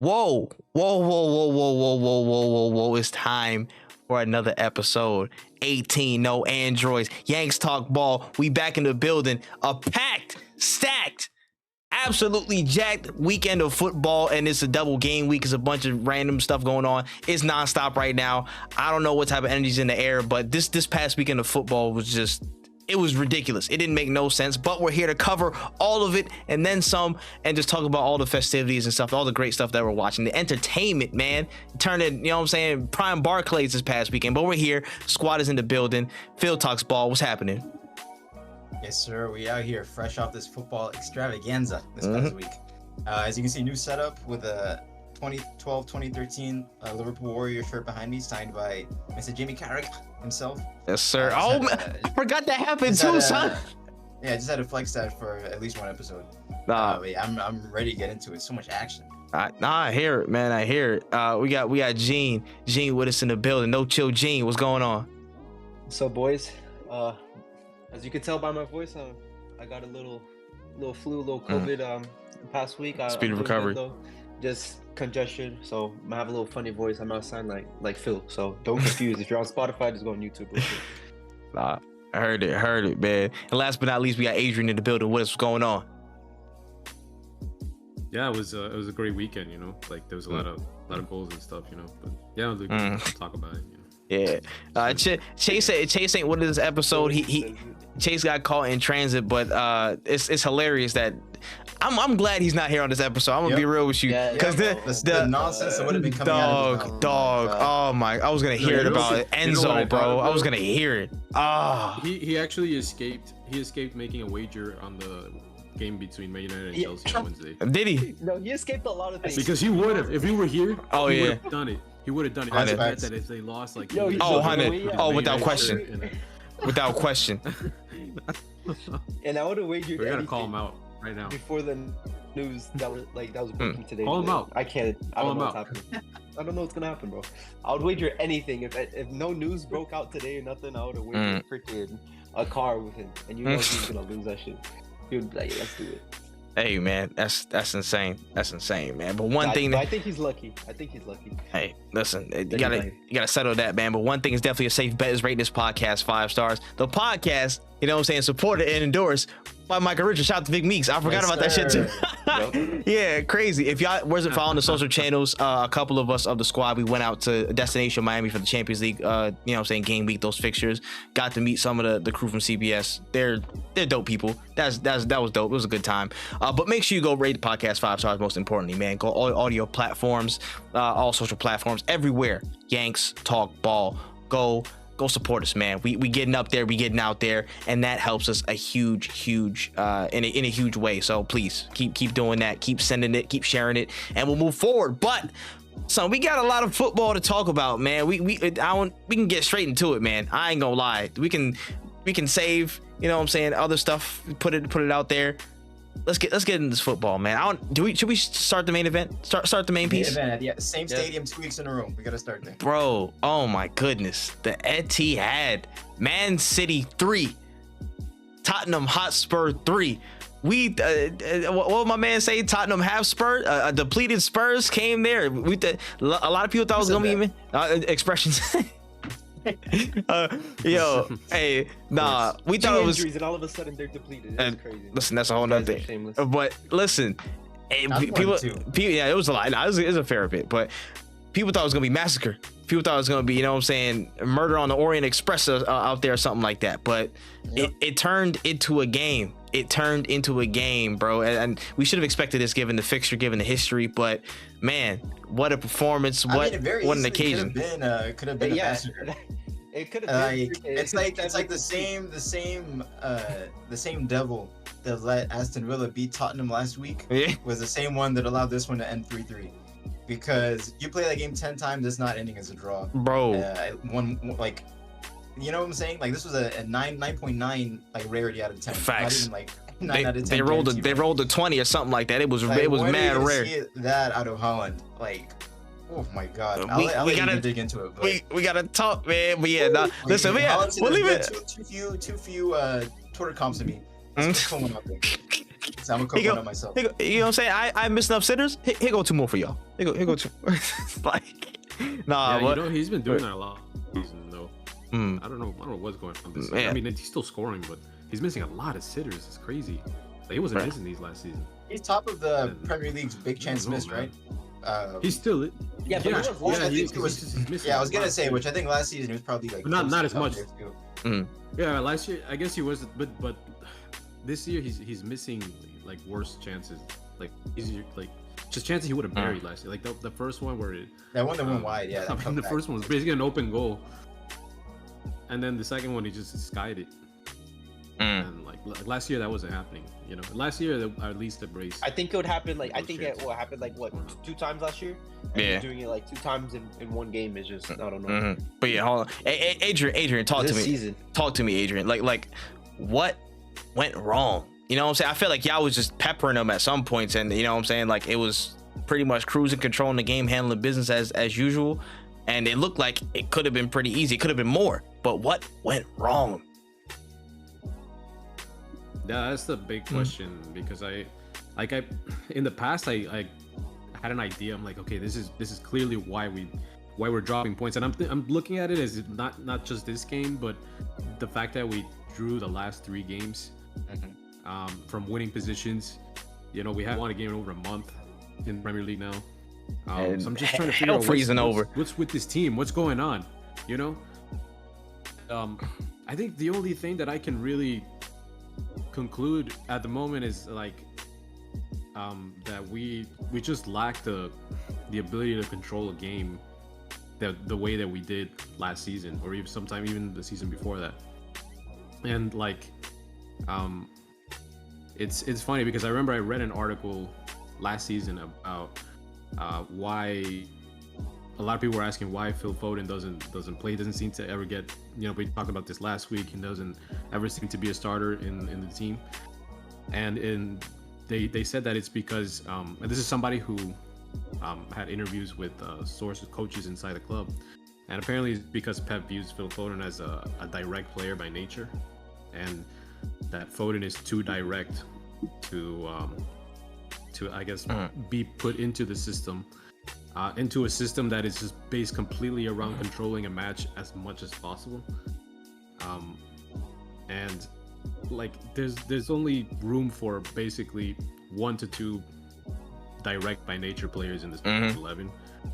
Whoa. It's time for another episode. 18, no androids. Yanks Talk Ball. We back in the building. A packed, stacked, absolutely jacked weekend of football, and it's a double game week. It's a bunch of random stuff going on. It's nonstop right now. I don't know what type of energy's in the air, but this past weekend of football was just, it was ridiculous. It didn't make no sense, but we're here to cover all of it and then some, and just talk about all the festivities and stuff, all the great stuff that we're watching. The entertainment, man, turned it, you know what I'm saying, prime Barclays this past weekend, but we're here. Squad is in the building. Phil Talks Ball. What's happening? Yes, sir. We out here fresh off this football extravaganza this past week. As you can see, new setup with a 2012-2013 Liverpool Warrior shirt behind me, signed by Mr. Jamie Carragher himself. Yes, sir. I forgot that happened too, son. Yeah, I just had to flex that for at least one episode. I'm ready to get into it. So much action. I hear it, man. I hear it. We got Gene with us in the building. No chill, Gene. What's going on? So, boys, as you can tell by my voice, I got a little flu, a little COVID the past week. Speed of recovery. Good, just congestion, so I have a little funny voice. I'm not sound like Phil, so don't confuse. If you're on Spotify, just go on YouTube. Nah, I heard it, man. And last but not least, we got Adrian in the building. What's going on? Yeah, it was a great weekend. You know, like there was a lot of goals and stuff. You know, but yeah, it was a good talk about it. You know. Yeah. Chase ain't with this episode. He Chase got caught in transit, but it's hilarious that I'm glad he's not here on this episode. I'm gonna be real with you, because the nonsense that would have been coming dog. out of his mouth. Oh my! I was gonna hear it about it. Enzo, bro. I was gonna hear it. He actually escaped. He escaped making a wager on the game between Man United and Chelsea on Wednesday. Did he? No, he escaped a lot of things. Because he would have, if he were here. He would have done it. He would have done it. I bet that if they lost, like, without question. Without question. And I would have wagered. We gotta call him out right now before the news that was breaking today. Call him out. I can't. I don't know what's happening. I don't know what's gonna happen, bro. I would wager anything. If no news broke out today or nothing, I would have wagered freaking a car with him, and you know he's gonna lose that shit. He would be like, let's do it. Hey man, that's insane. That's insane, man. But I think he's lucky. Hey, listen, you gotta settle that, man. But one thing is definitely a safe bet is rate this podcast 5 stars. The podcast, you know what I'm saying, supported and endorsed by Michael Richards. Shout out to Vic Meeks. I forgot about that shit too. Yeah, crazy. If y'all wasn't following the social channels, a couple of us of the squad, we went out to Destination Miami for the Champions League, you know what I'm saying, game week, those fixtures. Got to meet some of the crew from CBS. They're dope people. That was dope. It was a good time. But make sure you go rate the podcast 5 stars, most importantly, man. Go all audio platforms, all social platforms, everywhere. Yanks Talk Ball. Go support us, man. We getting up there, we getting out there, and that helps us a huge in a huge way. So please keep doing that, keep sending it, keep sharing it, and we'll move forward. But so we got a lot of football to talk about, man. We can get straight into it, man. I ain't gonna lie. We can save, you know what I'm saying, other stuff, put it out there. Let's get into this football, man. Should we start the main event? Start the main piece? Main event, yeah. Same stadium, 2 weeks in a row. We gotta start there. Bro, oh my goodness. The Etihad. Man City 3. Tottenham Hotspur 3. What would my man say? Tottenham Hotspur? A depleted Spurs came there. A lot of people thought it was gonna be even expressions. Hey, nah, we thought it was injuries and all of a sudden they're depleted. That's crazy. Listen, that's a whole nother thing. But listen, people, yeah, it was a lot. Nah, it was a fair bit, but people thought it was gonna be massacre. People thought it was gonna be, you know what I'm saying, murder on the Orient Express out there or something like that. But it turned into a game. It turned into a game, bro. And we should have expected this given the fixture, given the history. But man, what a perforence! What an occasion! Could have been a massacre. It could have been. It's like the same devil that let Aston Villa beat Tottenham last week was the same one that allowed this one to end 3-3. Because you play that game 10 times, it's not ending as a draw, bro. You know what I'm saying? Like, this was a 9.9 like rarity out of 10. Facts. Not even, like, 9 out of 10. They rolled a 20 or something like that. It was mad rare. See that out of Holland, like, oh my god. I'll let you dig into it. But we gotta talk, man. But yeah, listen, we'll leave it. Too few Twitter comps to me. Let's put one up there. So I'm gonna cook one up myself. You know what I'm saying? I missed enough sitters. Here go 2 more for y'all. Here go 2. Like, nah, yeah, you know, he's been doing that a lot this season, though. I don't know what's going on this season. Yeah. I mean, he's still scoring, but he's missing a lot of sitters. It's crazy. Like, he wasn't missing these last season. He's top of the Premier League's big chance missed, right? He's still Yeah, but I was gonna say, which I think last season he was probably like not as much. Mm. Yeah, last year I guess he was, but this year he's missing like worse chances, like easier, like just chances he would have buried last year. Like the first one where that one that went wide, yeah. The first one was basically an open goal, and then the second one he just skied it. And like last year that wasn't happening. You know, last year at least the brace. I think it would happen like what happened like 2 times last year. And Yeah. doing it like 2 times in one game is just I don't know. But yeah, hold on. Adrian, talk to me. Season. Talk to me, Adrian. Like, what went wrong? You know what I'm saying? I feel like y'all was just peppering them at some points, and you know what I'm saying? Like, it was pretty much cruising, controlling the game, handling business as usual, and it looked like it could have been pretty easy. It could have been more. But what went wrong? Yeah, that's the big question because I in the past I had an idea. I'm like, okay, this is clearly why we're dropping points, and I'm looking at it as not just this game, but the fact that we drew the last 3 games from winning positions. You know, we haven't won a game in over a month in Premier League now. So I'm just trying to figure out what's with this team, what's going on. You know, I think the only thing that I can really conclude at the moment is like that we just lack the ability to control a game the way that we did last season, or even the season before that. And like it's funny because I remember I read an article last season about why a lot of people were asking why Phil Foden doesn't play. He doesn't seem to ever get, you know, we talked about this last week. He doesn't ever seem to be a starter in the team. And they said that it's because, and this is somebody who had interviews with sources, coaches inside the club. And apparently it's because Pep views Phil Foden as a direct player by nature. And that Foden is too direct to I guess, be put into the system. Into a system that is just based completely around controlling a match as much as possible, and like there's only room for basically 1 to 2 direct by nature players in this 11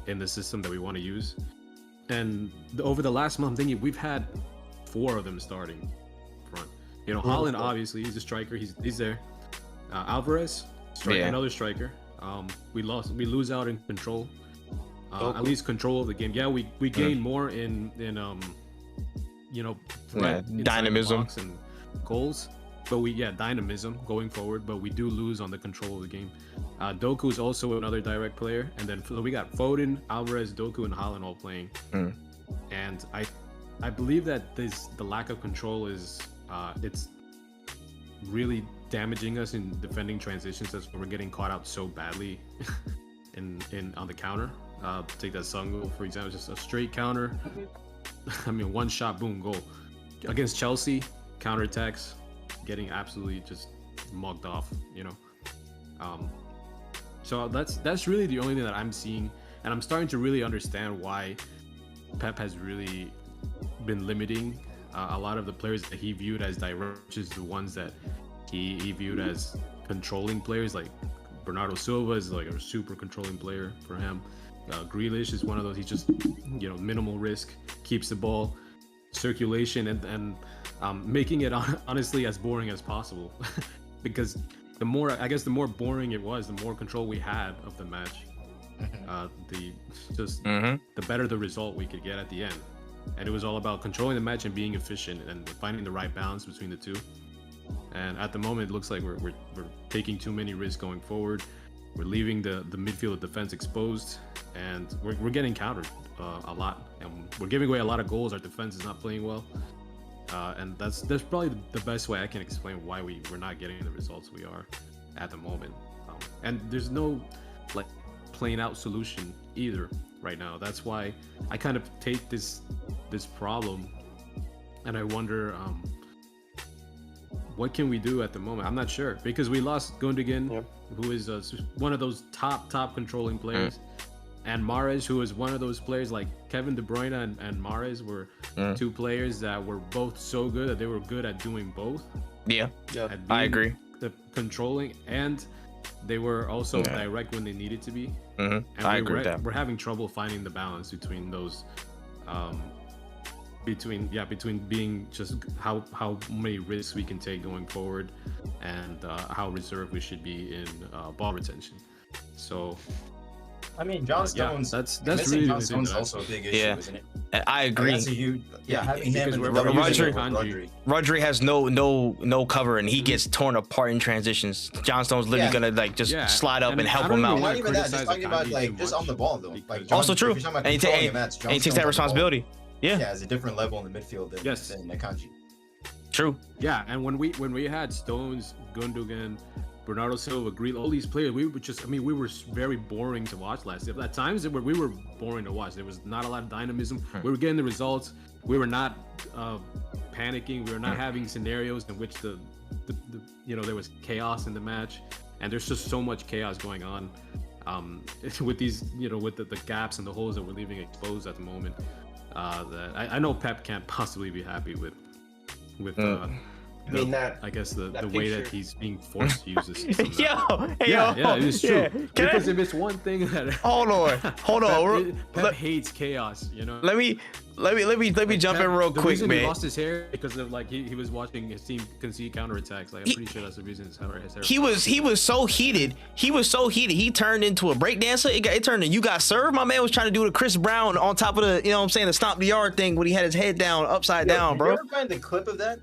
in the system that we want to use. And over the last month, I'm thinking we've had 4 of them starting front. You know, Haaland obviously he's a striker, he's there. Alvarez, another striker. We lose out in control. At least control of the game. Yeah, we gain more in you know, dynamism and goals, but dynamism going forward, but we do lose on the control of the game. Doku is also another direct player, and then we got Foden, Alvarez, Doku, and Haaland all playing. And I believe that the lack of control is it's really damaging us in defending transitions. That's why we're getting caught out so badly in on the counter. Take that Son goal, for example, just a straight counter. I mean, 1 shot, boom, goal. Against Chelsea, counterattacks, getting absolutely just mugged off, you know. So that's really the only thing that I'm seeing, and I'm starting to really understand why Pep has really been limiting a lot of the players that he viewed as direct, which is the ones that he viewed as controlling players. Like Bernardo Silva is like a super controlling player for him. Grealish is one of those. He's just, you know, minimal risk, keeps the ball, circulation, and making it honestly as boring as possible. Because the more boring it was, the more control we had of the match. The better the result we could get at the end. And it was all about controlling the match and being efficient and finding the right balance between the two. And at the moment, it looks like we're taking too many risks going forward. We're leaving the midfield defense exposed, and we're getting countered a lot, and we're giving away a lot of goals. Our defense is not playing well, and that's probably the best way I can explain why we're not getting the results we are at the moment. And there's no like plain out solution either right now. That's why I kind of take this problem, and I wonder what can we do at the moment? I'm not sure because we lost Gundogan, who is one of those top controlling players, and Mahrez, who is one of those players like Kevin De Bruyne and Mahrez were two players that were both so good that they were good at doing both. Yeah, I agree. The controlling, and they were also direct when they needed to be. And I agree with that. We're having trouble finding the balance between those, between being just how many risks we can take going forward, and how reserved we should be in ball retention. So, I mean, John Stones. That's missing really John Stones also a big issue, isn't it? I agree. That's a huge, having him because and Rodri has no cover, and he gets torn apart in transitions. John Stone's literally gonna like just slide up and help him out. Not even that, just talking about like just on the ball though. Like John, also true, and he takes that responsibility. Yeah, it's a different level in the midfield than Akanji. True. Yeah, and when we had Stones, Gundogan, Bernardo Silva, Green, all these players, we were very boring to watch last year. At times, we were boring to watch. There was not a lot of dynamism. We were getting the results. We were not panicking. We were not having scenarios in which the there was chaos in the match. And there's just so much chaos going on with these, with the gaps and the holes that we're leaving exposed at the moment. That I know Pep can't possibly be happy with. I guess the way that he's being forced to use this system. It's true. Because if it's one thing that hold on. Pep hates chaos. Let me jump in real quick, man. He lost his hair because of he was watching his team concede counterattacks. Like I'm pretty sure that's the reason his hair. He was so heated. He turned into a breakdancer. It turned to you got served. My man was trying to do the Chris Brown on top of the the stomp the yard thing when he had his head down upside down, bro. Did you ever find the clip of that?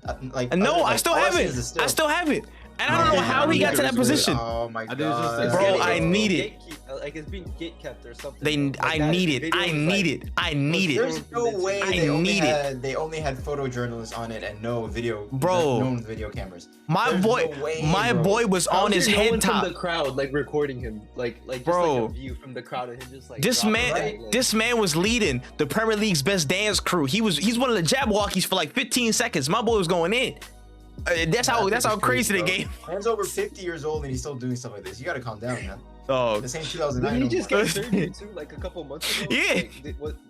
No, I still have it. And I don't know how he got to that position. Oh my god, bro! I need it. Like it's being gate kept or something. I need it. There's no way they only had photojournalists on it and no video. Bro, no video cameras. My boy was on his head top. From the crowd, like recording him, like bro, just like a view from the crowd of him, just like this man was leading the Premier League's best dance crew. He's one of the Jabberwockies for like 15 seconds. My boy was going in. That's how crazy the game. Man's over 50 years old and he's still doing stuff like this. You gotta calm down, man. Oh, this ain't 2009. Did he just get surgery too, like a couple months ago? Yeah.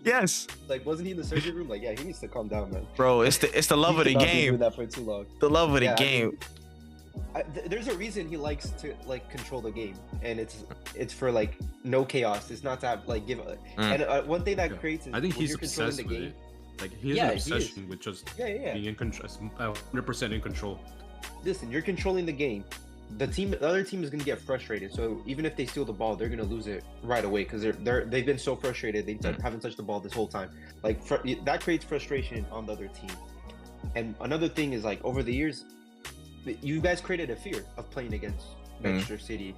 Yes. Like, wasn't he in the surgery room? Like, yeah, he needs to calm down, man. Bro, it's the love of the game. Doing that for too long. The love of the game. There's a reason he likes to like control the game, and it's for like no chaos. It's not to have like give. And one thing that creates is I think he's obsessed with it. Like he has an obsession with just being in control, 100% in control. Listen, you're controlling the game. The other team is gonna get frustrated. So even if they steal the ball, they're gonna lose it right away because they've been so frustrated. They haven't touched the ball this whole time. Like that creates frustration on the other team. And another thing is like over the years, you guys created a fear of playing against Manchester City.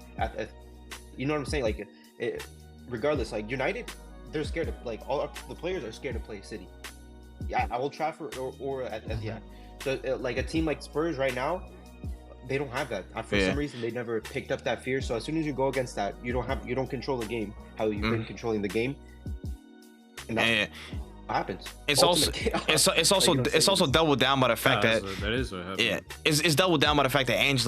You know what I'm saying? Like, regardless, like United, they're scared of all the players are scared to play City. Yeah, at Old Trafford or at Etihad. So like a team like Spurs right now, they don't have that. For some reason, they never picked up that fear. So as soon as you go against that, you don't control the game how you've been controlling the game, and that's what happens. It's also doubled down by the fact that is what happened. Yeah, it's doubled down by the fact that Ange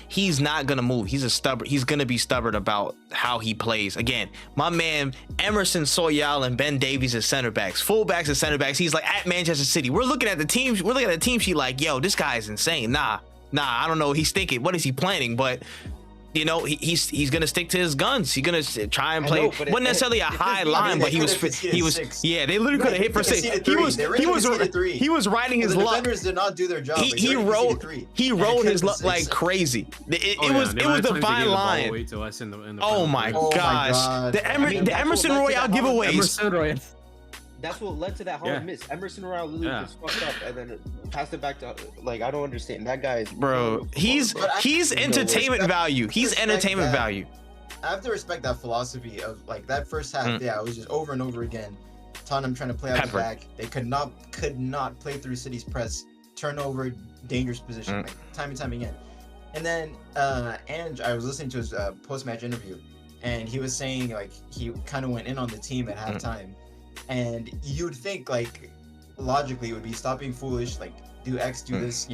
he's not gonna move. He's gonna be stubborn about how he plays. Again, my man Emerson Soyal and Ben Davies as center backs, fullbacks as center backs. He's like at Manchester City. We're looking at the team. We're looking at the team sheet like, yo, this guy is insane. Nah, I don't know. He's thinking, what is he planning? But he's gonna stick to his guns. He's gonna try and play. Wasn't necessarily a high line, but he was. Yeah, they literally could have hit for six. He was riding his luck. The defenders did not do their job. He rode his luck like crazy. It was the fine line. Oh my gosh, the Emerson Royale giveaways. That's what led to that hard miss. Emerson Royale literally just fucked up and then passed it back to I don't understand. That guy is he's entertainment value. He's entertainment value. I have to respect that philosophy of like that first half. Yeah, it was just over and over again. Tottenham trying to play out the back. They could not play through City's press. Turnover, dangerous position, like time and time again. And then Ange, I was listening to his post-match interview, and he was saying like he kind of went in on the team at halftime. And you'd think like logically it would be stop being foolish, like do X, do this,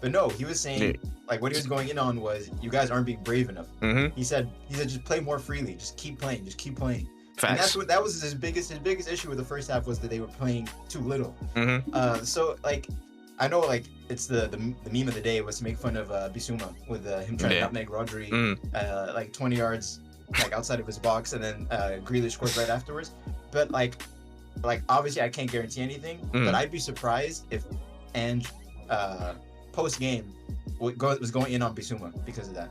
But no, he was saying like what he was going in on was you guys aren't being brave enough. He said just play more freely, just keep playing. Facts. And that was his biggest issue with the first half was that they were playing too little. So like I know like it's the meme of the day was to make fun of Bissouma with him trying to nutmeg Rodri like 20 yards like outside of his box, and then Grealish scored right afterwards. But like obviously I can't guarantee anything, but I'd be surprised if Ange post game was going in on Bissouma because of that.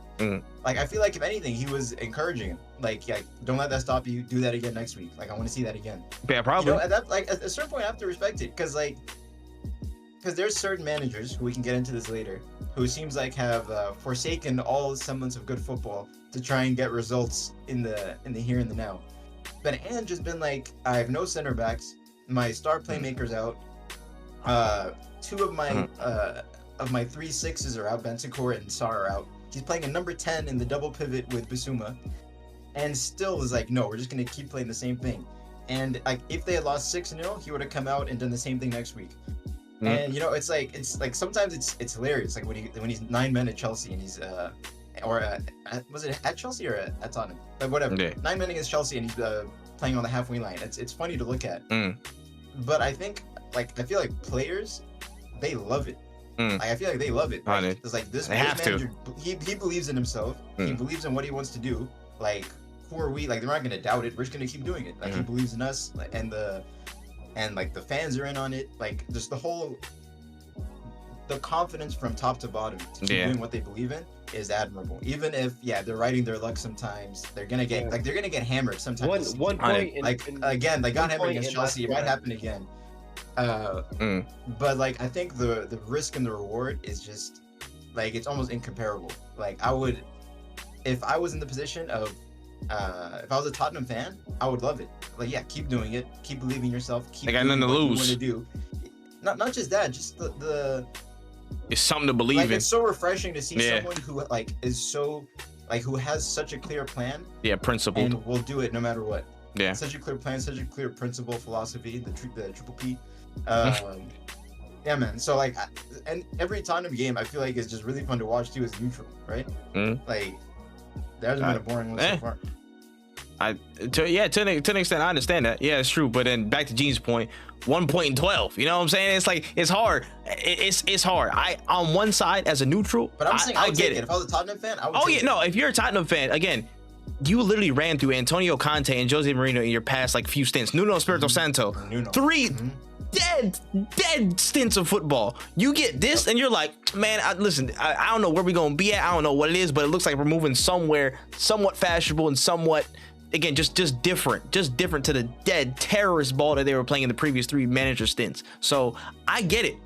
Like I feel like if anything he was encouraging him, like don't let that stop you, do that again next week, like I want to see that again. Yeah, probably. You know, at that, like at a certain point I have to respect it, because there's certain managers who we can get into this later who seems like have forsaken all semblance of good football to try and get results in the here and the now. But Ange has been like, I have no center backs, my star playmakers out, two of my 3 6s are out, Bentancur and Sarr are out. He's playing a number 10 in the double pivot with Bissouma, and still is like, no, we're just gonna keep playing the same thing. And like if they had lost 6-0, he would have come out and done the same thing next week. And you know, it's like sometimes it's hilarious, like when he's 9 men at Chelsea and he's was it at Chelsea or at Tottenham? But whatever. 9 men against Chelsea and he's playing on the halfway line. It's funny to look at. But I feel like players, they love it. Like, I feel like they love it. Like, it's like this manager, he believes in himself. He believes in what he wants to do. Like, who are we? Like, they're not gonna doubt it. We're just gonna keep doing it. Like, he believes in us, and like the fans are in on it. Like, just the confidence from top to bottom to keep doing what they believe in is admirable. Even if they're riding their luck sometimes, they're gonna get hammered sometimes. One point, again, they got hammered against Chelsea. It might happen again. But like I think the risk and the reward is just like it's almost incomparable. Like if I was in the position of if I was a Tottenham fan, I would love it. Like keep doing it, keep believing in yourself, keep doing what you want to do. Not just that, just the it's something to believe in. It's so refreshing to see someone who is so who has such a clear plan. Principled. And will do it no matter what. Such a clear plan, such a clear principle, philosophy, the triple P. Yeah, man. So and every Tottenham game I feel like is just really fun to watch too as neutral, right? Like there hasn't been a boring one so far. To an extent I understand that. Yeah, it's true. But then back to Gene's point, 1 point in 12. You know what I'm saying? It's like it's hard. It's hard. I on one side as a neutral, but I'm saying I get it. If I was a Tottenham fan, I would. No. If you're a Tottenham fan, again, you literally ran through Antonio Conte and Jose Mourinho in your past few stints. Nuno Espirito Santo, 3 dead stints of football. You get this and you're like, man, listen, I don't know where we're gonna be at. I don't know what it is, but it looks like we're moving somewhere somewhat fashionable and somewhat, again, just different to the dead terrorist ball that they were playing in the previous 3 manager stints. So I get it.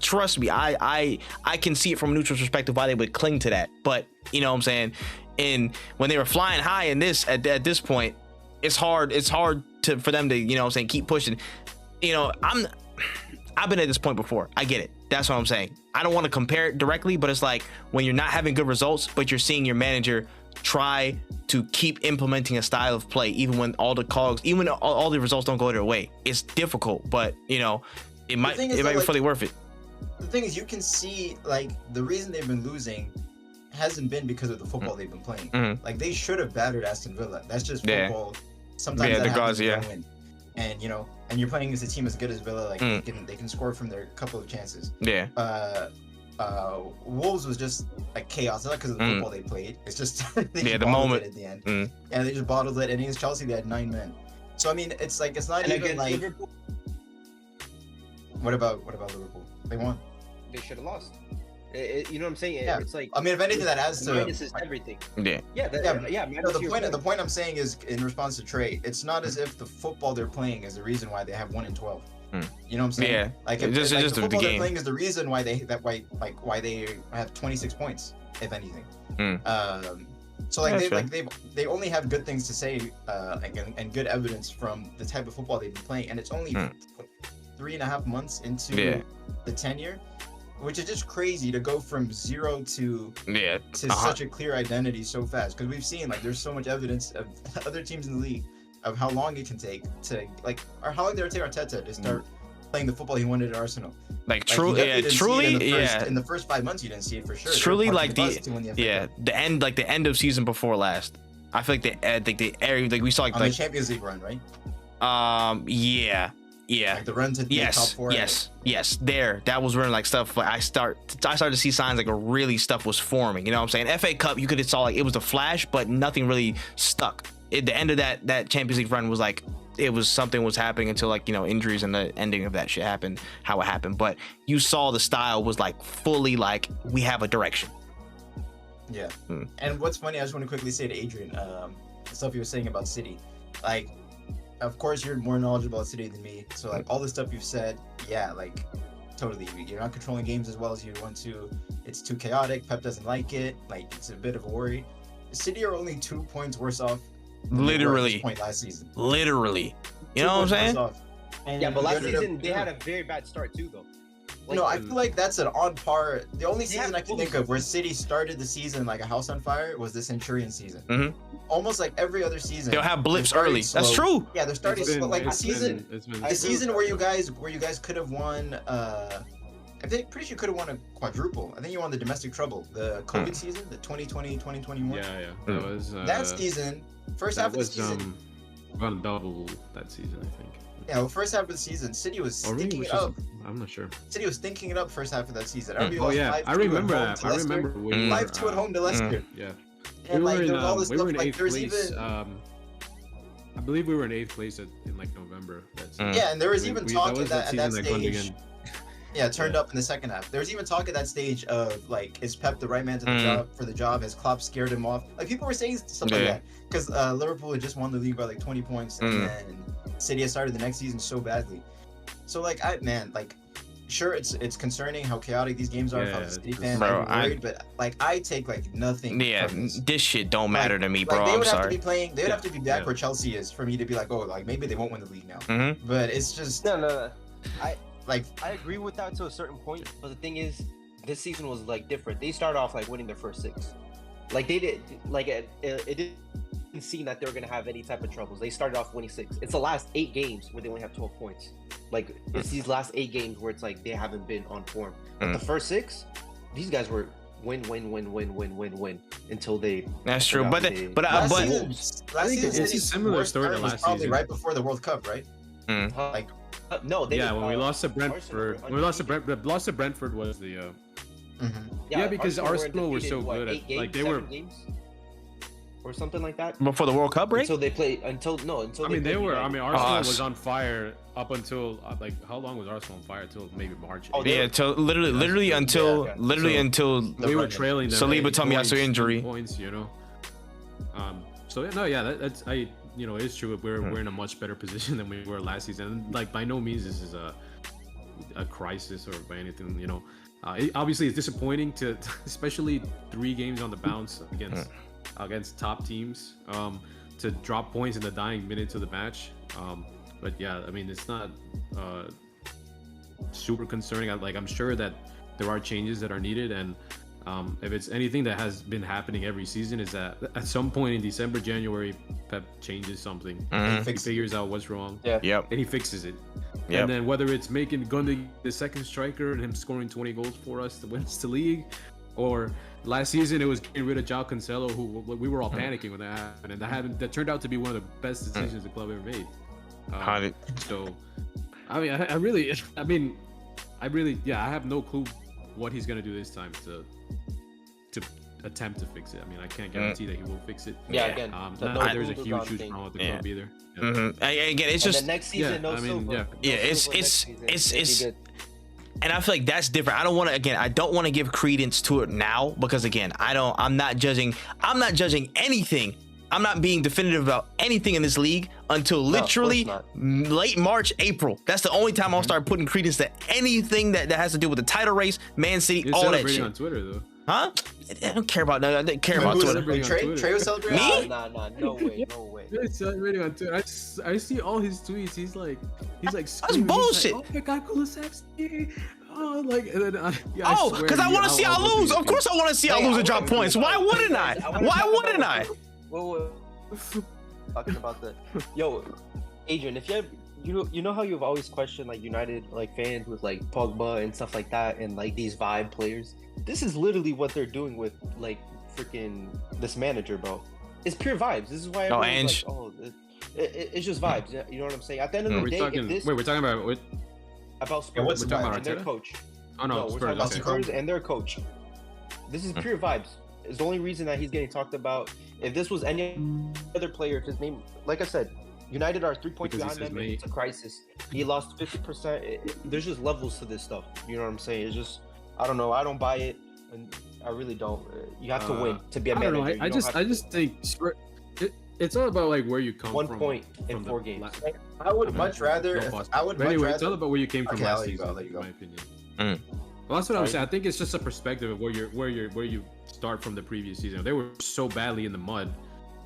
Trust me, I can see it from a neutral perspective why they would cling to that. But you know what I'm saying? And when they were flying high in this at this point, it's hard for them to, you know what I'm saying, keep pushing. You know, I've been at this point before. I get it. That's what I'm saying. I don't want to compare it directly, but it's like when you're not having good results, but you're seeing your manager try to keep implementing a style of play, even when all the results don't go their way. It's difficult, but you know, it might be fully worth it. The thing is, you can see the reason they've been losing hasn't been because of the football they've been playing. Like they should have battered Aston Villa. That's just football. Sometimes that happens when you win. And you know, and you're playing against a team as good as Villa, they can score from their couple of chances. Wolves was just chaos. It's not because of the football they played. It's just they the moment it at the end, and they just bottled it. And against Chelsea, they had 9 men. So I mean, it's not even like. Liverpool? What about Liverpool? They won. They should have lost. You know what I'm saying? It's like, I mean, if anything, that adds to minuses everything. The point I'm saying is, in response to Trey, it's not as if the football they're playing is the reason why they have 1 in 12. You know what I'm saying? Yeah. Just the football they're playing is the reason why they have 26 points, if anything. So they only have good things to say, and good evidence from the type of football they've been playing, and it's only 3.5 months into the tenure. Which is just crazy to go from 0 to such a clear identity so fast, because we've seen there's so much evidence of other teams in the league of how long it can take to or how long did it take Arteta to start playing the football he wanted at Arsenal. Like you truly, definitely didn't see it truly, in the first 5 months, you didn't see it for sure. They were truly parking like bus to win FA Cup. the end of season before last. I feel like we saw on the Champions League run, right? Yeah. Like the run to the top 4. Yes. That was when like stuff. Like I started to see signs like really stuff was forming. You know what I'm saying? FA Cup, you could have saw like it was a flash, but nothing really stuck. At the end of that Champions League run was like it was something was happening until like injuries and the ending of that shit happened. How it happened, but you saw the style was like fully like we have a direction. Yeah. And what's funny, I just want to quickly say to Adrian, the stuff you were saying about City, like. Of course, you're more knowledgeable about City than me, so like all the stuff you've said, yeah, like totally. You're not controlling games as well as you'd want to. It's too chaotic. Pep doesn't like it. Like it's a bit of a worry. City are only 2 points worse off. Literally. At this point last season. Literally. You know what I'm saying? Yeah, but last season they had a very bad start too, though. Like, I feel like that's an on par. The only season I can think of where City started the season like a house on fire was the Centurion season. Mm-hmm. Almost like every other season, they'll have blips early. slow. That's true. Yeah, they're starting slow. Like the season where you guys could have won. I think pretty sure you could have won a quadruple. I think you won the domestic treble, the COVID season, the 2020, 2021. Yeah. That was that season. First half of the season. Run double that season, I think. Yeah, well, first half of the season, City was stinking it up. I'm not sure. City was stinking it up first half of that season. Oh yeah, I remember that. I remember 5-2 at home to Leicester. Yeah. And like there was all this stuff. Like there's place, even. I believe we were in 8th place in like November. Yeah, and there was even talk at that stage. Yeah, turned Yeah. up in the second half. There was even talk at that stage of like, is Pep the right man to the job for the job? Has Klopp scared him off? Like people were saying stuff like that because Liverpool had just won the league by like 20 points, and then City had started the next season so badly. So like, sure it's concerning how chaotic these games are. If I was a City fan, I'd be worried, but like I take like nothing. Yeah, from this shit don't matter to me, bro. Like, they would I'm have sorry. to be playing. They would have to be back where Chelsea is for me to be like, oh, like maybe they won't win the league now. Mm-hmm. But it's just no. I agree with that to a certain point, but the thing is, this season was like different. They started off like winning their first 6. Like they did, like it didn't seem that they were gonna have any type of troubles. They started off winning 6. It's the last 8 games where they only have 12 points. Like it's these last 8 games where it's like they haven't been on form. But the first 6, these guys were win until they. That's true, but last season it's a similar story to last probably season. right before the World Cup, right? Like no, they when we lost to Brentford. When we lost to Brentford was the. Yeah, because Arsenal were so good at like they were. Games? Or something like that. Before the World Cup break? Until they played until. I mean, they were. I mean, Arsenal was on fire up until like how long was Arsenal on fire? Until maybe March. Yeah, till literally until we were trailing them. Saliba Tomiyasu injury. Points, you know. That's it's true. We're in a much better position than we were last season. And, like by no means this is a crisis or by anything. You know, obviously it's disappointing to especially 3 games on the bounce against top teams to drop points in the dying minutes of the match. But yeah, I mean it's not super concerning. I'm sure that there are changes that are needed, and if it's anything that has been happening every season is that at some point in December, January, Pep changes something. He figures out what's wrong. Yep. And he fixes it. Yep. And then whether it's making Gundy the second striker and him scoring 20 goals for us to win the league, or last season it was getting rid of João Cancelo, who we were all panicking when that happened, and that turned out to be one of the best decisions the club ever made. So, I mean, I really, I have no clue what he's gonna do this time to attempt to fix it. I mean, I can't guarantee that he will fix it. Yeah, again, there's a huge problem with the club either. Yeah. Again, it's just the next season. It's and I feel like that's different. I don't want to give credence to it now because again, I'm not judging anything. I'm not being definitive about anything in this league until literally late March, April. That's the only time I'll start putting credence to anything that has to do with the title race, Man City, You're all that shit. on Twitter though. Huh? I don't care about that. I didn't care about Twitter. Trey was celebrating? Me? Nah, no way. He's celebrating on Twitter. I see all his tweets. He's like That's screaming. bullshit. He's like, oh my God, Kulusevski. Oh, like, and then because I want to see y'all lose. Of course, I want to see y'all lose and drop points. Why wouldn't I? Wouldn't I? Whoa. Talking about the Adrian, if you know how you've always questioned like United like fans with like Pogba and stuff like that, and like these vibe players. This is literally what they're doing with like freaking this manager, bro. It's pure vibes. This is why everyone's like, it's just vibes. You know what I'm saying? At the end of the day, we're talking about what? About Spurs Yeah, what's and about their coach. Oh no, we're talking about okay. Spurs and their coach. This is pure vibes. It's the only reason that he's getting talked about. If this was any other player, if his name, like I said, United are 3 points behind them. It's a crisis. He lost 50%. There's just levels to this stuff. You know what I'm saying? It's just, I don't know. I don't buy it, and I really don't. You have to win to be a manager. I just think it's all about like where you come 1 from. point in 4 games. I would much rather. I would much rather. It's all about where you came from Okay, last I'll let you season, go, in my opinion. Well, that's what I'm saying. I think it's just a perspective of where you start from the previous season. They were so badly in the mud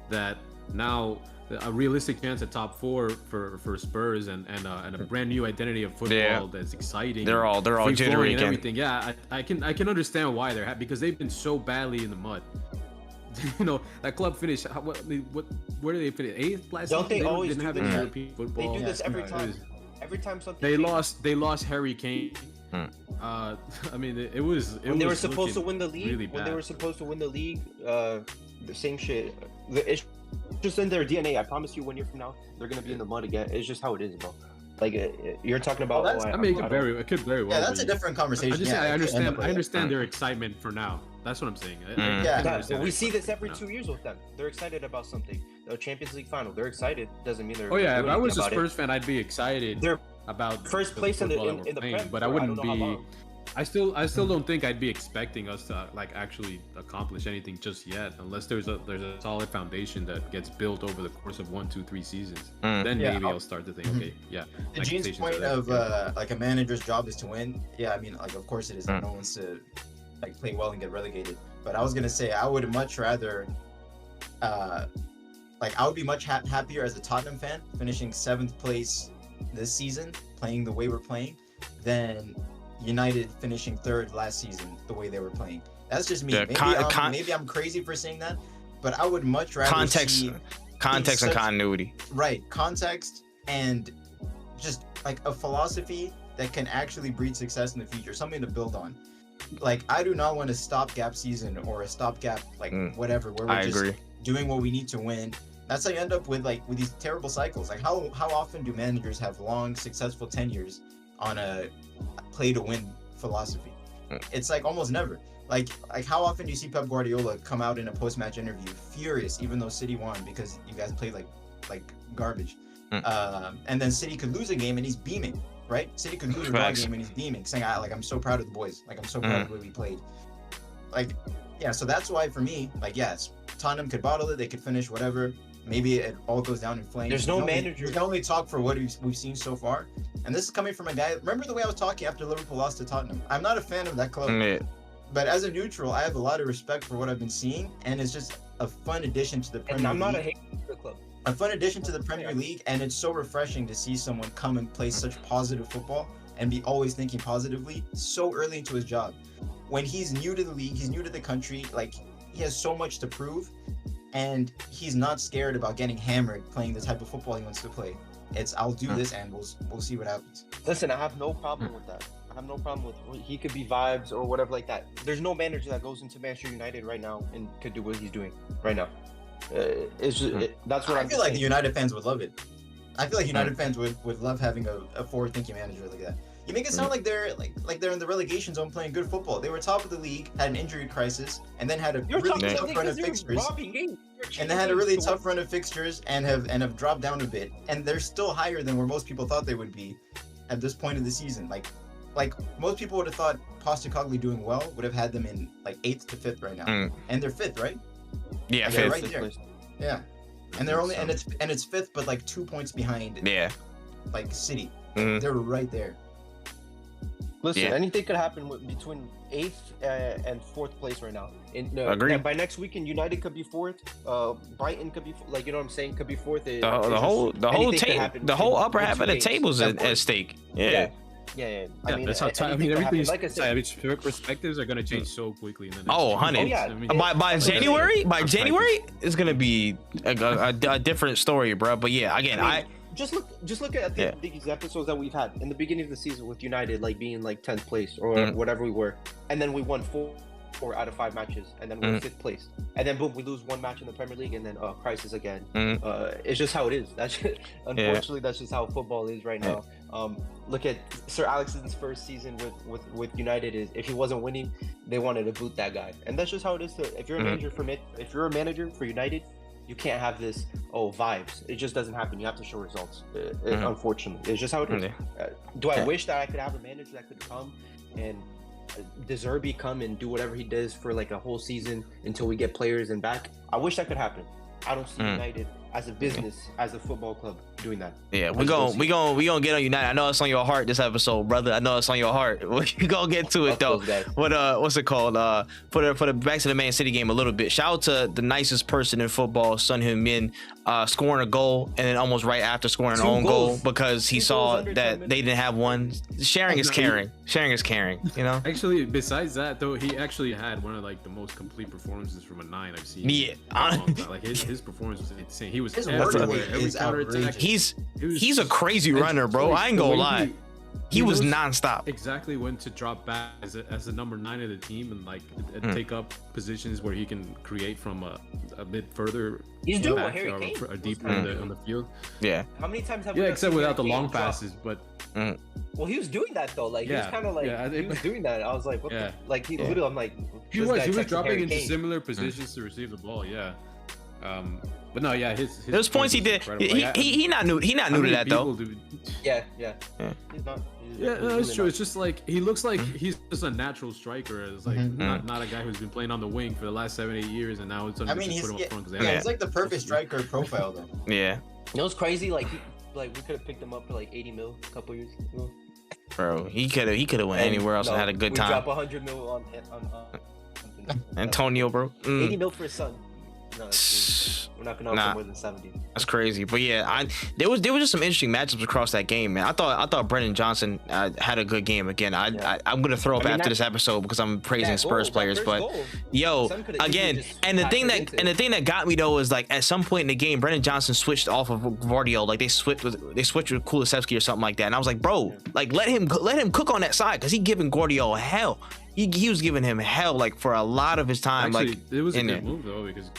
that now a realistic chance at top 4 for Spurs and a brand new identity of football that's exciting. They're all jittery and again. everything. Yeah, I can understand why they're happy because they've been so badly in the mud. You know, that club finished. Where did they finish? 8th last season. They always didn't have do any this. European football. They do this every time. Every time something. They lost Harry Kane. I mean, it was when they were supposed to win the league. Really when they were supposed to win the league, the same shit. It's just in their DNA. I promise you, 1 year from now, they're gonna be in the mud again. It's just how it is, bro. Like you're talking about. Well, I mean, it could very well. Yeah, that's a different conversation. I understand their excitement for now. That's what I'm saying. We see this every 2 years with them. They're excited about something. The Champions League final. They're excited. Doesn't mean they're. Oh yeah, if I was a Spurs fan, I'd be excited. They're about first place in the Prem, but I wouldn't be. I still don't think I'd be expecting us to like actually accomplish anything just yet, unless there's a solid foundation that gets built over the course of 1, 2, 3 seasons. Then maybe I'll start to think, okay, yeah. To Gene's point of like a manager's job is to win. Yeah, I mean, like of course it is. No one wants to like play well and get relegated. But I was gonna say I would much rather, like I would be much happier as a Tottenham fan finishing 7th place this season, playing the way we're playing, than United finishing 3rd last season the way they were playing. That's just me. Maybe I'm crazy for saying that, but I would much rather context and continuity. Right, context and just like a philosophy that can actually breed success in the future, something to build on. Like I do not want a stopgap season or a stopgap like whatever where we're just doing what we need to win. That's how you end up with these terrible cycles. Like how often do managers have long successful tenures on a play to win philosophy? It's like almost never. Like how often do you see Pep Guardiola come out in a post-match interview furious even though City won because you guys played like garbage, and then City could lose a game and he's beaming, right? City could lose a game and he's beaming, saying I'm so proud of the boys, like I'm so proud of the way we played. Like yeah, so that's why for me, like yes, Tottenham could bottle it, they could finish whatever. Maybe it all goes down in flames. There's no manager. We can only talk for what we've seen so far. And this is coming from a guy. Remember the way I was talking after Liverpool lost to Tottenham? I'm not a fan of that club. But as a neutral, I have a lot of respect for what I've been seeing. And it's just a fun addition to the Premier League. And I'm not a hater of the club. A fun addition to the Premier League. And it's so refreshing to see someone come and play such positive football and be always thinking positively so early into his job. When he's new to the league, he's new to the country, like he has so much to prove. And he's not scared about getting hammered playing the type of football he wants to play. It's I'll do this and we'll see what happens. Listen, I have no problem with that. I have no problem with he could be vibes or whatever like that. There's no manager that goes into Manchester United right now and could do what he's doing right now. It's just, that's what I feel like the United fans would love it. I feel like United fans would love having a forward-thinking manager like that. You make it sound like they're they're in the relegation zone playing good football. They were top of the league, had an injury crisis, and then had a really tough run of fixtures. And they had a really tough run of fixtures and have dropped down a bit. And they're still higher than where most people thought they would be at this point of the season. Like most people would have thought Postecoglou doing well would have had them in like 8th to 5th right now. And they're 5th, right? Yeah, 5th. Right there. Yeah. And they're only and it's 5th, but like 2 points behind. Yeah. Like City. They're right there. Listen, anything could happen between 8th and 4th place right now. Agreed. By next weekend, United could be 4th. Brighton could be like you know what I'm saying, could be 4th. The whole upper half of the table's at stake. Yeah. Yeah. I mean, that's how everything. Like I said, perspectives are gonna change so quickly. In the next honey. By January, it's gonna be a different story, bro. But yeah, again, just look at these episodes that we've had in the beginning of the season with United, like being like 10th place or whatever we were, and then we won 4 out of 5 matches, and then we're 5th place, and then boom, we lose 1 match in the Premier League, and then crisis again. It's just how it is. Unfortunately, that's just how football is right now. Look at Sir Alex's first season with United. Is if he wasn't winning, they wanted to boot that guy, and that's just how it is. If you're a manager for United, you can't have this vibes. It just doesn't happen. You have to show results. Unfortunately, it's just how it is. Do I wish that I could have a manager that could come and De Zerbi come and do whatever he does for like a whole season until we get players and back? I wish that could happen. I don't see United as a business, as a football club doing that. Yeah, we gonna get on United. I know it's on your heart this episode, brother. I know it's on your heart. We gonna get to it though. What's it called? For the back to the Man City game a little bit. Shout out to the nicest person in football, Son Heung-min, scoring a goal and then almost right after scoring an own goal because he saw that they didn't have one. Sharing is caring. Sharing is caring. You know. Actually, besides that though, he actually had one of like the most complete performances from a 9 I've seen. Yeah. Like his performance was insane. He was his work rate is outrageous. He's a crazy runner, bro. I ain't gonna lie. He was nonstop. Exactly when to drop back as a number 9 of the team and like take up positions where he can create from a bit further. He's doing what Harry Kane or deeper on the field. Yeah. How many times have we? Yeah, except without the long passes, but. Well, he was doing that though. Like he was kind of like he was doing that. I was like, what the? Like he literally, I'm like, he was dropping into similar positions to receive the ball. Yeah. But no, yeah, his those points he did. He not new. He not new to that though. Yeah. He's not. Yeah, no, it's true. It's just like he looks like he's just a natural striker. It's like not a guy who's been playing on the wing for the last 7-8 years, and now it's put him up front. He's like the perfect striker profile though. Yeah. You know what's crazy? Like we could have picked him up for like 80 mil a couple years ago. Bro, he could have went anywhere else and had a good time. We drop 100 mil on Antonio, bro. 80 mil for his son. No, we're not gonna offer more than 70. That's crazy. But yeah, there was just some interesting matchups across that game, man. I thought Brendan Johnson had a good game again. I'm gonna throw up after this episode because I'm praising Spurs players, but again, and the thing that got me though is like at some point in the game, Brendan Johnson switched off of Gvardiol, like they switched with Kulusevski or something like that, and I was like, bro, like let him cook on that side because he giving Gvardiol hell. He was giving him hell like for a lot of his time. Actually, like it was a good move though because.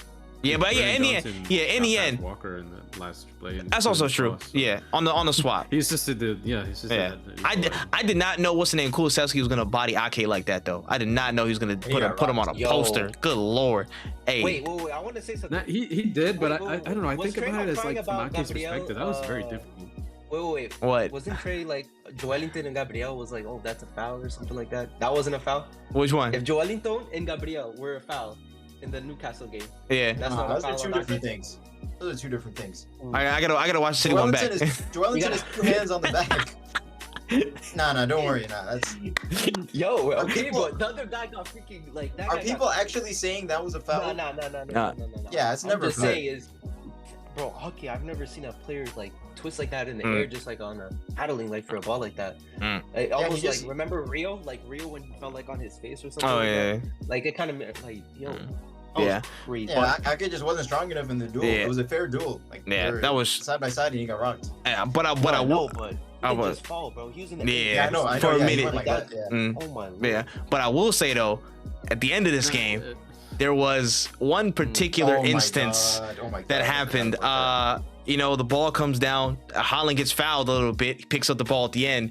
Yeah, but in the end, Walker in the last play. That's also true. So. Yeah, on the swap. He's just I did not know what's the name Kulusevski was gonna body Ake like that though. I did not know he was gonna put him on a poster. Good lord. Hey. Wait. I want to say something. Nah, he did, but I don't know. I think about it as like from Ake's perspective, that was very difficult. Wait. What? Wasn't Trey like Joelinton and Gabriel was like, oh, that's a foul or something like that? That wasn't a foul. Which one? If Joelinton and Gabriel were a foul in the Newcastle game. Yeah. Those are two different things. I gotta watch the City one back. Joelinton is 2 hands on the back. No, don't worry. That's. Yo, okay, but the other guy got freaking like that. Are people actually saying that was a foul? No. Yeah, it's never. I'm just saying is, bro, hockey. I've never seen a player like twist like that in the air, just like on a paddling like for a ball like that. Almost like remember Rio when he fell like on his face or something. Oh yeah. Like it kind of like crazy. Yeah, Ake just wasn't strong enough in the duel. It was a fair duel. Like that was side by side and he got rocked. Yeah, but I was just fall, bro. He was in the for a minute. Like that. Oh my Lord. Yeah, but I will say though, at the end of this game, there was one particular instance that happened. The ball comes down. Haaland gets fouled a little bit. He picks up the ball at the end.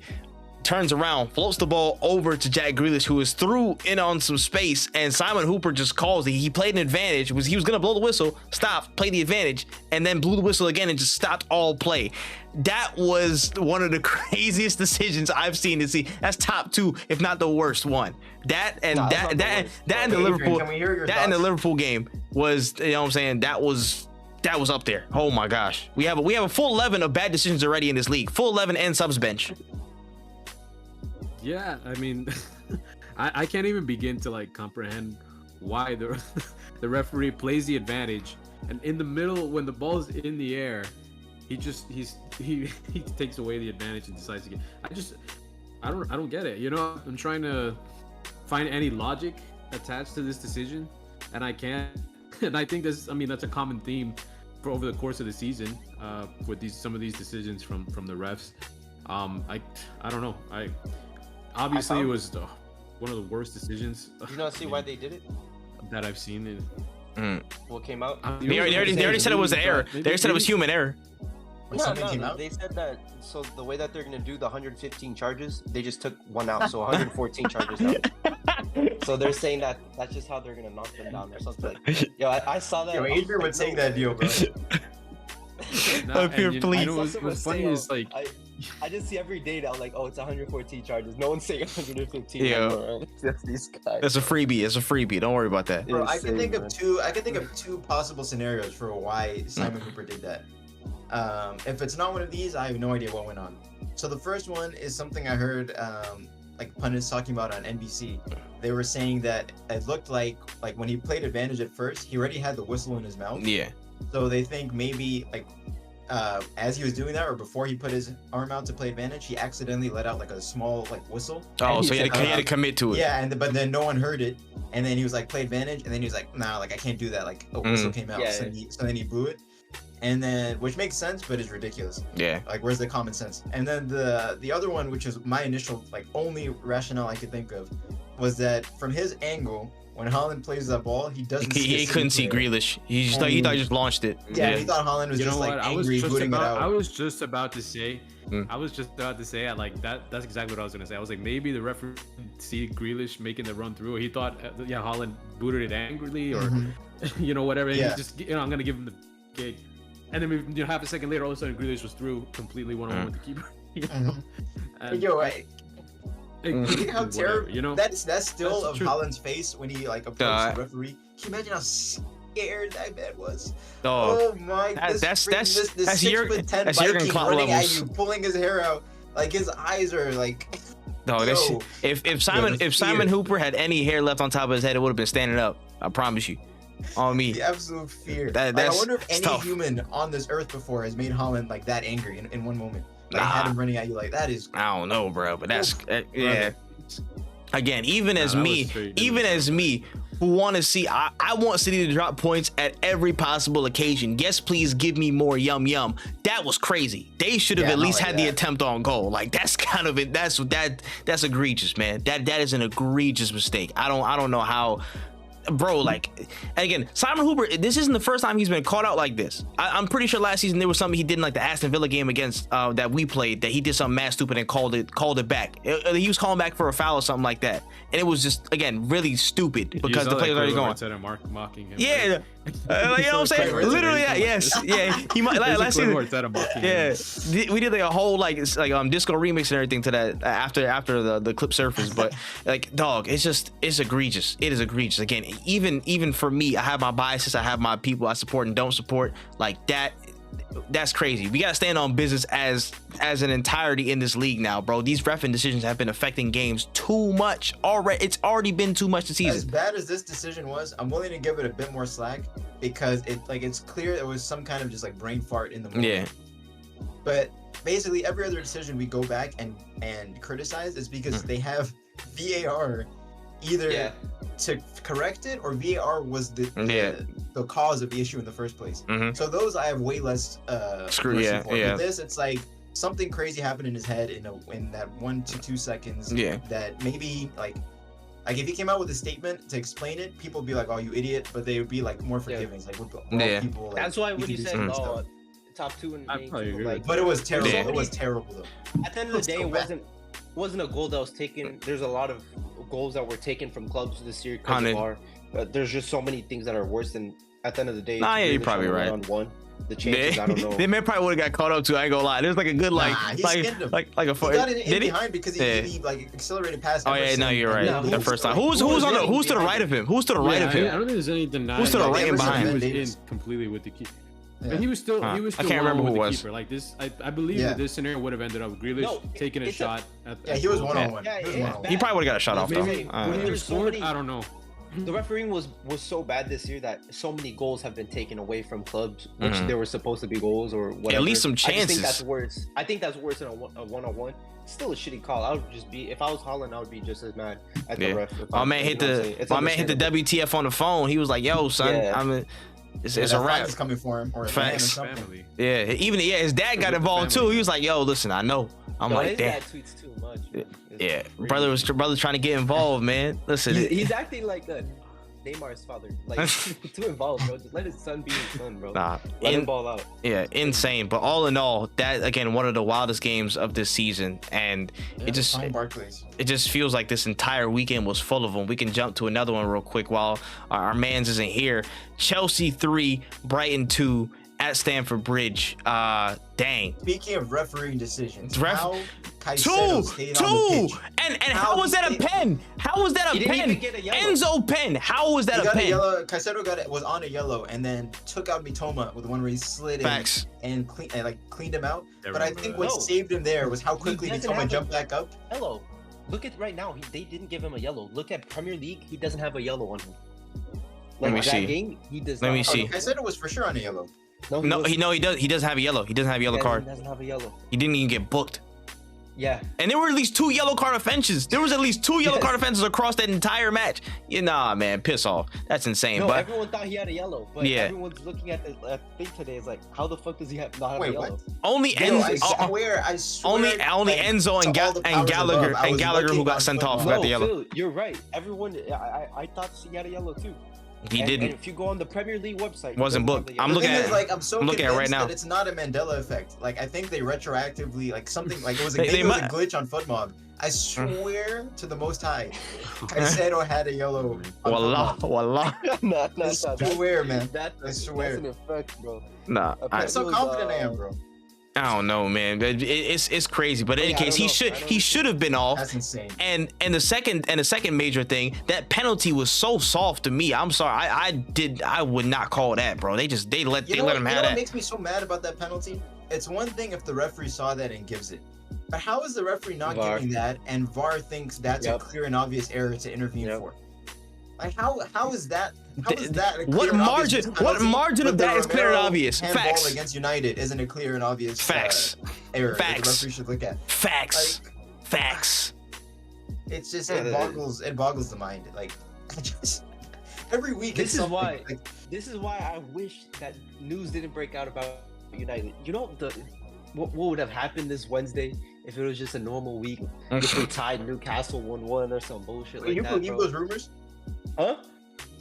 Turns around, floats the ball over to Jack Grealish, who is through in on some space, and Simon Hooper just calls it. He played an advantage. He was gonna blow the whistle, stopped, played the advantage, and then blew the whistle again and just stopped all play. That was one of the craziest decisions I've seen to see. That's top 2, if not the worst one. That and the Liverpool game was, you know what I'm saying? That was up there. Oh my gosh. We have a full 11 of bad decisions already in this league. Full 11 and subs bench. Yeah, I mean, I can't even begin to like comprehend why the referee plays the advantage, and in the middle when the ball's in the air, he takes away the advantage and decides to get. I don't get it. You know, I'm trying to find any logic attached to this decision, and I can't. And I think that's a common theme for over the course of the season with some of these decisions from the refs. I don't know. Obviously it was one of the worst decisions. Do you not see why they did it? That I've seen. What came out? They already said it was an error. They said it was human error. No, they said that. So the way that they're gonna do the 115 charges, they just took one out, so 114 charges out. So they're saying that that's just how they're gonna knock them down or something. Yo, I saw that. Yo, Adrian would take that deal, bro. What's funny is like I just see every day now like, oh, it's 114 charges. No one's saying 115. Yeah. Anymore, right? Just these guys. It's a freebie. It's a freebie. Don't worry about that. Bro, I can think of two possible scenarios for why Simon Cooper did that. If it's not one of these, I have no idea what went on. So the first one is something I heard like pundits talking about on NBC. They were saying that it looked like when he played advantage at first, he already had the whistle in his mouth. Yeah. So they think maybe as he was doing that, or before he put his arm out to play advantage, he accidentally let out like a small whistle. Oh, so he had to commit to it. Yeah, but then no one heard it, and then he was like, play advantage, and then he was like, nah, like I can't do that. Like a whistle came out, so then he blew it, and then which makes sense, but is ridiculous. Yeah. Like where's the common sense? And then the other one, which is my initial only rationale I could think of, was that from his angle, when Haaland plays that ball, he doesn't. He couldn't see Grealish. He thought he just launched it. Yeah, he thought Haaland was just angry, booting it out. I was just about to say, like that. That's exactly what I was gonna say. I was like, maybe the referee see Grealish making the run through. He thought, Haaland booted it angrily, or whatever. And he's just, I'm gonna give him the kick. And then half a second later, all of a sudden Grealish was through completely one-on-one with the keeper. Look at how terrible. That's still of true. Haaland's face when he approached the referee. Can you imagine how scared that man was? Oh my! That's Jurgen Klopp running at you, pulling his hair out, like his eyes are like. No, if Simon Hooper had any hair left on top of his head, it would have been standing up. I promise you. On me. The absolute fear. I wonder if any human on this earth before has made Haaland like that angry in one moment. Had him running at you like that is. I don't know, bro, but that's yeah. Again, even as me, who want to see, I want City to drop points at every possible occasion. Yes, please give me more yum. That was crazy. They should have at least had the attempt on goal. Like that's kind of it. That's egregious, man. That is an egregious mistake. I don't know how. Bro, again, Simon Hooper, this isn't the first time he's been caught out like this. I'm pretty sure last season there was something he did in the Aston Villa game against that we played, that he did something mad stupid and called it back. He was calling back for a foul or something like that, and it was just again really stupid because the players already going. Mocking him. Yeah, you know what I'm saying? Literally, yes, yeah. He might last season. Yeah, we did a whole disco remix and everything to that after the clip surfaced. But dog, it's egregious. It is egregious. Again, even for me, I have my biases. I have my people I support and don't support. Like that. That's crazy. We gotta stand on business as an entirety in this league now, bro. These reffing decisions have been affecting games too much already. It's already been too much this season. As bad as this decision was, I'm willing to give it a bit more slack because it's clear there was some kind of just brain fart in the moment. Yeah. But basically every other decision we go back and criticize is because they have VAR either to correct it, or VAR was the cause of the issue in the first place. So those I have way less mercy for. With this, it's like something crazy happened in his head in that 1 to 2 seconds. That maybe like if he came out with a statement to explain it, people would be like, "Oh, you idiot," but they would be more forgiving. People. That's why when you said, "Oh, top 2 in the game," but it was terrible. It was terrible though. At the end of the day, it wasn't a goal that was taken. There's a lot of goals that were taken from clubs this year because of VAR. There's just so many things that are worse than. At the end of the day, you're probably right. On one, the chances, I don't know. They man probably would have got caught up too. I ain't gonna lie. There's a good he skinned him. He got in behind because he accelerated past. Oh yeah, no, you're right. The first time. Who's to the right of him? Who's to the right of him? I don't think there's any denying. Who's to the right and behind? He was in completely with the keeper. Yeah. And he was still. I can't remember who was. Keeper. Like this, I believe that this scenario would have ended up Grealish taking a shot. He was 1-on-1. He probably would have got a shot off though. When he was scored, I don't know. The refereeing was so bad this year that so many goals have been taken away from clubs, which there were supposed to be goals or whatever. At least some chances. I think that's worse than a one-on-one. Still a shitty call. I would just be, if I was Haaland, I would be just as mad at the ref. My man hit the WTF on the phone. He was like, "Yo, son, It's a wrap. Is coming for him or a Facts. man or something. Family. Yeah, his dad got involved too. He was like, "Yo, listen, I know." I'm like, his "Damn." dad tweets too much. Man. Yeah, It's brother trying to get involved, man. Listen, He's acting like Neymar's father. Like too involved, bro. Just let his son be his son, bro. nah, Let him ball out. yeah, insane. But all in all, that again, one of the wildest games of this season, and it just feels like this entire weekend was full of them. We can jump to another one real quick while our man's isn't here. Chelsea 3, Brighton 2 at Stamford Bridge. Dang. Speaking of refereeing decisions, How Caicedo stayed on the pitch. And how was that a pen? How was that a He didn't pen? even get a yellow. Enzo pen. How was that He a got pen? a yellow. Caicedo was on a yellow and then took out Mitoma with the one where he slid Facts. in and cleaned him out. I But I remember think that. what No. saved him there was how quickly doesn't Mitoma have jumped back up. Yellow. Look at right now. They didn't give him a yellow. Look at Premier League. He doesn't have a yellow on him. Let me that see. game, he does Let not me have see. a yellow. Caicedo was for sure on a yellow. No, No, wasn't. he does. He doesn't have a yellow. He doesn't have a yellow He card. doesn't have a yellow. He didn't even get booked. Yeah. And there were at least 2 yellow card offenses. There was at least 2 yellow Yes. card offenses across that entire match. Nah, man, piss off. That's insane. No, but everyone thought he had a yellow, but Yeah. everyone's looking at the thing today. Is like, how the fuck does he not have Wait, a yellow? what? only Yo, I Enzo, swear, only like, Enzo and, to all the powers Gallagher above, I was who looking got on sent football. off No, got the yellow. Phil, you're right. Everyone, I thought he had a yellow too. He didn't. And if you go on the Premier League website, he Wasn't doesn't have booked. the I'm yellow. looking The thing at is, like, I'm so I'm looking at it right convinced now. that it's not a Mandela effect. Like, I think they retroactively, like, something, like, it was a, They maybe it was a might- glitch on FootMob. I swear to the Most High, Caicedo had a yellow. on Wallah, FootMob. wallah. I I swear, man. I That's swear. an effect, bro. Nah, That's how confident I am, bro. I don't know, man. It's crazy. But in any Yeah, I case, don't know. he should have been off. That's insane. And the second major thing, that penalty was so soft to me. I'm sorry, I would not call that, bro. They let You know him what, have what that. makes me so mad about that penalty? It's one thing if the referee saw that and gives it. But how is the referee not VAR. giving that and VAR thinks that's Yep. a clear and obvious error to intervene Yep. for? Like how is that? How is that a clear What and margin? obvious What penalty, margin but of the that is clear and Romero obvious? handball Facts. against United isn't a clear and obvious Facts. error that the Facts. referee should look at. Facts. Like, Facts. it's just Yeah, it boggles the mind. Like I just every week This it's is something. why. Like, This is why I wish that news didn't break out about United. You know what would have happened this Wednesday if it was just a normal week? If we tied Newcastle 1-1 or some bullshit like you that, believe bro. those rumors? Huh?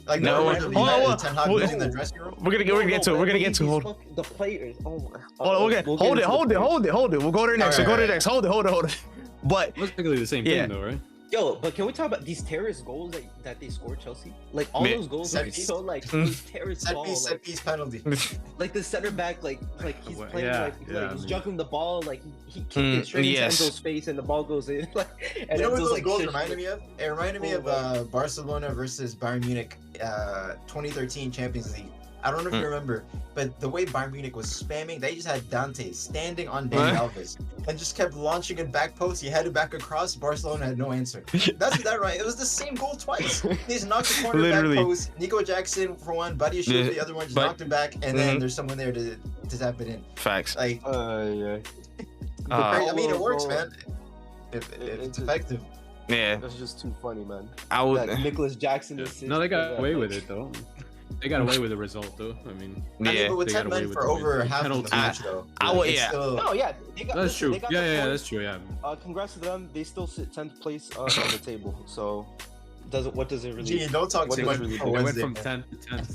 Like No, no, hold on, Ten Hag hold- losing the dressing room. We're gonna get to it. We're gonna get to it. Hold The players. Oh my. on, okay. We'll get Hold it. into Hold the it. Hold it. Hold it. We'll go to the next. We'll go to the Alright. next. Hold it. But Basically the same Yeah. thing, though, right? Yo, but can we talk about these terrorist goals that they scored, Chelsea? Like all Man, those goals set are piece. so like Mm. those terrorist Set balls, piece penalty. like the center back, like he's Well, playing yeah, like yeah, he's I mean- juggling the ball, like he kicked Mm, it straight yes. into Enzo's face and the ball goes in. Like, and You know what Enzo's those like, goals shit, reminded me of? It reminded me Oh, of Barcelona versus Bayern Munich 2013 Champions League. I don't know if you remember, but the way Bayern Munich was spamming, they just had Dante standing on Dani Alves and just kept launching it back post. He headed back across. Barcelona had no answer. That's that right. It was the same goal twice. He just knocked the corner Literally. back post. Nico Jackson for one, Buddy Shield for the other one, just But- knocked him back, and then there's someone there to tap it in. facts. Like, yeah. I mean, it works, goal- man. It's effective. Yeah, That's just too funny, man. I would. That Nicholas Jackson Yeah. assist. No, they got was, away with it though. They got away with the result though. I mean, I mean, Yeah, but with they 10 got away men with for the over win. half of the Penalty. match, though. I would- it's yeah. still- No, yeah, they got, that's listen, true. They got Yeah, the yeah, point. that's true. Yeah. Congrats to them. They still sit 10th place on the table. So, what does it really? Gee, don't talk What too does much really for do? They went Wednesday, from man. 10 to 10.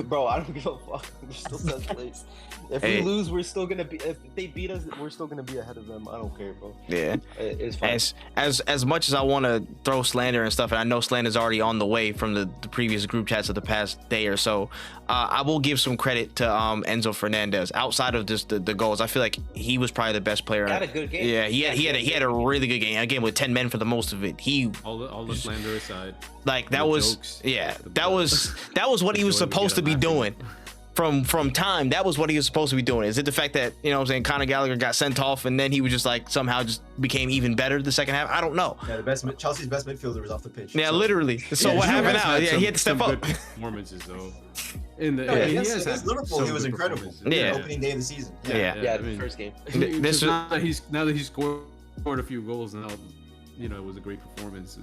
Bro, I don't give a fuck. They're still 10th place. If Hey. we lose, we're still gonna be. If they beat us, we're still gonna be ahead of them. I don't care, bro. Yeah. It's fine. As much as I want to throw slander and stuff, and I know slander's already on the way from the previous group chats of the past day or so, I will give some credit to Enzo Fernandez. Outside of just the goals, I feel like he was probably the best player. He had a good game. Yeah, he had a really good game. Again, with 10 men for the most of it. He All the slander aside. like that the was jokes, yeah the- that was what he was the joy we supposed to get be laughing. doing. From time, that was what he was supposed to be doing. Is it the fact that, you know what I'm saying, Conor Gallagher got sent off and then he was just like somehow just became even better the second half? I don't know. Yeah, Chelsea's best midfielder was off the pitch. Yeah, so- literally. So Yeah, what Giroud happened has now? had Yeah, he had to step some up. good performances though. In the No, he against has had Liverpool, some he was good incredible. performances. Yeah. Opening day of the season. Yeah. Yeah, I the mean, first game. This now that he's scored a few goals now, it was a great performance.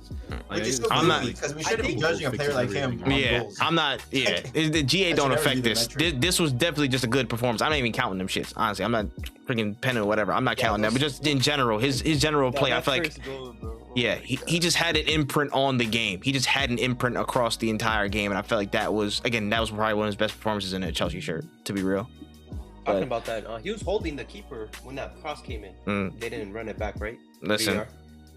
Which is so I'm not- because we shouldn't be judging a player like him on Yeah, goals. I'm not. Yeah, the GA That don't should never affect be the this. metric. This was definitely just a good performance. I'm not even counting them shits. Honestly, I'm not freaking penning or whatever. I'm not counting that. But just in general, his general play, I feel like. Yeah, he just had an imprint on the game. He just had an imprint across the entire game, and I felt like that was probably one of his best performances in a Chelsea shirt. To be real. Talking about that, he was holding the keeper when that cross came in. They didn't run it back, right? Listen.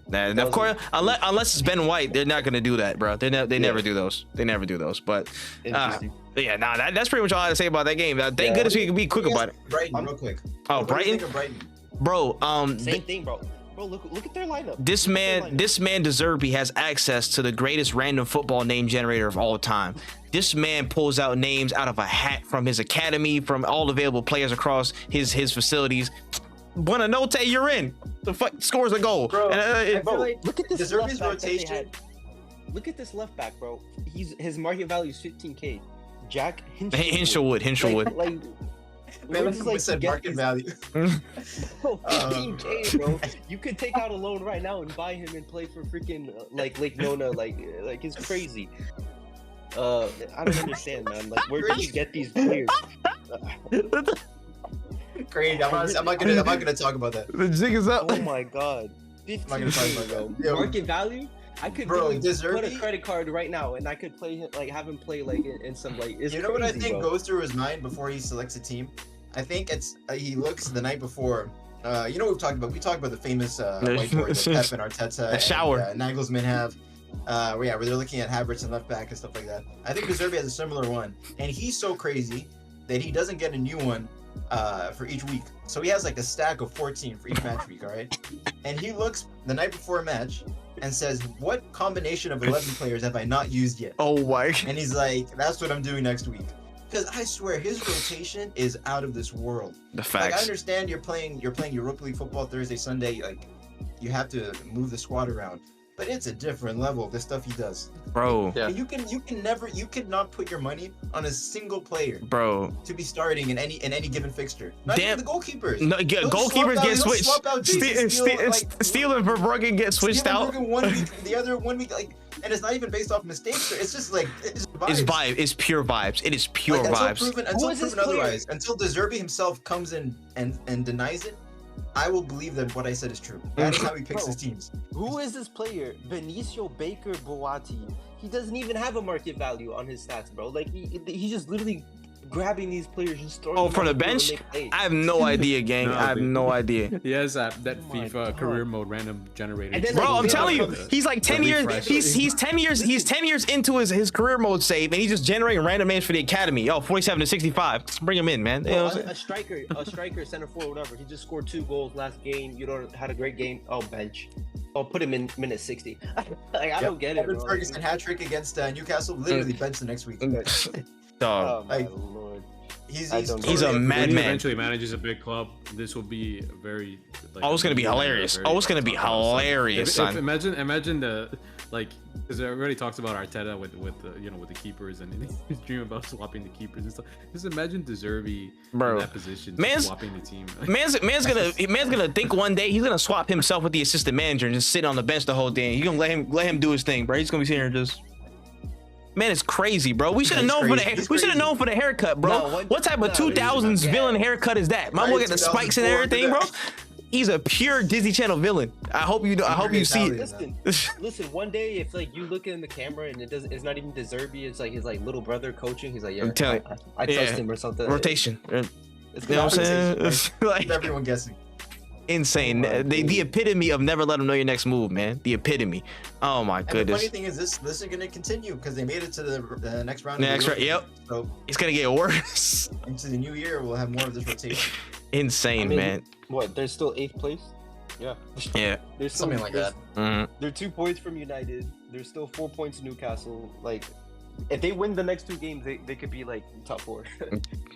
VR. Of course, unless it's Ben White, they're not gonna do that, bro. They never do those. They never do those. But Interesting. that's pretty much all I had to say about that game. Thank goodness we can be quick about it. Brighton, real quick. Oh, What do you Brighton, think of Brighton? bro. Same thing, bro. Bro, look at their lineup. This man Deserby has access to the greatest random football name generator of all time. This man pulls out names out of a hat from his academy, from all available players across his facilities. Buonanotte, you're in. The fuck scores a goal. Bro, Look at this Deserby's left back that they rotation. had. Look at this left back, bro. His market value is 15K. Jack Hinshelwood. Like Man, we're just, we said get market these- value. Bro, 15K, bro. You could take out a loan right now and buy him and play for freaking like Lake Nona, like it's crazy. I don't understand, man. Like, where do you get these players? Crazy. I'm not gonna talk about that. The jig is up. Oh my god, I'm not gonna talk 15K, about bro. that. Yo, Market value. I could Bro, really put a Deserby- credit card right now, and I could play him, like have him play like in some like. It's you know what I crazy, think bro. goes through his mind before he selects a team? I think it's he looks the night before. You know what we've talked about? We talked about the famous whiteboard that Pep and Arteta shower. and Nagelsmann have. Where they're looking at Havertz and left back and stuff like that. I think Deserby has a similar one, and he's so crazy that he doesn't get a new one for each week. So he has like a stack of 14 for each match week, all right? And he looks the night before a match and says, "What combination of 11 players have I not used yet?" Oh my. And he's like, "That's what I'm doing next week." Because I swear his rotation is out of this world. The Like, I facts. understand you're playing Europa League football Thursday, Sunday. Like, you have to move the squad around, but it's a different level of the stuff he does. Bro. Yeah. And you could not put your money on a single player Bro. to be starting in any given fixture. Not Damn. even the goalkeepers. No, They'll goalkeepers swap out- get they'll switched. swap out Jesus, Steele and Verbruggen get switched out. Steven Bergkamp 1 week, the other 1 week, like, and it's not even based off mistakes. It's just like it's vibes. It's vibe. It's pure vibes. It is pure Like, vibes. Until is this proven player? otherwise, until Deserby himself comes in and denies it, I will believe that what I said is true. That is how he picks Bro. his teams. Who is this player? Benicio Baker Boati. He doesn't even have a market value on his stats, bro. Like he's just literally grabbing these players and throwing Oh, them from on the field bench? and they play. I have no idea, gang. No, I have dude. no idea. He has that my FIFA God. career mode random generator. And then, Bro, like, I'm they telling you, don't he's like 10 The years. refresh. He's 10 years into his career mode save, and he's just generating random names for the academy. Oh, 47 to 65. Bring him in, man. You know what I'm saying? a striker, center forward, whatever. He just scored 2 goals last game. You don't had a great game. Oh, bench. Oh, put him in minute 60. Like, I don't get it, Evan bro. Ferguson hat trick against Newcastle, literally bench the next week. Dog. Oh my Like, lord. He's I don't He's a totally When he madman. eventually manages a big club, this will be very. Like, Oh, it's gonna be hilarious. very- Oh, it's gonna be hilarious, If son. imagine the like, because everybody talks about Arteta with the keepers and his dream about swapping the keepers and stuff. Just imagine Deserby Bro. in that position, Man's- swapping the team. Man's gonna think one day he's gonna swap himself with the assistant manager and just sit on the bench the whole day. You gonna let him do his thing, bro. He's gonna be sitting here just. Man, it's crazy, bro. We should have He's known crazy. He's crazy. for the haircut, bro. No, what type of 2000s yeah. villain haircut is that? My Right, boy got the spikes and 2004, everything, bro. He's a pure Disney Channel villain. I hope you see it. Listen, listen. One day, if like you look in the camera and it's not even Deserby, it's like his like little brother coaching. He's like, yeah, I'm telling I trust yeah. him or something. Rotation. You It's know what I'm saying? Rotation, It's like everyone guessing. insane. Oh my The epitome of never let them know your next move, man. The epitome. Oh my And the goodness. funny thing is, this is going to continue because they made it to the next round. Next of the round, Europa League. So It's gonna get worse. into the new year, we'll have more of this rotation. Insane, I mean, man. What? There's still 8th place. Yeah. Yeah. There's still, Something like that. Mhm. They're 2 points from United. There's still 4 points to Newcastle. Like, if they win the next 2 games, they could be like top 4.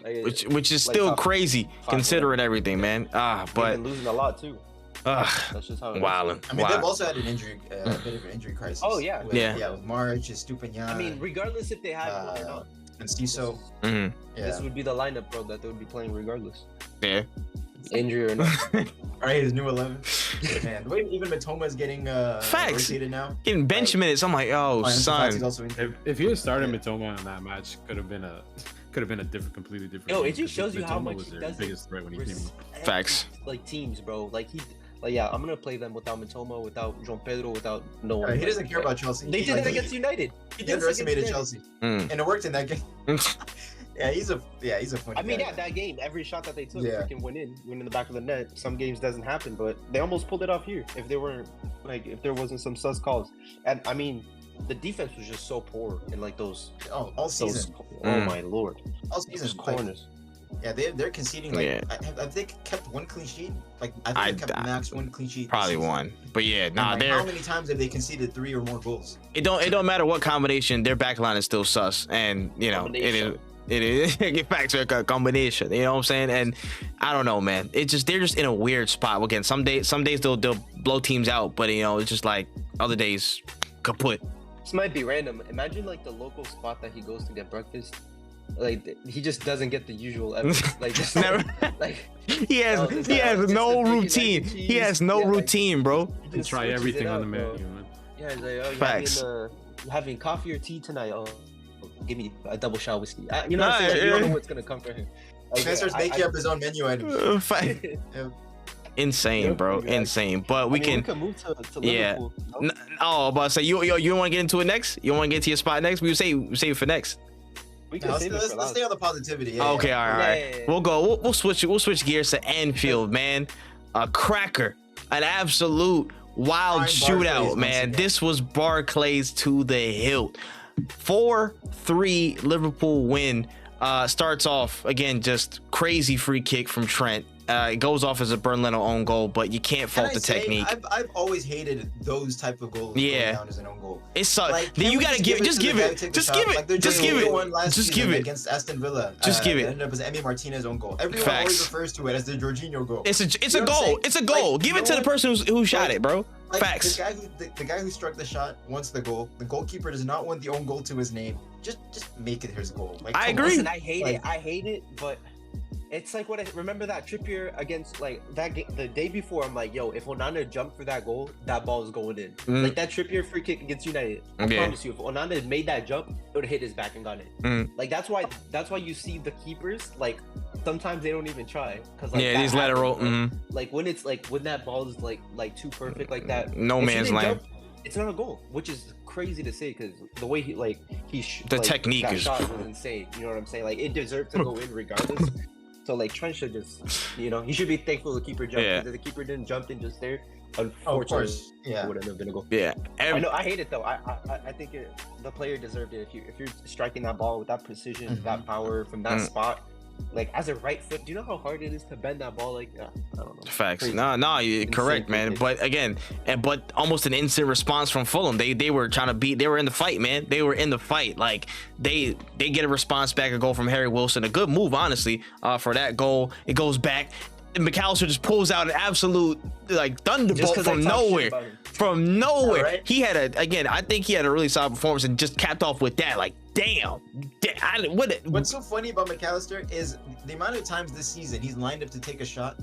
Like, Which is like still top crazy 5, considering everything, man. they've But been losing a lot too. That's just how it is. wildin'. I mean, they've Wow. also had an injury, a bit of an injury crisis. Oh, yeah. With, Yeah. with March, Stupinian, I mean, regardless if they had one or not, and Ciso. Mhm. Yeah. this would be the lineup, bro, that they would be playing regardless. Yeah. injury or not. All right, his new 11. Man, the way even Matoma is getting Facts. rotated now. Getting bench minutes. I'm like, oh, Ansu Fati's son. also injured. If he had started Mitoma in that match, could have been a different, completely different. Yo, game, it just shows you how Mitoma much was he their doesn't biggest threat when he came in. respect, Facts. like teams, bro. Like yeah, I'm gonna play them without Mitoma, without João Pedro, without no one. He doesn't care about Chelsea. They He- did like, that against United. He underestimated Chelsea, Mm. and it worked in that game. Yeah, he's a funny I mean, guy. yeah, that game, every shot that they took Yeah. freaking went in the back of the net. Some games doesn't happen, but they almost pulled it off here. If there wasn't some sus calls, and I mean, the defense was just so poor in like those. all season. Oh my lord, All season. those Like, corners. yeah, they're conceding. Like, Yeah. I think kept one clean sheet. Like, I think they kept max one clean sheet. this Probably season. one. But yeah, And, nah, like, they're how many times have they conceded 3 or more goals? it don't matter what combination, their back line is still sus. And you know, it is get back to a combination. You know what I'm saying? And I don't know, man. They're just in a weird spot. Again, some days they'll blow teams out, but you know, it's just like other days kaput. This might be random. Imagine like the local spot that he goes to get breakfast. Like he just doesn't get the usual ever. Like just Never. like He has Oh, he has just no the bacon, routine. egg, and He has no cheese. Yeah, like- routine, bro. he You just try switches everything it on up, the bro. menu, man. Yeah, he's like, oh, Facts. you having coffee or tea tonight? Oh, give me a double shot whiskey. You know, Nah, what I'm saying? Like, you don't yeah. know what's gonna come for him. Like, Man starts making up his own menu items. Insane, Yeah, bro. pretty much. Insane. But we I mean, can. move to Yeah. Liverpool. No? Oh, but say you want to get into it next? You want to get to your spot next? We save it for next. We can Now, save it let's for stay last. on the positivity. Yeah, Okay, yeah. all right. Yeah. We'll go. We'll switch gears to Anfield, man. A cracker, an absolute wild Prime shootout, Barclays once man. again. This was Barclays to the hilt. 4-3 Liverpool win. Starts off again, just crazy free kick from Trent. It goes off as a Bernd Leno own goal, but you can't Can fault I the say, technique. I've always hated those type of goals Yeah. going down as an own goal. It sucks. Like, Then can't you we gotta give just to the give guy who it. took the Just shot? give it. Like they're Just doing give the it. one last Just season give it. against Aston Villa. Just give that it. ended up as Emi Martinez's own goal. Everyone Facts. always refers to it as the Jorginho goal. It's a You know what I'm goal. saying? It's a goal. Like, Give it no to the one- person who shot like- it, bro. Like, Facts. The guy who struck the shot wants the goal. The goalkeeper does not want the own goal to his name. Just make it his goal. Like, I come agree. on. Listen, I Like- hate it, but it's like what I remember that Trippier against like that the day before. I'm like, yo, if Onana jumped for that goal, that ball is going in. Mm. Like that Trippier free kick against United. I Yeah. promise you, if Onana had made that jump, it would have hit his back and gone in. Mm. Like that's why you see the keepers like sometimes they don't even try because like, Yeah, that they just let it roll. happens, bro. Mhm. Like when it's like when that ball is like too perfect like that. No if he man's didn't land. jump, it's not a goal, which is crazy to say because the way he The technique that is- shot was insane. You know what I'm saying? Like it deserved to go in regardless. So like Trent should just, he should be thankful the keeper jumped. Yeah. Because if the keeper didn't jump in just there, Of unfortunately, course. Yeah. it would have been a goal. Yeah. I know I hate it though. I think the player deserved it. If you're striking that ball with that precision, Mhm. that power from that Mm. spot, like as a right foot, do you know how hard it is to bend that ball like that? I don't know. Facts. Crazy. No, you're Insane correct, man. kick. But again, but almost an instant response from Fulham. They were trying to beat. They were in the fight, man. They were in the fight. Like they get a response back, a goal from Harry Wilson. A good move, honestly, for that goal. It goes back. And McAllister just pulls out an absolute like thunderbolt 'cause I from talk shit nowhere. about him. From nowhere. Yeah, right? He had I think he had a really solid performance and just capped off with that. Like, damn. What's so funny about McAllister is the amount of times this season he's lined up to take a shot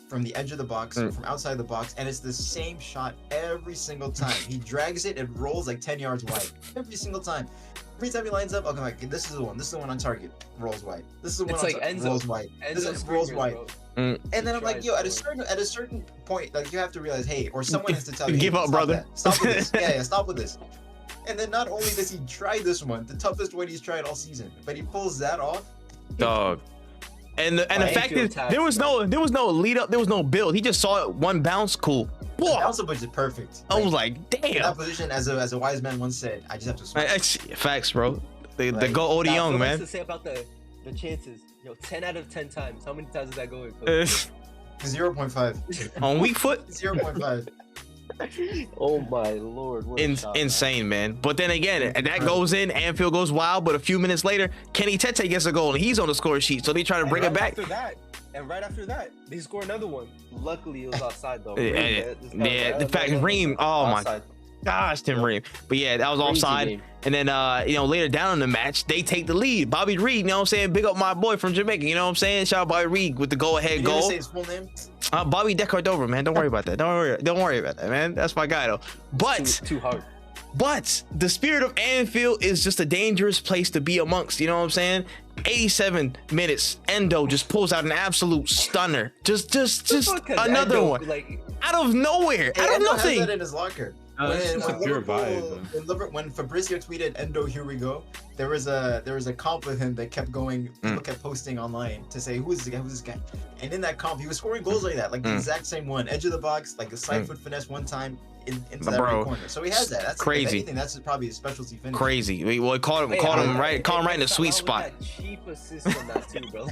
from the edge of the box, from outside the box, and it's the same shot every single time. He drags it and rolls like 10 yards wide every single time. Every time he lines up, I'll come like, this is the one. This is the one on target. Rolls wide. This is the one It's on like target. Enzo. Rolls wide. This Enzo is rolls Springers, wide. bro. And then I'm like, Tries yo, at to a certain point, like you have to realize, hey, or someone has to tell you, Give hey, up, stop brother. that. Stop with this. Yeah, stop with this. And then not only does he try this one, the toughest one he's tried all season, but he pulls that off. Dog. And the Right. fact Anfield is tax, there was no lead up, there was no build. He just saw it one bounce, cool. The Whoa. bounce up is perfect. I was like, in that damn. position, as a wise man once said, I just have to smash. Facts, bro. The Like, go Odie That's Young, what I man. used to say about the chances. Yo, 10 out of 10 times. How many times is that going? 0.5. On weak foot, 0.5. Oh my lord. What a shot, man. insane, man. But then again, and that goes in, Anfield goes wild, but a few minutes later, Kenny Tete gets a goal and he's on the score sheet. So they try to bring it back. Right after that, they score another one. Luckily, it was outside though. Yeah, the fact Reem, oh my, Gosh, Tim Ream. But yeah, that was Crazy offside. game. And then, later down in the match, they take the lead. Bobby Reed, you know what I'm saying? Big up my boy from Jamaica, you know what I'm saying? Shout out Bobby Reed with the go-ahead You goal. didn't say his full name? Bobby Decordova, man. Don't worry about that. Don't worry about that, man. That's my guy, though. But Too hard. But the spirit of Anfield is just a dangerous place to be amongst. You know what I'm saying? 87 minutes, Endo just pulls out an absolute stunner. Just another Endo, one. Like, Out of nowhere. Hey, Out of Endo has nothing. that in his locker. It's just a pure vibe. When Fabrizio tweeted Endo, here we go, there was a comp with him that kept going. People kept posting online to say, who is this guy? And in that comp, he was scoring goals like that, like the exact same one, edge of the box, like a side foot finesse one time into that right corner. So he has that. That's crazy. If anything, that's probably his specialty finish. Crazy. We caught him right in the sweet spot. Cheap assist on that too, bro.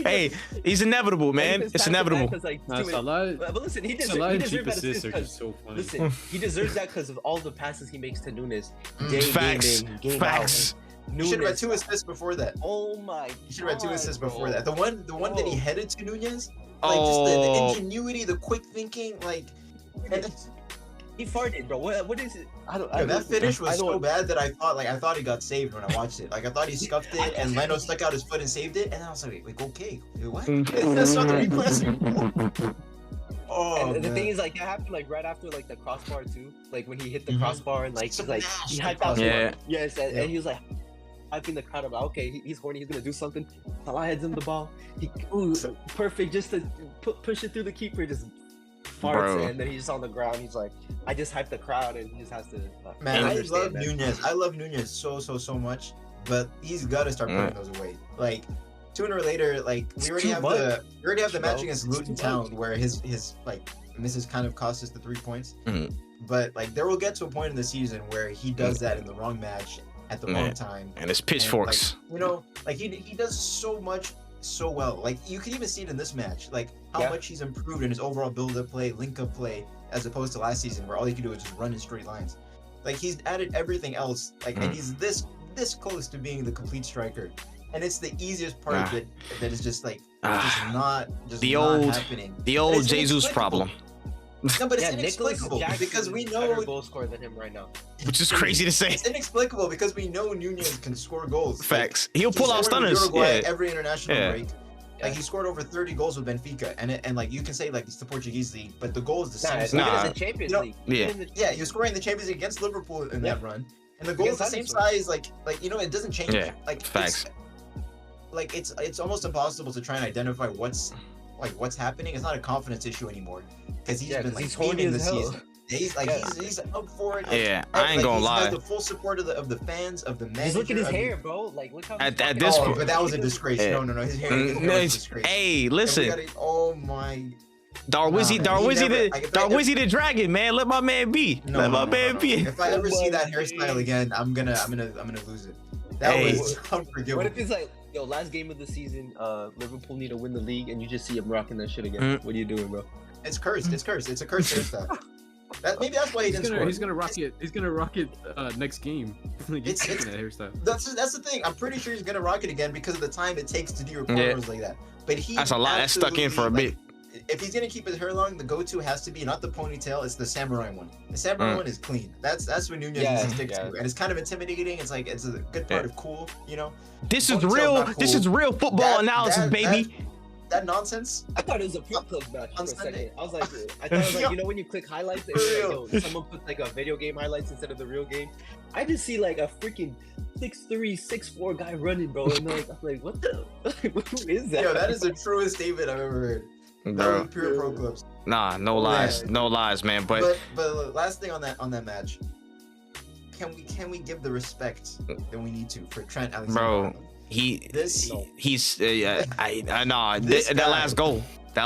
Hey, he's inevitable, man. It's inevitable. But listen, he deserves that assist because so funny. listen, he deserves that because of all the passes he makes to Nunes. Game Facts. in, game Facts. out. He should have had 2 assists before that. Oh my! He should have had 2 assists bro. before that. The one that he headed to Nunez, like Oh. just the ingenuity, the quick thinking, like. And He farted, bro. What is it? that finish was so bad that I thought he got saved when I watched it. Like I thought he scuffed it and Leno stuck out his foot and saved it, and I was like, okay, wait, what? That's not the replay. Oh, And the man. thing is, like, that happened like right after like the crossbar too. Like when he hit the crossbar and like he hyped out. Yeah. Yes, and he was like hyping the crowd about, okay, he's horny, he's gonna do something. Salah heads him the ball. Perfect, just to push it through the keeper, just farts, and then he's just on the ground. He's like, I just hyped the crowd, and he just has to. Man, I love Nunez. I love Nunez so much, but he's got to start putting those away. Like sooner or later, like we already have the match against Luton Town where his like misses kind of cost us the 3 points. But like there will get to a point in the season where he does that in the wrong match at the wrong time. And it's pitchforks. And, like, he does so much so well. Like you can even see it in this match, like how much he's improved in his overall build-up play, link-up play, as opposed to last season where all he could do was just run in straight lines. Like he's added everything else, like and he's this close to being the complete striker. And it's the easiest part that is just like not happening. The old Jesus problem. No, but it's inexplicable because we know better goal scorer than him right now. Which is crazy to say. It's inexplicable because we know Nunez can score goals. Facts. He'll pull out stunners. Every international break. Like he scored over 30 goals with Benfica, and like you can say like it's the Portuguese league, but the goal is the same. It's the Champions League. Yeah, he was scoring in the Champions League against Liverpool in that run, and the goal is the same size. Like it doesn't change. Like facts. It's almost impossible to try and identify what's happening. It's not a confidence issue anymore because he's been like feeding the season. He's up for it. Yeah, I ain't gonna lie. He has the full support of the fans, of the manager. Just look at his hair, bro. Like look how at this point. But that was a disgrace. No, his hair was a disgrace. Hey, listen. Oh my. Darwizzy the dragon, man. Let my man be. Let my man be. If I ever see that hairstyle again, I'm gonna lose it. That was unforgivable. What if it's like, last game of the season, Liverpool need to win the league, and you just see him rocking that shit again? What are you doing, bro? It's cursed. It's a cursed hairstyle. Maybe that's why he didn't score. He's gonna rock it. He's gonna rock it next game. It's that hairstyle. That's the thing. I'm pretty sure he's gonna rock it again because of the time it takes to do your corners like that. But that's a lot. That's stuck in for a bit. If he's gonna keep his hair long, the go-to has to be not the ponytail. It's the samurai one. The samurai one is clean. That's what Nunez needs to stick to, and it's kind of intimidating. It's like it's a good part of cool, This is real. Cool. This is real football analysis, baby. That nonsense. I thought it was a pro club match for a second. I thought it was like, when you click highlights, and someone puts like a video game highlights instead of the real game. I just see like a freaking 6'3", 6'4" guy running, bro, and I'm like, what the? Who is that? Yo, that is the truest statement I've ever heard. Bro. Pure pro clubs. Nah, no lies, man. But last thing on that match, can we give the respect that we need to for Trent Alexander? Bro. That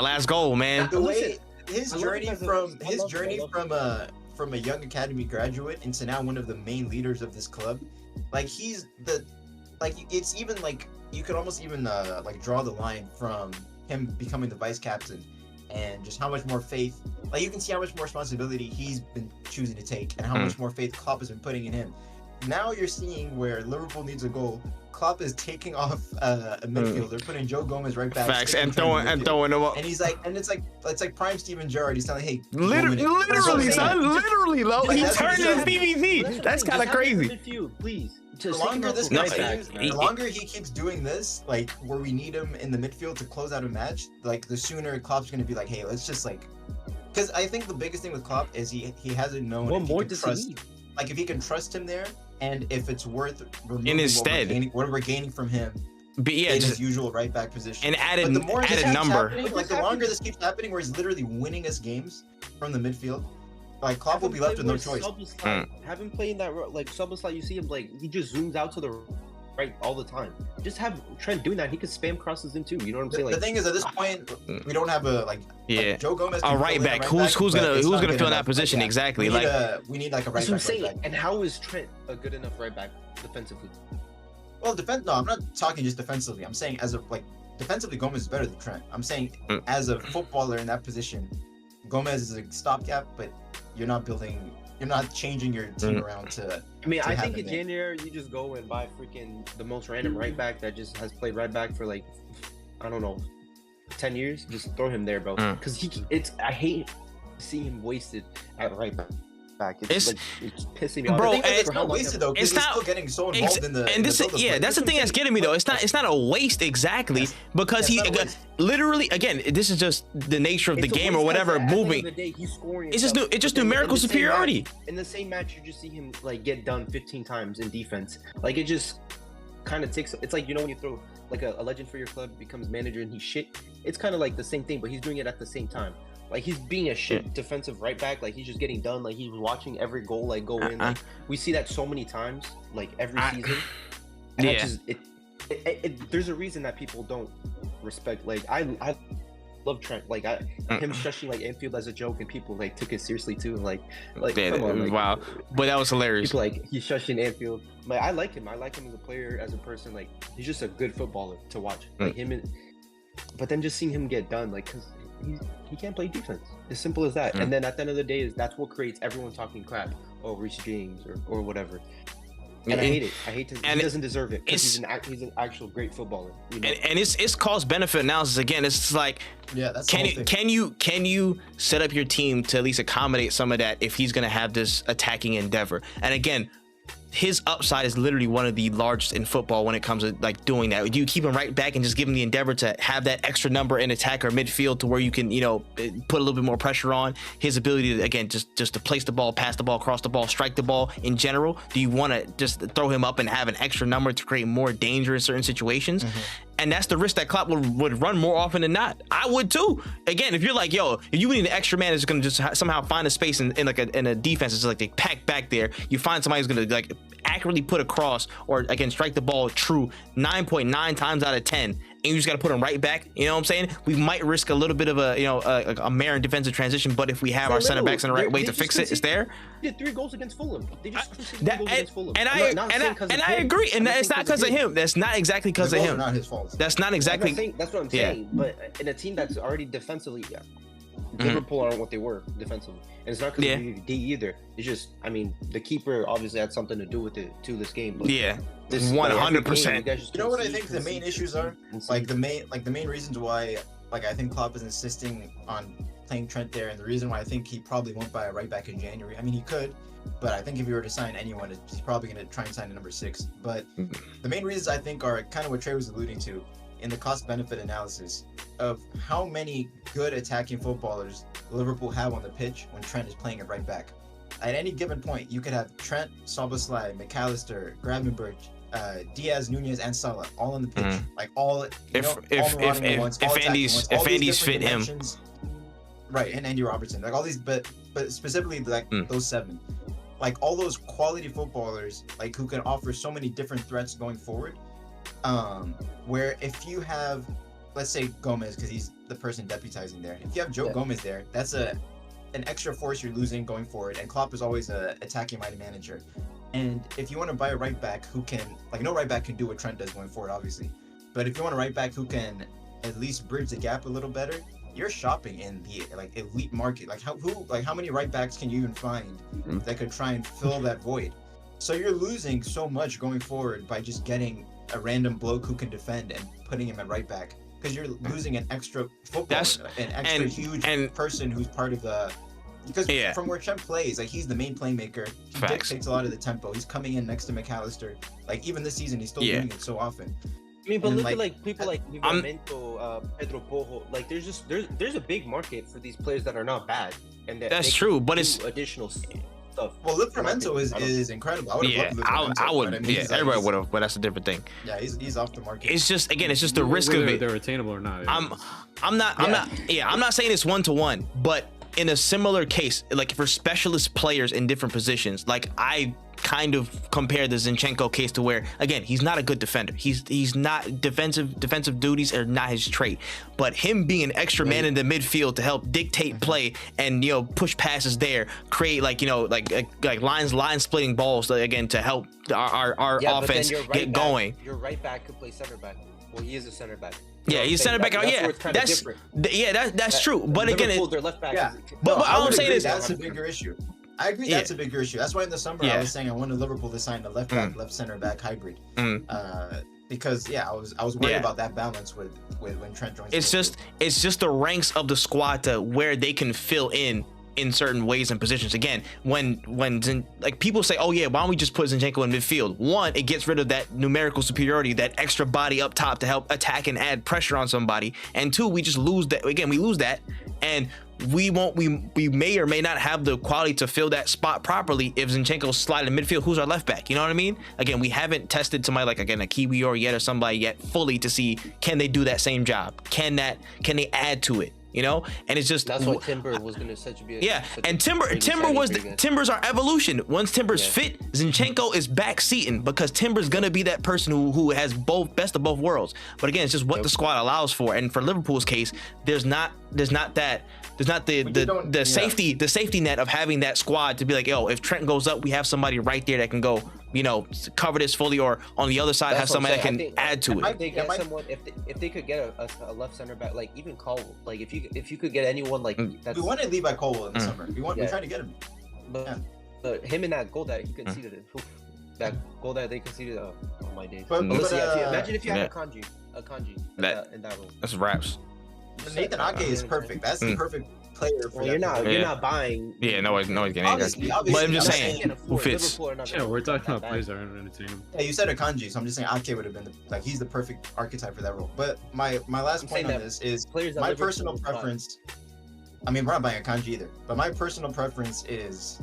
last goal, man. The way his journey from a young academy graduate into now one of the main leaders of this club, like it's even like you could almost even like draw the line from him becoming the vice captain and just how much more faith, like you can see how much more responsibility he's been choosing to take and how much more faith Klopp has been putting in him. now you're seeing where Liverpool needs a goal. Klopp is taking off a midfielder, putting Joe Gomez right back. Facts, and throwing him up. And he's like, and it's like prime Steven Gerrard. He's telling, hey, literally, son, literally, though. He turned his PVC. That's kind of crazy. Midfield, please. The longer this continues, the longer he keeps doing this, like where we need him in the midfield to close out a match, like the sooner Klopp's gonna be like, hey, let's just like, because I think the biggest thing with Klopp is he hasn't known what if more he can does trust, he need? like if he can trust him there, and if it's worth removing in his stead what we're gaining from him. But yeah, in just his usual right back position. and added the more added number. like the longer this keeps happening, where he's literally winning us games from the midfield, like Klopp will be left with no choice. Have him play in that like Soboslai. You see him like he just zooms out to the right all the time. Just have Trent doing that. He could spam crosses in too. You know what I'm saying? The thing is, at this point, we don't have a like Joe Gomez. A right back. Who's gonna fill in that position exactly? We need like a right back. That's what I'm saying. And how is Trent a good enough right back defensively? Well, no, I'm not talking just defensively. I'm saying as a defensively, Gomez is better than Trent. I'm saying as a footballer in that position, Gomez is a stopgap, but you're not changing your team around to. I mean, I think in January you just go and buy freaking the most random right back that just has played right back for like, I don't know, 10 years. Just throw him there, bro. Because I hate seeing him wasted at right back. It's pissing me off. Bro, it's not wasted though. It's not still getting so involved in the. And this, that's the thing that's getting me though. It's not a waste exactly because he literally again. This is just the nature of the game or whatever. Moving. It's just numerical superiority. In the same match, you just see him like get done 15 times in defense. Like it just kind of takes. It's like when you throw like a legend for your club becomes manager and he's shit. It's kind of like the same thing, but he's doing it at the same time. Like he's being a shit defensive right back. Like he's just getting done. Like he's watching every goal like go in. Like we see that so many times, like every season. And there's a reason that people don't respect. Like I love Trent. Like him shushing like Anfield as a joke, and people like took it seriously too. Like come on, like, wow, but that was hilarious. People, like he's shushing Anfield. Like I like him. I like him as a player, as a person. Like he's just a good footballer to watch. Like him, but then just seeing him get done, like because. He can't play defense. As simple as that. And then at the end of the day, that's what creates everyone talking crap. Oh, Reece James or whatever. And I hate it. He doesn't deserve it because he's an actual great footballer. You know? And it's cost benefit analysis again. It's like can you set up your team to at least accommodate some of that if he's gonna have this attacking endeavor? And again, his upside is literally one of the largest in football when it comes to like doing that. Do you keep him right back and just give him the endeavor to have that extra number in attack or midfield to where you can, put a little bit more pressure on his ability to, again, just to place the ball, pass the ball, cross the ball, strike the ball in general? Do you want to just throw him up and have an extra number to create more danger in certain situations? And that's the risk that Klopp would run more often than not. I would too. Again, if you're like, if you need an extra man that's going to just somehow find a space in a defense, it's like they pack back there. You find somebody who's going to like accurately put a cross or again strike the ball true 9.9 times out of 10, and you just got to put them right back. You know what I'm saying? We might risk a little bit of a mare in defensive transition, but if we have our center backs in the right way to fix it, it's there. They did 3 goals against Fulham. They just conceded 3 goals against Fulham. And I agree. And it's not because of him. That's not exactly because of him. Not his fault. That's not exactly. That's what I'm saying. But in a team that's already defensively, Liverpool aren't what they were defensively, and it's not because of D either. It's just, I mean, the keeper obviously had something to do with it to this game. But 100%. You know what I think the main issues are? Like the main reasons why, like I think Klopp is insisting on playing Trent there, and the reason why I think he probably won't buy a right back in January. I mean, he could, but I think if he were to sign anyone, he's probably going to try and sign a number 6. But the main reasons I think are kind of what Trey was alluding to in the cost-benefit analysis of how many good attacking footballers Liverpool have on the pitch when Trent is playing at right back. At any given point, you could have Trent, Szoboszlai, McAllister, Gravenberch, Diaz, Nunez, and Salah all on the pitch. Like all, if Andy's fit him, right, and Andy Robertson, like all these, but specifically like those 7, like all those quality footballers, like who can offer so many different threats going forward. Where if you have, let's say Gomez, because he's the person deputizing there. If you have Joe Gomez there, that's an extra force you're losing going forward. And Klopp is always a attacking-minded manager. And if you want to buy a right back who can, like no right back can do what Trent does going forward, obviously. But if you want a right back who can at least bridge the gap a little better, you're shopping in the like elite market. Like how many right backs can you even find that could try and fill that void? So you're losing so much going forward by just getting a random bloke who can defend and putting him at right back, because you're losing an extra huge person who's part of the. Because from where Trent plays, like he's the main playmaker. He dictates a lot of the tempo. He's coming in next to McAllister. Like even this season, he's still doing it so often. I mean, but look at like people like Livramento, Pedro Porro. Like there's a big market for these players that are not bad, and that's true. But it's additional stuff. Well, Livramento is incredible. I would. Everybody would have, but that's a different thing. Yeah, he's off the market. It's just the risk of it. They're attainable or not. I'm not saying it's 1-to-1, but in a similar case, like for specialist players in different positions, like I kind of compare the Zinchenko case to where, again, he's not a good defender. He's not defensive duties are not his trait, but him being an extra man in the midfield to help dictate play and push passes there, create like line splitting balls again to help our offense get going. Your right back could play center back. Well, he is a center back. Yeah, he's center back. That's true. But again, their left back. Yeah, but all I'm saying is that's a bigger issue. I agree, that's a bigger issue. That's why in the summer I was saying I wanted Liverpool to sign a left back, left center back hybrid. Because I was worried about that balance with when Trent joins. It's just the ranks of the squad to where they can fill in certain ways and positions. Again, when like people say, oh yeah, why don't we just put Zinchenko in midfield? One, it gets rid of that numerical superiority, that extra body up top to help attack and add pressure on somebody. And two, we just lose that. Again, we lose that, and we may or may not have the quality to fill that spot properly if Zinchenko slide in midfield. Who's our left back? You know what I mean? Again, we haven't tested somebody like, again, a Kiwi or somebody yet fully to see, can they do that same job? Can they add to it? And it's just that's why Timber was gonna be Timber's our evolution. Once Timber's fit, Zinchenko is back seating because Timber's gonna be that person who has both best of both worlds. But again, it's just what the squad allows for. And for Liverpool's case, there's not the safety net of having that squad to be like, if Trent goes up, we have somebody right there that can go, cover this fully, or on the other side have somebody that can add to it. If they could get a left center back, like even Colwell, like if you could get anyone like that. We wanted Levi Colwell in the summer. We tried to get him. But him and that goal that he conceded, that goal that they conceded, oh my days. Imagine if you had a Kanji in that role. That's raps. Nathan Ake is perfect. That's the perfect player for you're not buying. Yeah, nobody's getting anything. But I'm just saying, who fits? Yeah, we're talking about players that are entertaining. Yeah, you said Akanji, so I'm just saying Ake would have been he's the perfect archetype for that role. But my last point on this is my personal preference. I mean, we're not buying Akanji either, but my personal preference is,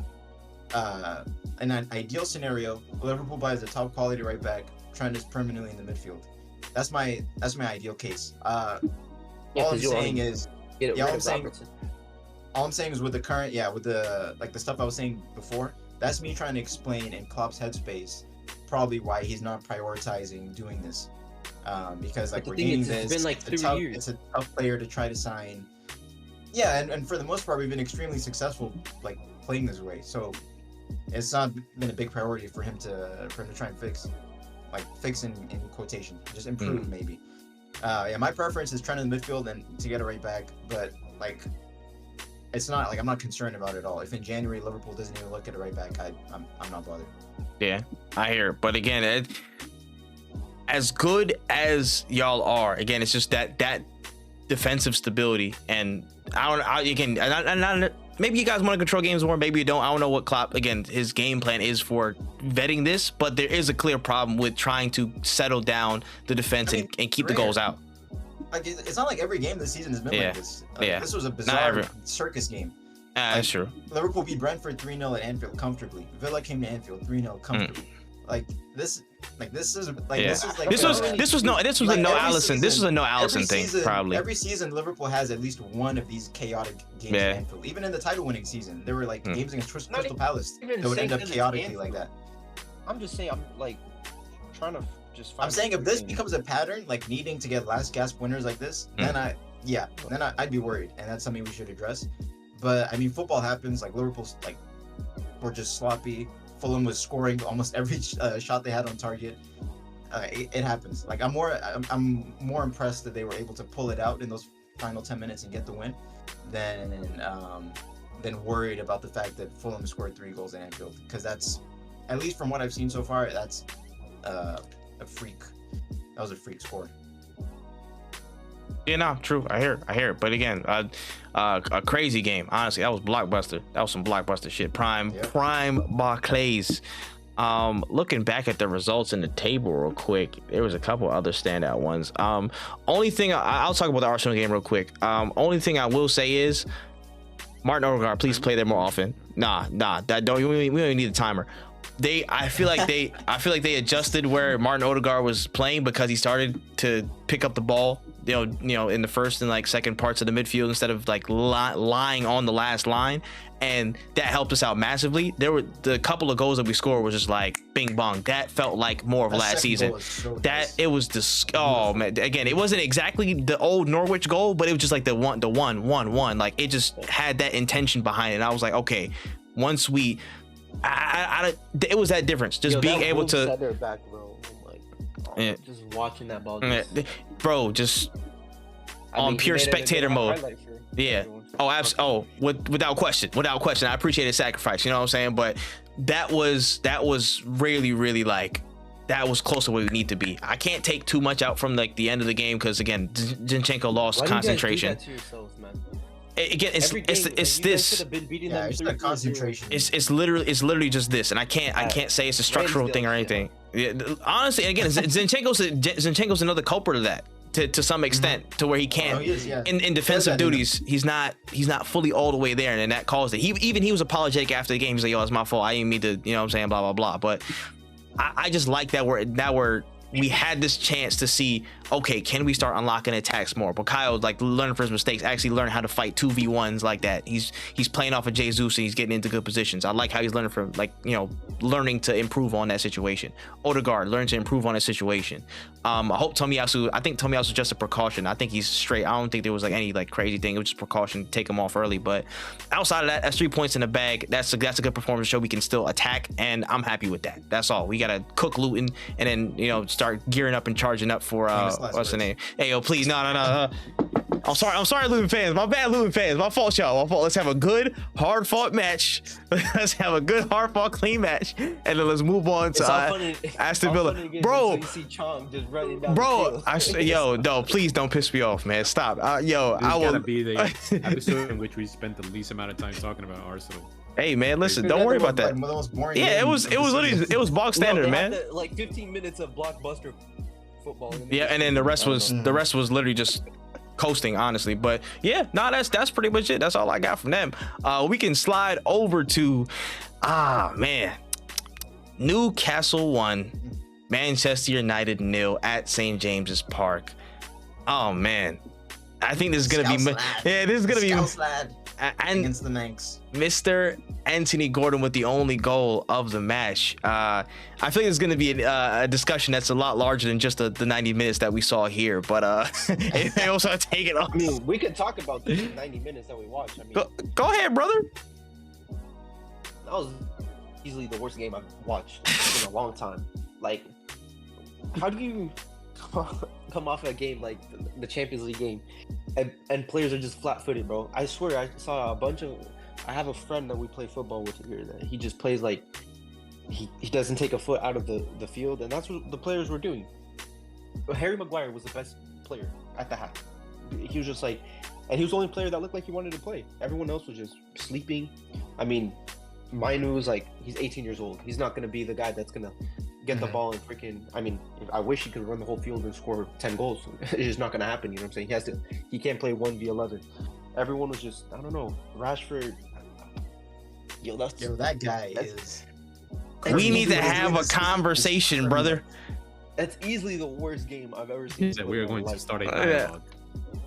in an ideal scenario, Liverpool buys a top quality right back, Trent is permanently in the midfield. That's my ideal case. All I'm saying is with the current, with the stuff I was saying before, that's me trying to explain in Klopp's headspace probably why he's not prioritizing doing this. Because we're gaining this, it's been like 3 years. It's a tough player to try to sign. Yeah, and for the most part, we've been extremely successful playing this way. So it's not been a big priority for him to try and fix in quotation, just improve maybe. My preference is Trent in the midfield and to get a right back, but it's not I'm not concerned about it at all. If in January Liverpool doesn't even look at a right back, I'm not bothered. Yeah, I hear it. But again, as good as y'all are, again, it's just that defensive stability. And maybe you guys want to control games more, maybe you don't. I don't know what Klopp, again, his game plan is for vetting this, but there is a clear problem with trying to settle down the defense and keep the goals out. It's not like every game this season has been like this. This was a bizarre circus game. That's true. Liverpool beat Brentford 3-0 at Anfield comfortably. Villa came to Anfield 3-0 comfortably. This was a no Alisson. This was a no Alisson thing, probably. Every season, Liverpool has at least one of these chaotic games at Anfield. Even in the title-winning season, there were games against Crystal Palace that would end up chaotically like that. I'm just saying, I'm trying to just. I'm saying if this becomes a pattern, needing to get last gasp winners like this, then I'd be worried, and that's something we should address. But I mean, football happens. Liverpool's we're just sloppy. Fulham was scoring almost every shot they had on target. It happens. I'm more impressed that they were able to pull it out in those final 10 minutes and get the win than worried about the fact that Fulham scored 3 goals at Anfield, because that's at least from what I've seen so far, that's a freak. That was a freak score. Yeah, no, true. I hear it. But again, a crazy game. Honestly, that was blockbuster. That was some blockbuster shit. Prime Barclays. Looking back at the results in the table real quick, there was a couple other standout ones. Only thing I'll talk about the Arsenal game real quick. Only thing I will say is Martin Odegaard, please play there more often. Nah, that don't we don't need a timer. I feel like they adjusted where Martin Odegaard was playing because he started to pick up the ball, you know, in the first and like second parts of the midfield instead of like lying on the last line, and that helped us out massively. There were the couple of goals that we scored was just like bing bong. That felt like more of last season. It was oh man, again, it wasn't exactly the old Norwich goal, but it was just like the one. Like it just had that intention behind it. And I was like, okay, once we. It was that difference. Just being able to center back, bro. Oh my God. Just watching that ball, bro. Just on pure spectator mode. Yeah. Without question. I appreciate his sacrifice. You know what I'm saying? But that was really like that was close to where we need to be. I can't take too much out from like the end of the game because again, Zinchenko lost concentration. Why do you guys do that to yourselves, man? Again, it's this. Concentration. It's literally just this, and I can't say it's a structural thing or anything. Yeah, honestly, again, Zinchenko's another culprit of that to some extent, to where he can't in defensive duties. He's not fully all the way there, and that caused it. He was apologetic after the game. He's like, "Yo, it's my fault. I didn't mean to," you know what I'm saying, blah blah blah. But I just like that we had this chance to see, okay, can we start unlocking attacks more? But Kyle, like, learning from his mistakes, actually learn how to fight 2v1s like that. He's playing off of Jesus and he's getting into good positions. I like how he's learning from, like, you know, learning to improve on that situation. Odegaard learn to improve on that situation. I think Tomiyasu just a precaution. I think he's straight. I don't think there was like any like crazy thing. It was just precaution to take him off early. But outside of that, that's 3 points in the bag. That's a good performance to show we can still attack, and I'm happy with that. That's all. We gotta cook Luton and then, you know, start gearing up and charging up for what's the name? Hey yo, please, no. I'm sorry, Luton fans. My bad, Luton fans. My fault, y'all. My fault. Let's have a good, hard-fought match. Let's have a good, hard-fought, clean match, and then let's move on to Aston Villa, bro. No, please don't piss me off, man. Stop, I will. Gotta be the episode in which we spent the least amount of time talking about Arsenal. Hey man, listen, don't worry about that. Yeah, it was literally bog standard, man. Like 15 minutes of blockbuster football. Yeah, and then the rest was literally just coasting, honestly. But yeah, that's pretty much it. That's all I got from them. We can slide over to Newcastle 1, Manchester United 0 at St. James's Park. Oh man, I think this is gonna and against the Yanks. Mr. Anthony Gordon with the only goal of the match. I feel like it's going to be a discussion that's a lot larger than just the 90 minutes that we saw here. But they also take it off. I mean, we could talk about the 90 minutes that we watched. I mean, go ahead, brother. That was easily the worst game I've watched in a long time. Like, how do you come off a game like the Champions League game and players are just flat-footed, bro? I swear I saw I have a friend that we play football with here that he just plays like he doesn't take a foot out of the field, and that's what the players were doing. But Harry Maguire was the best player at the half. He was just like, and he was the only player that looked like he wanted to play. Everyone else was just sleeping. I mean, Mainu was like, he's 18 years old. He's not going to be the guy that's going to get the ball and freaking, I mean, I wish he could run the whole field and score 10 goals. It's just not going to happen, you know what I'm saying? He can't play 1v11. Everyone was just, I don't know, Rashford. That guy is... We need to have a conversation, brother. That's easily the worst game I've ever seen. We are going to start a dialogue.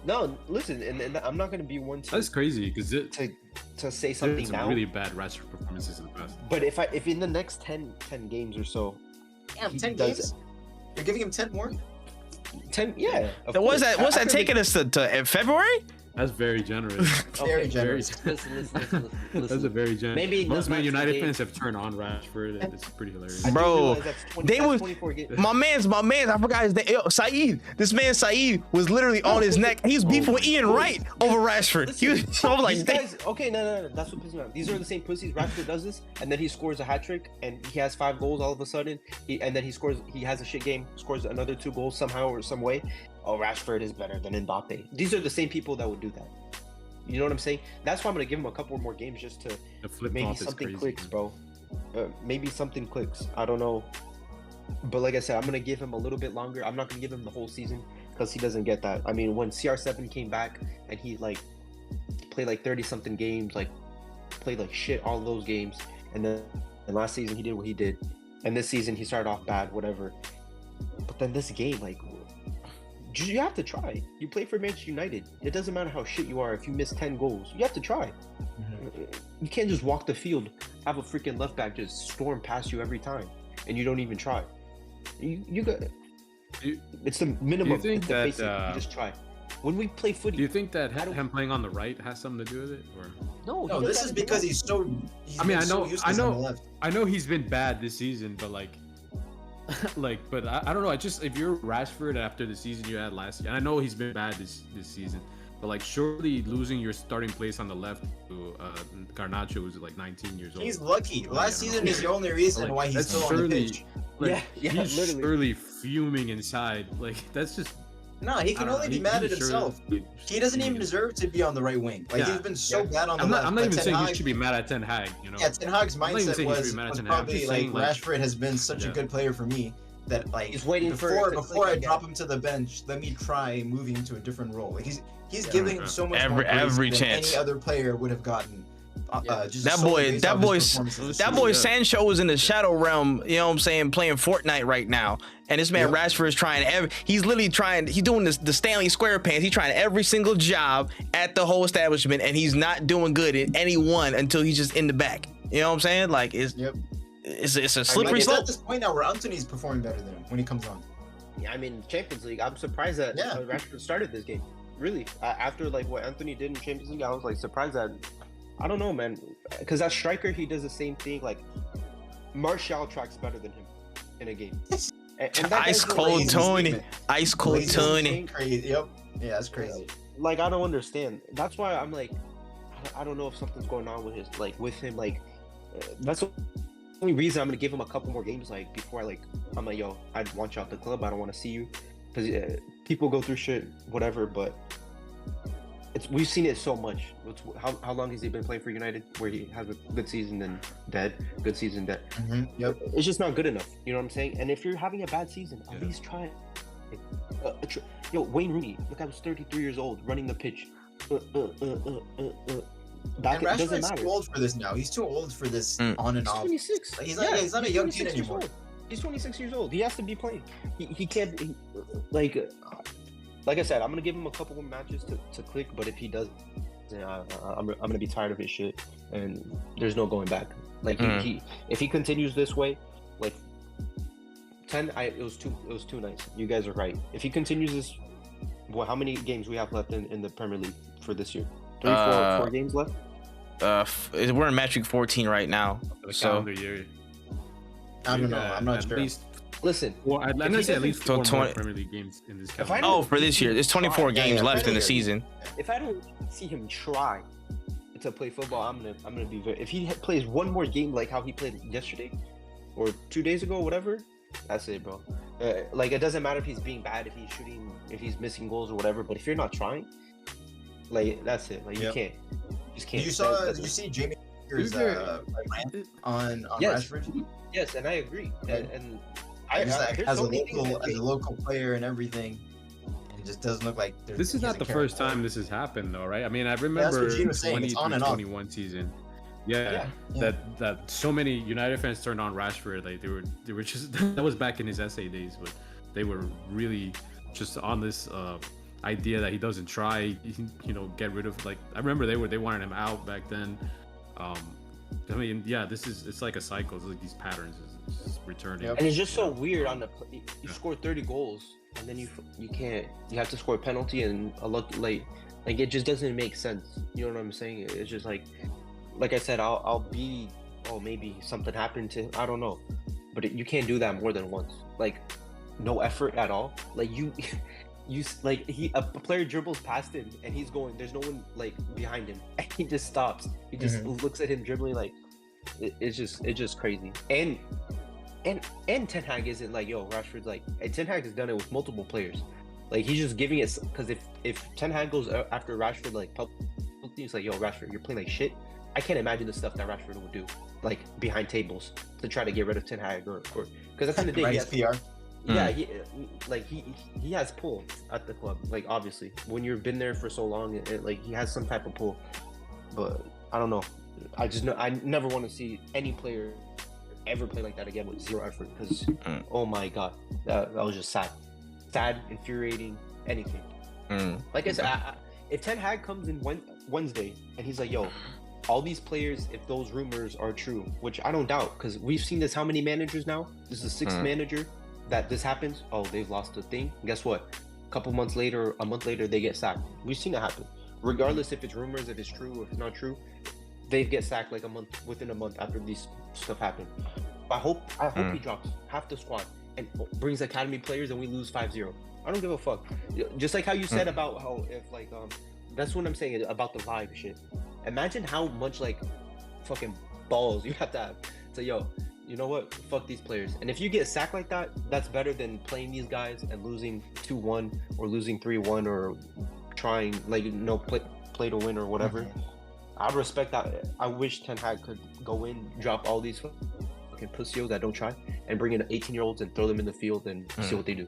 No, listen, and I'm not going to be one to... That's crazy, because to say something now. Really bad Rashford performances in the past. But if in the next 10 games or so... Damn, 10 games? You're giving him 10 more? 10, yeah. What's that taking us to February? That's very generous. Very generous. Listen. That's a very generous. Maybe Most not Man United today. fans have turned on Rashford, and it's pretty hilarious. I Bro, didn't realize they was 24 games. my man's. I forgot his name. Yo, Saeed. This man Saeed was literally on his neck. He was beefing with Ian Wright over Rashford. He was so like, These guys, okay, no, that's what pisses me off. These are the same pussies. Rashford does this, and then he scores a hat trick, and he has 5 goals all of a sudden. And then he has a shit game, scores another 2 goals somehow or some way. Oh, Rashford is better than Mbappe. These are the same people that would do that. You know what I'm saying? That's why I'm gonna give him a couple more games just to maybe something clicks, bro. Maybe something clicks. I don't know. But like I said, I'm gonna give him a little bit longer. I'm not gonna give him the whole season because he doesn't get that. I mean, when CR7 came back and he like played like 30 something games, like played like shit all those games, and then last season he did what he did, and this season he started off bad, whatever. But then this game, like, you have to try. You play for Manchester United. It doesn't matter how shit you are. If you miss 10 goals, you have to try. You can't just walk the field, have a freaking left back just storm past you every time, and you don't even try. You got. It's the minimum. Do you think it's the that basic. You just try. When we play footy, do you think that him playing on the right has something to do with it, or? No, this is because he's so. I mean, I know he's been bad this season, but like, but I don't know. If you're Rashford after the season you had last year, and I know he's been bad this season, but like, surely losing your starting place on the left to Garnacho, who's like 19 years old. He's lucky. Last season is the only reason why he's still on the pitch. Like, yeah, he's literally. surely fuming inside. Like, that's just. No, he can only be mad at himself. He doesn't even deserve to be on the right wing. Like, he's been so bad on the left. I'm not even saying he should be mad at Ten Hag, you know? Yeah, Ten Hag's mindset was probably like, Rashford has been such a good player for me that, like, he's waiting before I drop him to the bench, let me try moving into a different role. Like, he's giving him so much more every praise chance than any other player would have gotten. That boy Sancho was in the shadow realm, you know what I'm saying, playing Fortnite right now, and this man Rashford is trying he's doing the Stanley SquarePants. He's trying every single job at the whole establishment, and he's not doing good in any one until he's just in the back. You know what I'm saying? Like, it's a slippery slope. At this point now where Anthony's performing better than him when he comes on. Yeah, I mean, Champions League, I'm surprised that Rashford started this game. Really, after like what Anthony did in Champions League, I was like surprised that. I don't know, man, because as striker he does the same thing. Like, Martial tracks better than him in a game. And Ice cold Tony. Crazy. Yep. Yeah, that's crazy. Like, I don't understand. That's why I'm like, I don't know if something's going on with him. Like, that's the only reason I'm gonna give him a couple more games. Like, before I'm like, yo, I'd want you out the club. I don't want to see you, because people go through shit, whatever. But we've seen it so much. How long has he been playing for United, where he has a good season then dead, good season dead? Yep. It's just not good enough. You know what I'm saying? And if you're having a bad season, at least try it. Yo, Wayne Rooney, look, I was 33 years old, running the pitch. That doesn't matter. Too old for this now. He's too old for this on and off. 26. He's not a young kid anymore. He's 26 years old. He has to be playing. He can't like I said, I'm gonna give him a couple more matches to click, but if he does, I'm gonna be tired of his shit, and there's no going back. Like, if he continues this way, like 10, it was too nice. You guys are right. If he continues this, how many games we have left in the Premier League for this year? 4 games left. We're in match week 14 right now. So year. I don't know. I'm not sure. Listen, I'm gonna say at least 4 more Premier League games in this calendar. for this year, there's 24 games left in the season. If I don't see him try to play football, I'm gonna be very. If he plays one more game like how he played yesterday or 2 days ago, whatever, that's it, bro. Like, it doesn't matter if he's being bad, if he's shooting, if he's missing goals or whatever. But if you're not trying, like, that's it. Like, you can't. You just can't. Did you see Jamie Carragher's rant on Rashford? Yes, and I agree. And as a local player and everything, it just doesn't look like this is not the first time this has happened, though, right? I mean, I remember 2021 season. That so many United fans turned on Rashford. Like, they were just that was back in his SA days, but they were really just on this idea that he doesn't try, get rid of. Like, I remember they wanted him out back then. I mean, yeah, it's like a cycle. It's like these patterns is returning. Yep. And it's just so weird on the you score 30 goals and then you have to score a penalty and a look like it just doesn't make sense. You know what I'm saying? It's just like I said, I'll be maybe something happened to, I don't know, but you can't do that more than once. Like no effort at all. Like you like a player dribbles past him and he's going, there's no one like behind him and he just stops. He just looks at him dribbling like it's just crazy. And Ten Hag isn't like, yo, Rashford's like, and Ten Hag has done it with multiple players. Like he's just giving it, because if Ten Hag goes after Rashford like publicly, it's like, yo, Rashford, you're playing like shit. I can't imagine the stuff that Rashford would do like behind tables to try to get rid of Ten Hag or because at the end of the day, he has PR. Yeah, he has pull at the club. Like obviously, when you've been there for so long, like he has some type of pull. But I don't know. I just know I never want to see any player ever play like that again with zero effort. Because oh my god, that was just sad, infuriating, anything. Like I said, if Ten Hag comes in Wednesday and he's like, yo, all these players, if those rumors are true, which I don't doubt, because we've seen this how many managers now? This is the sixth manager that this happens. Oh, they've lost the thing. Guess what? A month later, they get sacked. We've seen it happen. Regardless if it's rumors, if it's true, or if it's not true, they get sacked like within a month after these stuff happen. I hope he drops half the squad and brings academy players and we lose 5-0. I don't give a fuck. Just like how you said about how if like that's what I'm saying about the vibe shit. Imagine how much like fucking balls you have to say, yo, you know what? Fuck these players. And if you get sacked like that, that's better than playing these guys and losing 2-1 or losing 3-1 or trying like play to win or whatever. I respect that. I wish Ten Hag could go in, drop all these fucking pussios that don't try, and bring in 18-year-olds and throw them in the field and see what they do.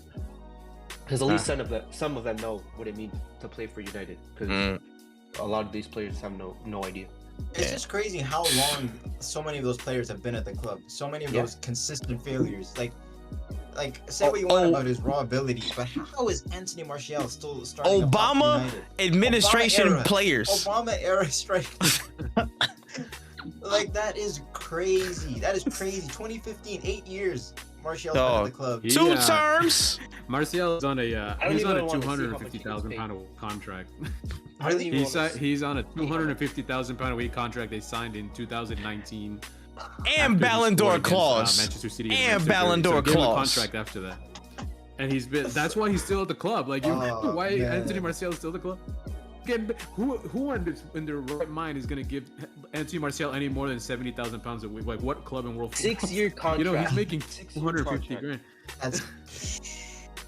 Because at least some of them know what it means to play for United. Because a lot of these players have no idea. It's just crazy how long so many of those players have been at the club. So many of those consistent failures. Like say what you want about his raw ability, but how is Anthony Martial still starting? Obama administration Obama era, players. Obama era strikers. Like that is crazy. 2015, 8 years. Martial's been at the club. Two terms. Martial is on a he's on a £250,000 contract. He's on a £250,000 a week contract they signed in 2019. And Ballon d'Or clause. Manchester City and Ballon d'Or clause. Contract after that. And that's why he's still at the club. Like why Anthony Martial is still at the club? Again, who in their right mind is gonna give Anthony Martial any more than £70,000 a week? Like what club in world football? 6-year contract. You know he's making 250 grand.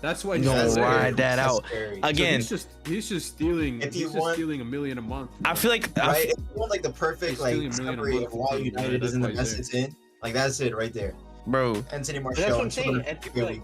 That's why. No, ride that out again. So he's just stealing. Stealing $1 million a month. I feel like right. If you want like the perfect like summary of why United is in the mess it's in, like that's it right there, bro. Anthony Martial. That's what I'm saying. And people like,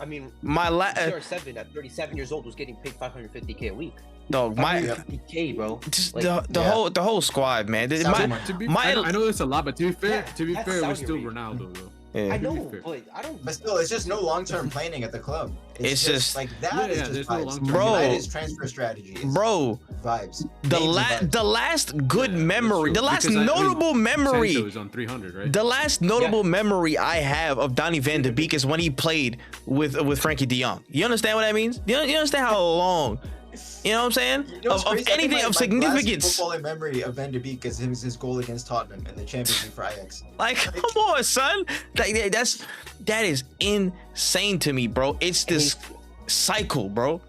I mean, my CR7 at 37 years old was getting paid $550K a week. Dog, my 50K, bro. Just like, the whole squad, man. I know it's a lot, but to be fair, we're still Ronaldo though. Yeah. I know, but I don't. But still, it's just no long-term planning at the club. It's just like that is just vibes. Bro. United's transfer strategy. Bro, vibes. The last good memory, the last notable memory. Sancho is on 300, right? The last notable memory I have of Donny van de Beek is when he played with Frankie de Jong. You understand what that means? You understand how long? You know what I'm saying? You know, of anything of significance. Football in memory of Van de Beek is his goal against Tottenham in the Champions League for Ajax. Like, come on, son. That is insane to me, bro. It's this cycle, bro.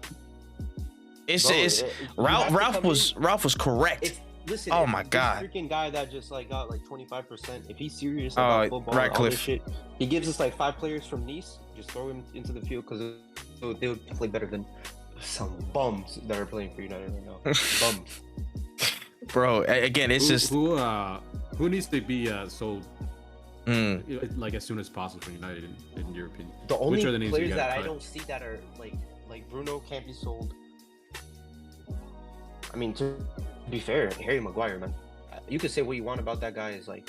Ralph was correct. Listen, oh my god. Freaking guy that just like got like 25%. If he's serious about football, all this shit, he gives us like 5 players from Nice. Just throw him into the field because they would play better than some bums that are playing for United right now. Bums. Bro, again, it's who needs to be sold like as soon as possible for United in your opinion? The only players that I don't see that are like Bruno can't be sold. I mean, to be fair, Harry Maguire, man. You could say what you want about that guy is like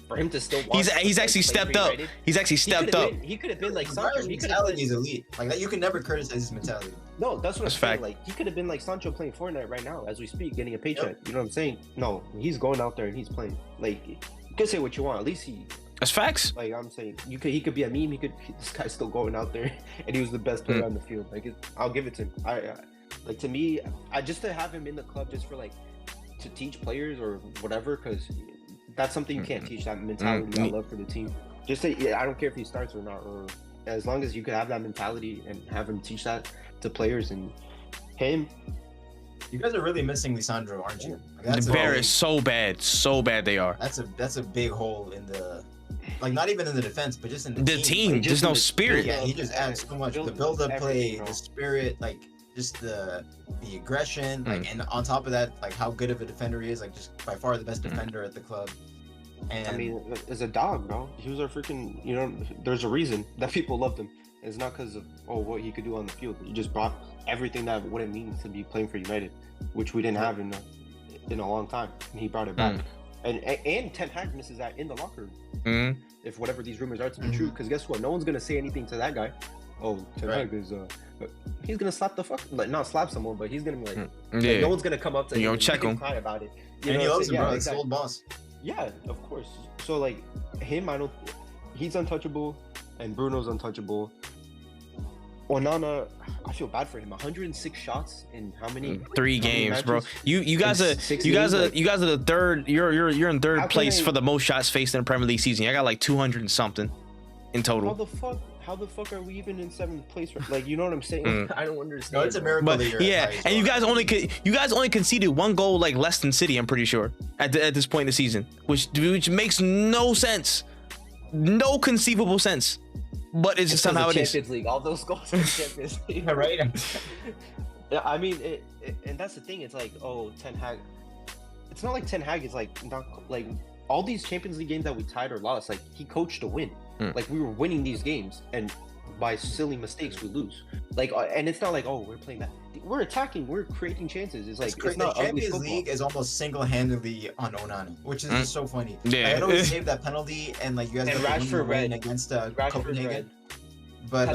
for him to still. He's actually stepped up. He's actually stepped up. He could have been like Sancho. Sancho's mentality is elite. Like that, you can never criticize his mentality. No, that's what I'm saying. Fact. Like he could have been like Sancho playing Fortnite right now as we speak, getting a paycheck. Yep. You know what I'm saying? No, he's going out there and he's playing. Like you could say what you want. At least he. That's facts. Like I'm saying, he could be a meme. This guy's still going out there, and he was the best player on the field. Like I'll give it to him. Like to me, I just to have him in the club just for like to teach players or whatever, because that's something you can't teach. That mentality, that love for the team. Just say, I don't care if he starts or not, or as long as you could have that mentality and have him teach that to players and him. You guys are really missing Lisandro, aren't you? Like, the Bear is so bad they are. That's a big hole in the, like not even in the defense, but just in the team. Like, there's no spirit. Yeah, he just adds so much. The build-up play, the spirit, like just the aggression, like, and on top of that, like how good of a defender he is, like just by far the best defender at the club. And I mean, as a dog, bro, he was our freaking. You know, there's a reason that people loved him. It's not because of what he could do on the field. He just brought everything that what it means to be playing for United, which we didn't have in a long time, and he brought it back. And Ten Hag misses that in the locker room. If whatever these rumors are to be true, because guess what? No one's gonna say anything to that guy. Oh, Ten Hag is he's gonna slap the fuck, like not slap someone, but he's gonna be like, like no one's gonna come up to him and check him, cry about it. And he loves him, bro. He's the old boss. Yeah, of course. So like him, he's untouchable, and Bruno's untouchable. Onana, I feel bad for him. 106 shots in how many? 3 games, bro. You guys are the third. You're in third place for the most shots faced in the Premier League season. I got like 200 and something in total. How the fuck are we even in 7th place? Like, you know what I'm saying? I don't understand. No, it's a miracle. But yeah, and you guys only conceded 1 goal like less than City. I'm pretty sure at this point in the season, which makes no sense, no conceivable sense. But it's just somehow it is. Champions League, all those goals in the Champions League. Yeah, right. I mean, and that's the thing. It's like, oh, Ten Hag. It's not like Ten Hag is like not like all these Champions League games that we tied or lost. Like he coached to win. Like we were winning these games, and by silly mistakes we lose. Like, and it's not like, oh, we're playing that. We're attacking. We're creating chances. It's like it's not the Champions League is almost single-handedly on Onana, which is just so funny. Yeah, I always save that penalty, and like you guys and Rashford ran against Copenhagen, but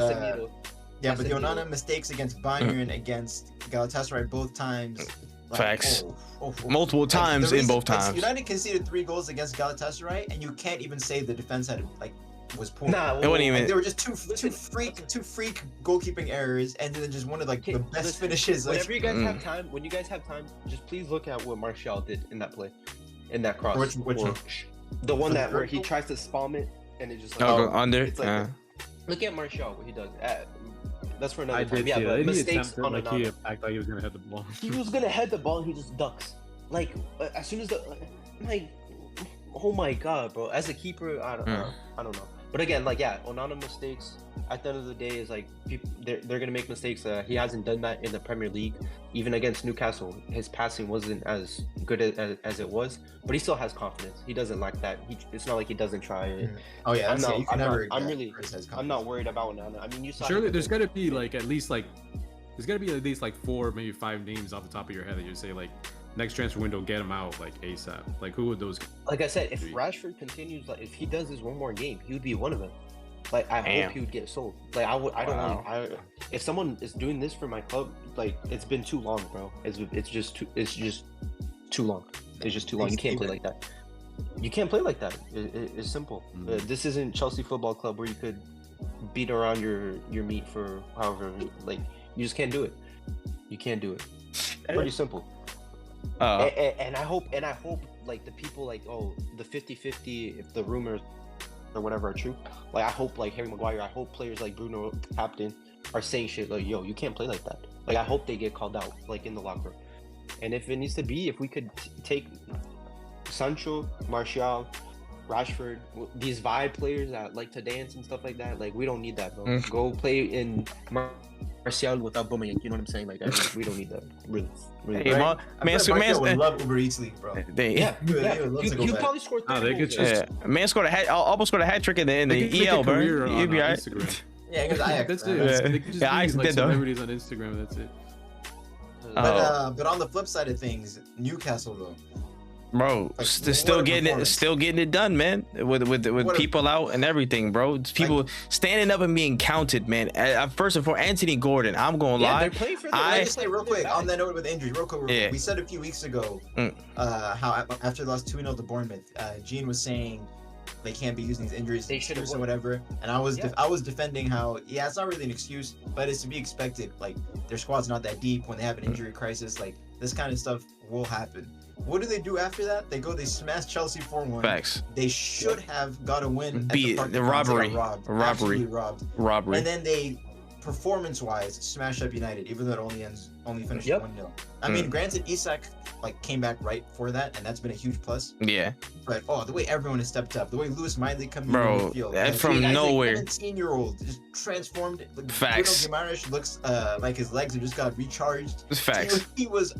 yeah, but the Onana mistakes against Bayern, against Galatasaray both times. Like, facts. Multiple times in both times. United conceded 3 goals against Galatasaray, and you can't even say the defense had was poor. Nah, it wasn't even. Like, there were just two freak goalkeeping errors, and then just one of like the best finishes. Whenever you guys have time, when you guys have time, just please look at what Martial did in that play, in that cross. Which one? The one where he tries to spam it, and it just go under. It's like, look at Martial, what he does. That's for another time. Did, yeah, but mistakes on like he acted like he was gonna head the ball. He was gonna head the ball, and he just ducks. Like as soon as oh my god, bro. As a keeper, I don't know. But again, like Onana mistakes. At the end of the day, is like people they're gonna make mistakes. He hasn't done that in the Premier League. Even against Newcastle, his passing wasn't as good as it was, but he still has confidence. He doesn't lack that. It's not like he doesn't try it. Oh yeah, I'm not worried about Onana. I mean, you saw. Surely there's gotta be like at least 4, maybe 5 names off the top of your head that you say like next transfer window, get him out like ASAP. Like who would those? Like I said, if Rashford continues, like if he does this one more game, he would be one of them. Like I hope he would get sold. Like I don't want. If someone is doing this for my club, like it's been too long, bro. It's just too long. It's just too long. You can't play like that. You can't play like that. It's simple. This isn't Chelsea Football Club where you could beat around your meat for however. Like you just can't do it. You can't do it. Pretty simple. And I hope like the people like the 50-50 if the rumors or whatever are true. Like I hope like Harry Maguire, I hope players like Bruno, captain, are saying shit like, yo, you can't play like that. Like I hope they get called out like in the locker room. And if it needs to be, if we could take Sancho, Martial, Rashford, these vibe players that like to dance and stuff like that, like we don't need that, bro. Go play in Martial without Aubameyang. You know what I'm saying? Like we don't need that. Really. Hey, right? Man would love Uber Eats League, bro. You probably scored 30 goals. Man scored almost scored a hat trick in the EL, bro. You'd be alright. Yeah, because that's it. Yeah, Ajax did though. Celebrities on Instagram. That's it. But on the flip side of things, Newcastle though, Bro, Like, still what a getting performance. still getting it done, man. With What a- people out and everything, bro. People standing up and being counted, man. First and foremost, Anthony Gordon. I'm gonna Yeah, lie. they're playing for the Let I- me say real quick on that note with injuries, real quick. Yeah. We said a few weeks ago Mm. how after they lost 2-0 to Bournemouth, Gene was saying they can't be using these injuries They as should've excuse or won. whatever. And I was Yeah. I was defending how it's not really an excuse, but it's to be expected. Like their squad's not that deep. When they have an injury crisis, like this kind of stuff will happen. What do they do after that? They smash Chelsea 4-1. Facts. They should have got a win. At Beat the Parc the des Princes. They robbery. got robbed. Robbery. Absolutely robbed. Robbery. And then they, performance-wise, smash up United, even though it only finished Yep. 1-0. I mean, granted, Isak came back right for that, and that's been a huge plus. Yeah. But the way everyone has stepped up, the way Lewis Miley coming Bro, in the field, that from nowhere. 17-year-old just transformed. Like, Facts. Bruno Guimaraes looks like his legs have just got recharged. Facts. He was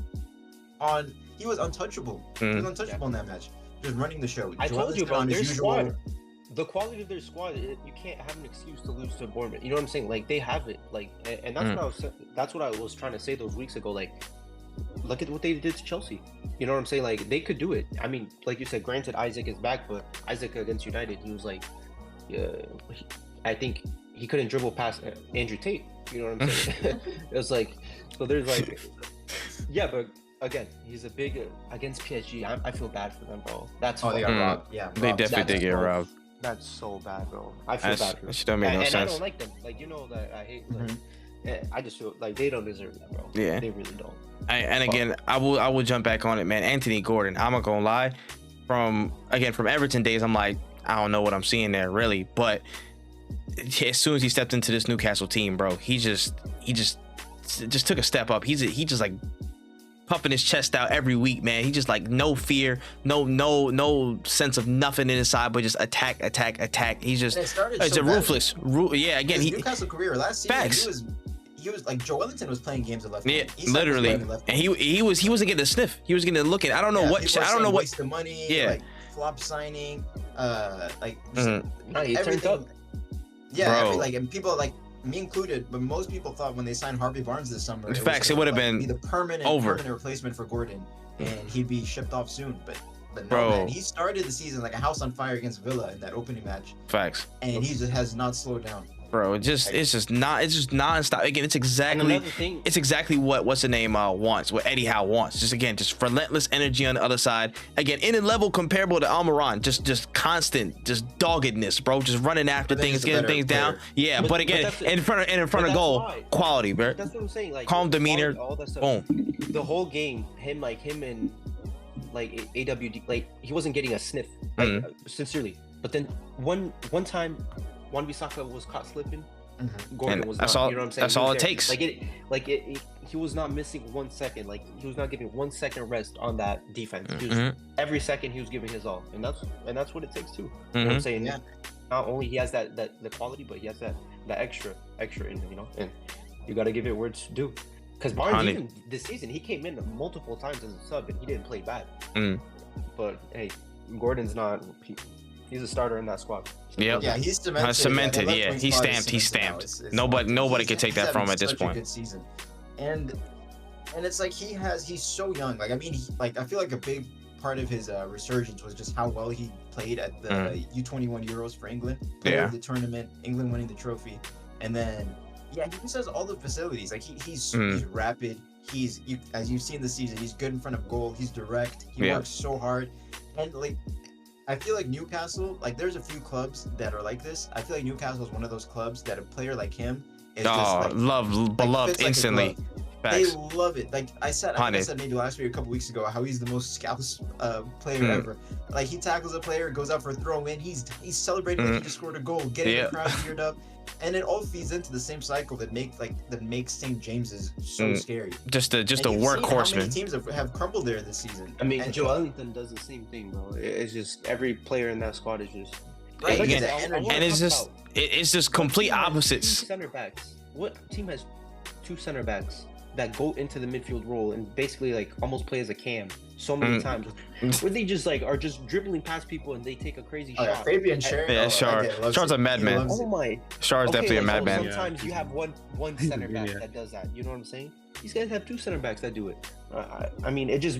untouchable. He was untouchable in that match. Just running the show. I told you Joelinton about on his their usual- squad. The quality of their squad, you can't have an excuse to lose to Bournemouth. You know what I'm saying? Like they have it. Like, and that's what I was trying to say those weeks ago. Like, look at what they did to Chelsea. You know what I'm saying? Like they could do it. I mean, like you said, granted Isaac is back, but Isaac against United, he was like, I think he couldn't dribble past Andrew Tate. You know what I'm saying? It was like, so there's like, yeah, but again, he's a big against PSG. I feel bad for them, bro. That's they got robbed. Yeah, They robbed. definitely did get robbed. That's so bad, bro. I feel bad for them. That shit don't make no and I sense. don't like them. Like you know that I hate. Like, I just feel like they don't deserve that, bro. Yeah. They really don't. And again, I will jump back on it, man. Anthony Gordon, I'm not gonna lie. From Everton days, I'm like, I don't know what I'm seeing there really, but as soon as he stepped into this Newcastle team, bro, he just took a step up. He just like puffing his chest out every week, man. He just like no fear, no sense of nothing in his side, but just attack. He's just And it started it's so a bad. ruthless. Yeah, again, His he Newcastle career last season, Facts. he was like Joelinton was playing games at left. yeah, wing. Isak was literally, playing at left and wing. he wasn't getting a sniff. He was getting a look at. I don't know Yeah, what. people are I don't know saying what. waste of money. Yeah. Like flop signing. Like just, Nah, he turned everything. up. Yeah, Bro. and people like me included, but most people thought when they signed Harvey Barnes this summer, Facts, it gonna, would have like, been be the permanent replacement for Gordon, and he'd be shipped off soon. But no, Bro. man, he started the season like a house on fire against Villa in that opening match, Facts, and he just has not slowed down. bro. It's just nonstop. Again, it's And exactly. another thing, It's exactly what's the name wants, what Eddie Howe wants. Just relentless energy on the other side. Again, in a level comparable to Almiron, just constant, just doggedness, bro. Just running after But then things, he's a getting better things down. player. Yeah, But- but but again, that's- in front of that's goal, why. quality, bro. that's what I'm saying. Like Calm demeanor, all that stuff. Boom. The whole game, him and like AWD, like he wasn't getting a sniff, like sincerely. But then one time, Wan-Bissaka was caught slipping. Gordon And was that's not. all- You know what I'm saying? that's He was all it there. takes. He was not missing 1 second. Like he was not giving 1 second rest on that defense. He was, Mhm. every second he was giving his all, and that's what it takes too. You know what Mhm. I'm saying? Yeah. Not only he has that the quality, but he has that extra in him. You know, and you got to give it where it's due. Because Barnes, Honey. even this season, he came in multiple times as a sub, and he didn't play bad. Mm. But hey, Gordon's not. He's a starter in that squad. Yep. Yeah, he's cemented. Cemented, that left yeah. wing He's spot is stamped, he's cemented now. stamped. It's Nobody he's- can take he's that from having at this such a point. good season. And it's like he's so young. Like I mean, I feel like a big part of his resurgence was just how well he played at the U21 Euros for England. Player Yeah. of the tournament, England winning the trophy, and then he just has all the facilities. Like he's rapid. As you've seen this season, he's good in front of goal. He's direct. He Yeah. works so hard, and like. I feel like Newcastle, like there's a few clubs that are like this. I feel like Newcastle is one of those clubs that a player like him is just like beloved fits like a instantly. glove. Facts. They love it. Like I think I said maybe last week, a couple weeks ago, how he's the most scouts player ever. Like he tackles a player, goes out for a throw in, he's celebrating like he just scored a goal, getting the crowd geared up, and it all feeds into the same cycle that makes St. James's so scary. Just a And you've seen workhorseman. How many teams have crumbled there this season? I mean, And- Joelinton does the same thing, bro. It's just every player in that squad is just. Right, Like I again, said, I and wanna and it's talk just about it's just what complete team has opposites. Two center backs. What team has two center backs that go into the midfield role and basically like almost play as a cam so many times, where they just like are just dribbling past people and they take a crazy Oh, yeah, shot. Fabian Schär. Yeah, oh, Schär. that guy loves Schär's it. a madman. He loves Oh it. my! Schär is definitely a like, madman. Sometimes you have one center back Yeah. that does that. You know what I'm saying? These guys have two center backs that do it. I mean, it just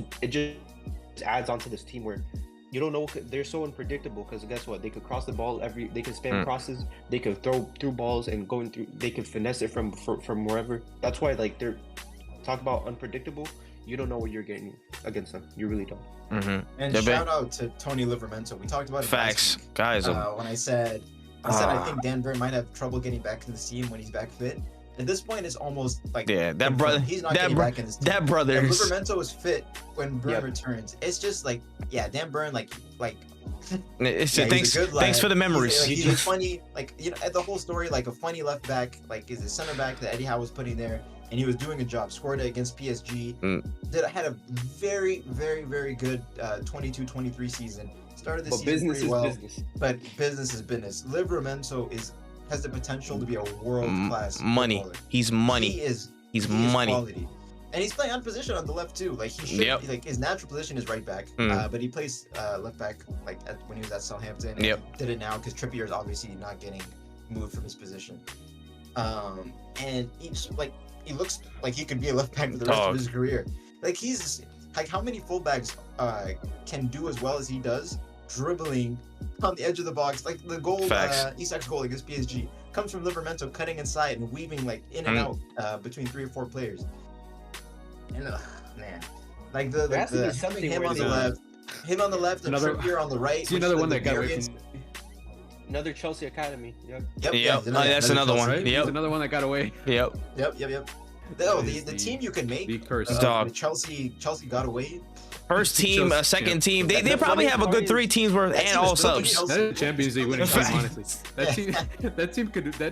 adds onto this team where you don't know, they're so unpredictable because guess what? They could cross the ball they could spam crosses, they could throw through balls and going through, they could finesse it from wherever. That's why like they're talk about unpredictable. You don't know what you're getting against them. You really don't. And shout out to Tony Livramento. We talked about it Facts, last week, guys. when I said I think Dan Burn might have trouble getting back to the team when he's back fit. At this point, it's almost like that brother. He's not getting back in his team. That brother. If Livramento is fit when Burn returns, it's just like Dan Burn like. It's thanks for the memories. He's a funny, the whole story, like a funny left back, like is a center back that Eddie Howe was putting there, and he was doing a job. Scored it against PSG. Had a very, very, very good 22-23 season. Started the season pretty well, but business is business. Livramento has the potential to be a world class money. He's money. He's money. Quality. And he's playing on position on the left too. Like he should. Like his natural position is right back, but he plays left back when he was at Southampton. And did it now because Trippier is obviously not getting moved from his position. And he looks like he could be a left back for the rest of his career. Like he's like, how many fullbacks can do as well as he does, dribbling on the edge of the box? Like the goal, Isak's goal against PSG comes from Livramento cutting inside and weaving like in and out between 3 or 4 players. And man, like him on the left, and Trippier on the right. See another one that got away. Another Chelsea Academy. Yep. That's another one. Right? Yep. Another one that got away. Yep. The team you can make. Chelsea got away. First team, second team. They probably have a good 3 teams worth and all subs. That's a Champions League winning team, honestly. That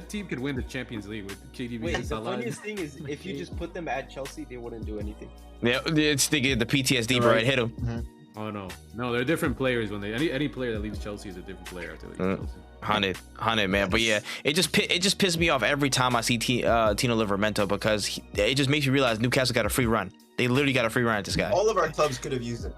team could win the Champions League with KDB. Wait, the funniest thing is if you just put them at Chelsea, they wouldn't do anything. Yeah, it's the PTSD, bro. It hit them. Oh no, they're different players when they any player that leaves Chelsea is a different player after they leave Chelsea. 100 man, but yeah, it just pissed me off every time I see Tino Livramento because it just makes you realize Newcastle got a free run. They literally got a free run at this guy. All of our clubs could have used it.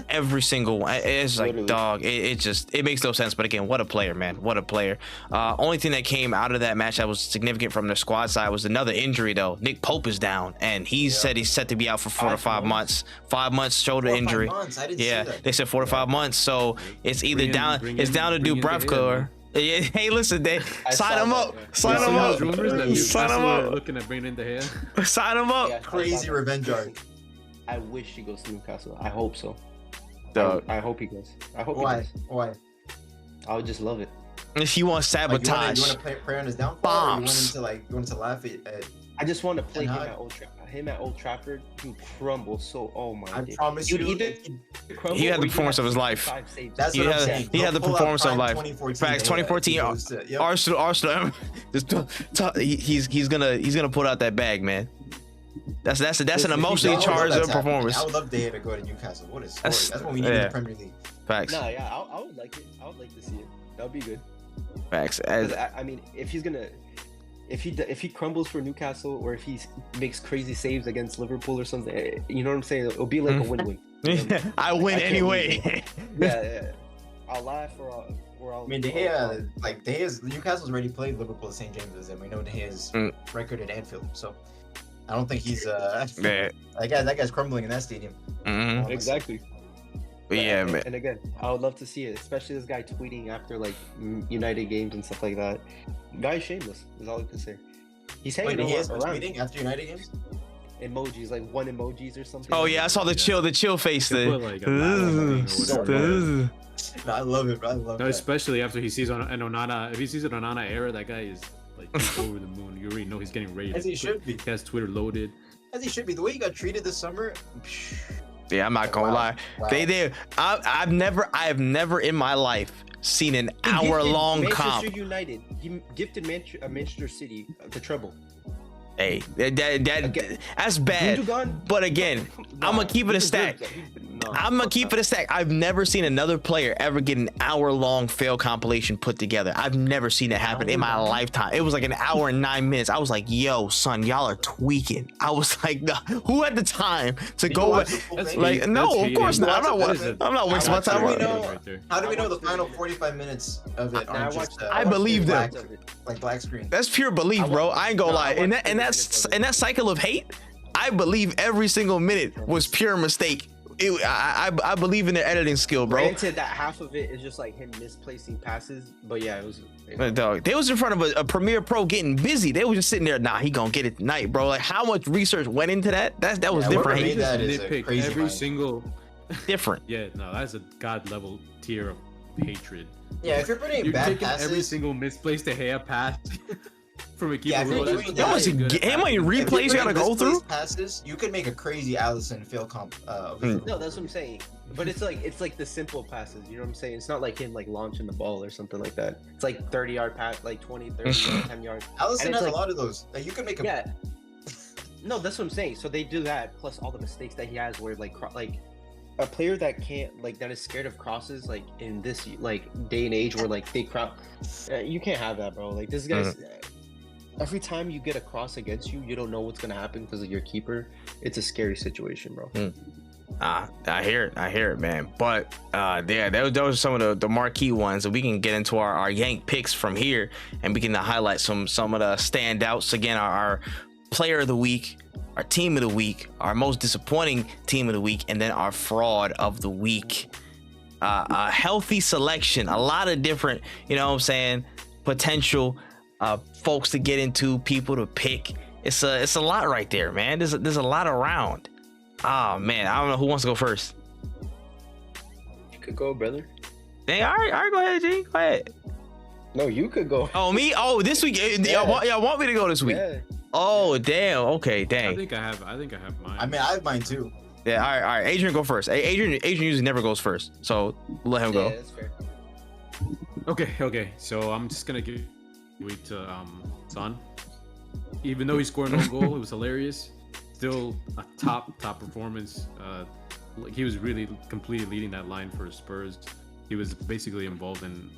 Every single one. It's like, literally. Dog. It makes no sense. But again, what a player, man. What a player. Only thing that came out of that match that was significant from their squad side was another injury, though. Nick Pope is down, and he said he's set to be out for 4 to 5 months. 5 months shoulder injury. 5 months. I didn't see that. They said 4 to 5 months. So it's either down to Dubravka or. Yeah, hey, listen, they sign him up. Sign him up. Sign him up. Looking at bringing in De Gea. Sign him up. Yeah, crazy revenge arc. I wish he goes to Newcastle. I hope so. I hope he goes. Why? I would just love it. If you want sabotage, you want to pray on his downfall. Bombs. Or you want him to laugh at. I just want to play him at Old Trafford. He crumbles so. Oh my! I promise you, he had the performance of his life. That's what I'm saying. He had the performance of life. 2014 Facts. 2014. Arsenal. He's gonna pull out that bag, man. That's an emotionally charged performance. I would love De Gea to go to Newcastle. What a story! That's what we need in the Premier League. Facts. No, yeah, I would like it. I would like to see it. That would be good. Facts. I mean, if he crumbles for Newcastle or if he makes crazy saves against Liverpool or something, you know what I'm saying? It'll be like a win-win. I win anyway. Yeah. I'll laugh or I'll. I mean, De Gea's Newcastle's already played Liverpool at St James's, and we know De Gea's record at Anfield, so I don't think he's that guy's crumbling in that stadium. Exactly. Yeah, man. And again, I would love to see it, especially this guy tweeting after like United games and stuff like that. Guy's shameless. Is all I can say. He's hanging around. Tweeting after United games. Emojis, like 1 emojis or something. Oh yeah, I saw the chill face thing. No, I love it, bro. I love that. Especially after he sees an Onana. If he sees an Onana era, that guy is like over the moon. You already know he's getting rated. As he should be. He has Twitter loaded. As he should be. The way he got treated this summer. Yeah, I'm not gonna lie. Wow. I have never in my life seen an hour-long comp. Manchester United. He gifted Manchester City the treble. Hey, that's bad. But again, I'm gonna keep it a stack. I've never seen another player ever get an hour-long fail compilation put together. I've never seen it happen in my lifetime. It was like an hour and 9 minutes. I was like, yo, son, y'all are tweaking. I was like, who had the time to go? Like, no, of course not. I'm not wasting my time. How do we know the final 45 minutes of it aren't just? I believe them. Like black screen. That's pure belief, bro. I ain't gonna lie. And that cycle of hate, I believe every single minute was pure mistake. I believe in their editing skill, bro. Granted that half of it is just like him misplacing passes, but yeah, it was. Dog, they was in front of a premier pro getting busy. They was just sitting there. Nah, he gonna get it tonight, bro. Like how much research went into that? That was different. Made that is a Nitpick crazy every mind. single. Different. Yeah, no, that's a god level tier of hatred. Yeah, if you're putting You're bad taking passes, every single misplaced De Gea pass from a keeper. Yeah, if you're doing That that, was how many if you're replays you gotta putting go through? misplaced passes, you could make a crazy Allison field comp. No, that's what I'm saying. But it's like the simple passes. You know what I'm saying? It's not like him like launching the ball or something like that. It's like 30-yard pass, like 20, 30, 10 yards. Allison And it's has like- a lot of those. Like you can make a Yeah. No, that's what I'm saying. So they do that plus all the mistakes that he has, where like a player that can't that is scared of crosses, like in this like day and age where like they you can't have that, bro. Like this guy's. Every time you get a cross against you, you don't know what's gonna happen because of your keeper. It's a scary situation, bro. I hear it, man. But yeah, those are some of the marquee ones, and we can get into our Yank picks from here, and we can highlight some of the standouts. Again, our player of the week, our team of the week, our most disappointing team of the week, and then our fraud of the week. A healthy selection, a lot of different, you know what I'm saying, potential folks to get into, people to pick. It's a lot right there, man. There's a lot around. Oh man, I don't know who wants to go first. You could go, brother. Dang, all right, go ahead, G. Go ahead. No, you could go. Oh, me? Oh, this week? Y'all want me to go this week? Yeah. Oh, damn. Okay, I dang. think I have mine. I mean, I have mine too. Yeah, all right. Adrian, go first. Adrian usually never goes first, so let him Yeah, go. that's fair. Okay. So I'm just gonna give week to Son. Even though he scored no goal, it was hilarious. Still a top performance. Like he was really completely leading that line for Spurs. He was basically involved in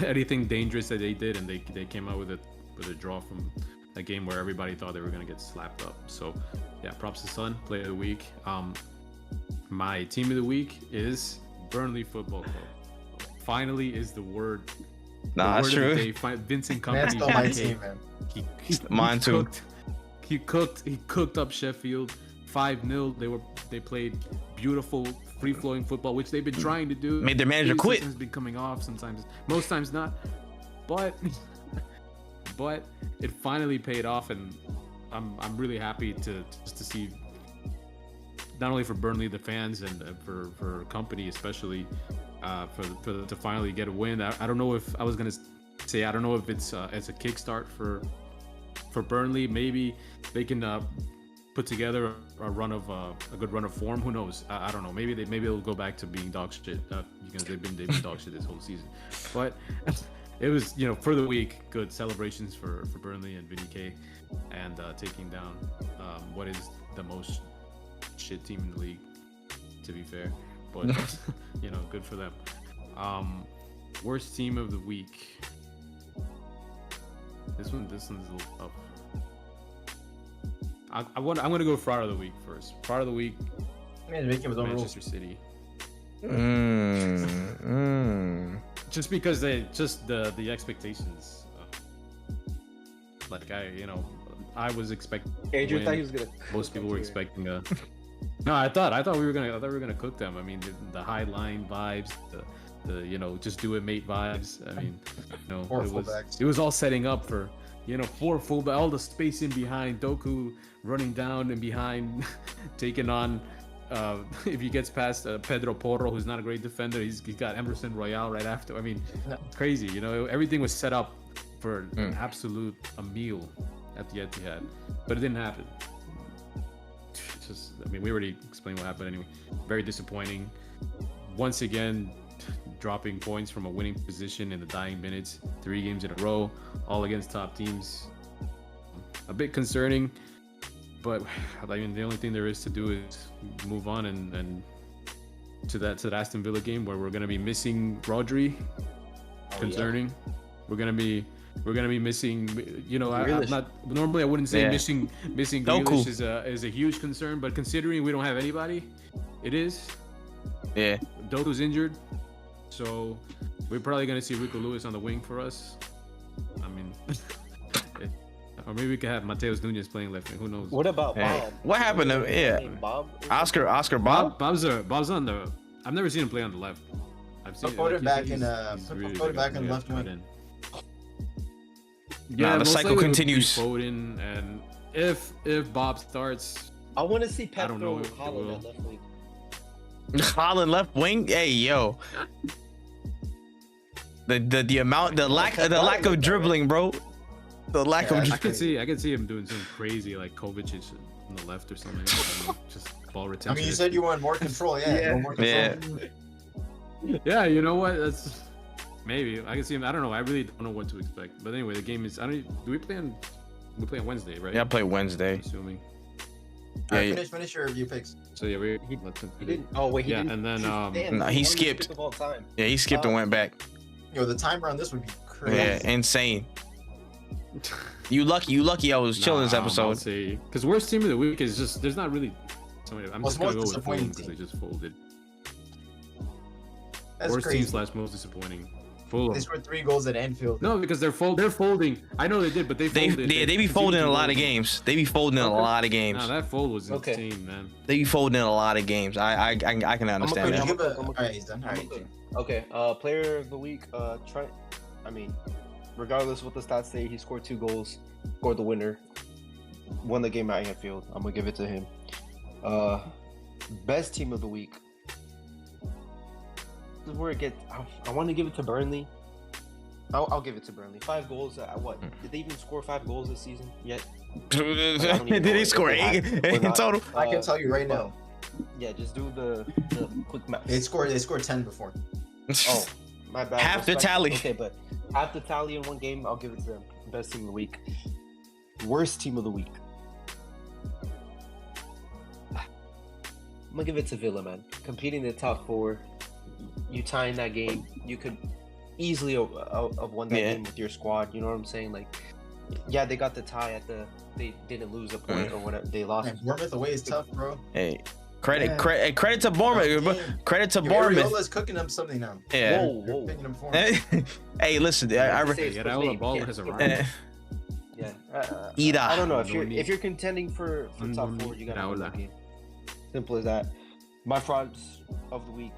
anything dangerous that they did, and they came out with a draw from a game where everybody thought they were gonna get slapped up. So yeah, props to Son, player of the week. My team of the week is Burnley Football Club. Finally is the word. Nah, that's true. Vincent That's Company. still my team, man. Mine too. He cooked up Sheffield 5-0. They played beautiful free flowing football, which they've been trying to do. Made their manager quit. Sometimes been coming off, most times not. But it finally paid off, and I'm really happy to see, not only for Burnley, the fans, and for company especially, to finally get a win. I don't know if I was gonna say, I don't know if it's as a kickstart for Burnley. Maybe they can put together a good run of form. Who knows? I don't know. Maybe they'll go back to being dog shit because they've been dog shit this whole season. But it was, for the week, good celebrations for Burnley and Vinny K, and taking down what is the most shit team in the league, to be fair. But good for them. Worst team of the week. This one's a little tough. I'm gonna go fraud of the week first. Fraud of the week, Man, make it with Manchester City. Just because the expectations. I was expecting. Adrian thought he was gonna. Most people were expecting a. No, I thought we were gonna cook them. I mean, the high line vibes, the just do it mate vibes. I mean, it was all setting up for 4 fullback, all the space in behind, Doku running down and behind, taking on. If he gets past Pedro Porro, who's not a great defender, he's got Emerson Royale right after. I mean, it's crazy. Everything was set up for an absolute meal at the Etihad, but it didn't happen. We already explained what happened anyway. Very disappointing. Once again, dropping points from a winning position in the dying minutes. 3 games in a row, all against top teams. A bit concerning, but the only thing there is to do is move on and to that Aston Villa game where we're gonna be missing Rodri. Concerning. Yeah. We're gonna be missing. I'm not normally. I wouldn't say missing Grealish is a huge concern, but considering we don't have anybody, it is. Yeah. Doku's injured, so we're probably gonna see Rico Lewis on the wing for us. I Or maybe we could have Mateus Nunez playing left wing. Who knows? What about Hey, Bob? what happened to Bob? Oscar Bob? Bob's on the. I've never seen him play on the left. I've seen Put him back he's- in. he's Put really him back good. in Yeah, left tight wing. end. Nah, Yeah, the most cycle likely it'll be continues. Foden, and if Bob starts, I want to see I Pep don't throw know if it Holland will. at left wing. Holland left wing. Hey yo, the lack of dribbling, bro. The lack Yeah, of. I could see him doing something crazy like Kovacic on the left or something. I don't know, just ball I retention. mean, you said you want more control. Yeah, you want more control. Yeah. Yeah, you know what? That's maybe I can see him. I don't know. I really don't know what to expect. But anyway, the game is. Do we play on Wednesday, right? Yeah, I play Wednesday. Assuming. All right, Yeah, finish your review picks. So yeah, we. He- let's He didn't. Oh wait, he Yeah, didn't. and then, Damn, Nah, the he longest skipped. pick of all time. Yeah, he skipped and went back. Yo, the timer on this would be crazy. Yeah, insane. You lucky I was chilling this episode. Because worst team of the week is just there's not really. Somebody, I'm Well, just it's gonna go most with Fulham disappointing because they team. just folded. That's Worst crazy. team / most disappointing. Fulham. They scored 3 goals at Anfield. No, because they're folding. I know they did, but they They folded. be conceded folding in a 2 lot of goals. games. They be folding in a lot of games. Nah, that fold was Okay. insane, man. They be folding in a lot of games. I can understand Would that. you give a? I'm All right, he's done. All I'm right, okay. Jim. Okay, player of the week, Trent. I mean, regardless of what the stats say, he scored 2 goals, scored the winner, won the game at Anfield. I'm gonna give it to him. Best team of the week. This is where it gets. I want to give it to Burnley. I'll give it to Burnley. 5 goals. What? Did they even score 5 goals this season yet? Did even they know score if they 8 had or in not. total? I can tell you right now. Yeah, just do the quick math. They scored 10 before. Oh, my bad. Half the Respect- tally. Okay, but half the tally in one game, I'll give it to them. Best team of the week. Worst team of the week. I'm gonna give it to Villa, man. Competing in the top 4, you tie in that game, you could easily have won that Yeah. game with your squad. You know what I'm saying? Like, yeah, they got the tie at the. They didn't lose a point or whatever. They lost. Man, Bournemouth away is tough, bro. Hey, Yeah. credit to Bournemouth. Damn. Credit to Yo, Bournemouth. Ariola's cooking up something now. Yeah. Whoa, You're whoa. picking him for him. Hey, listen. Say I it's Yeah, for that me. ball Yeah. has a Yeah. rhyme. Yeah. Ida. I don't know if No you're need. if you're contending for top 4, you gotta win that game. Simple as that. My frauds of the week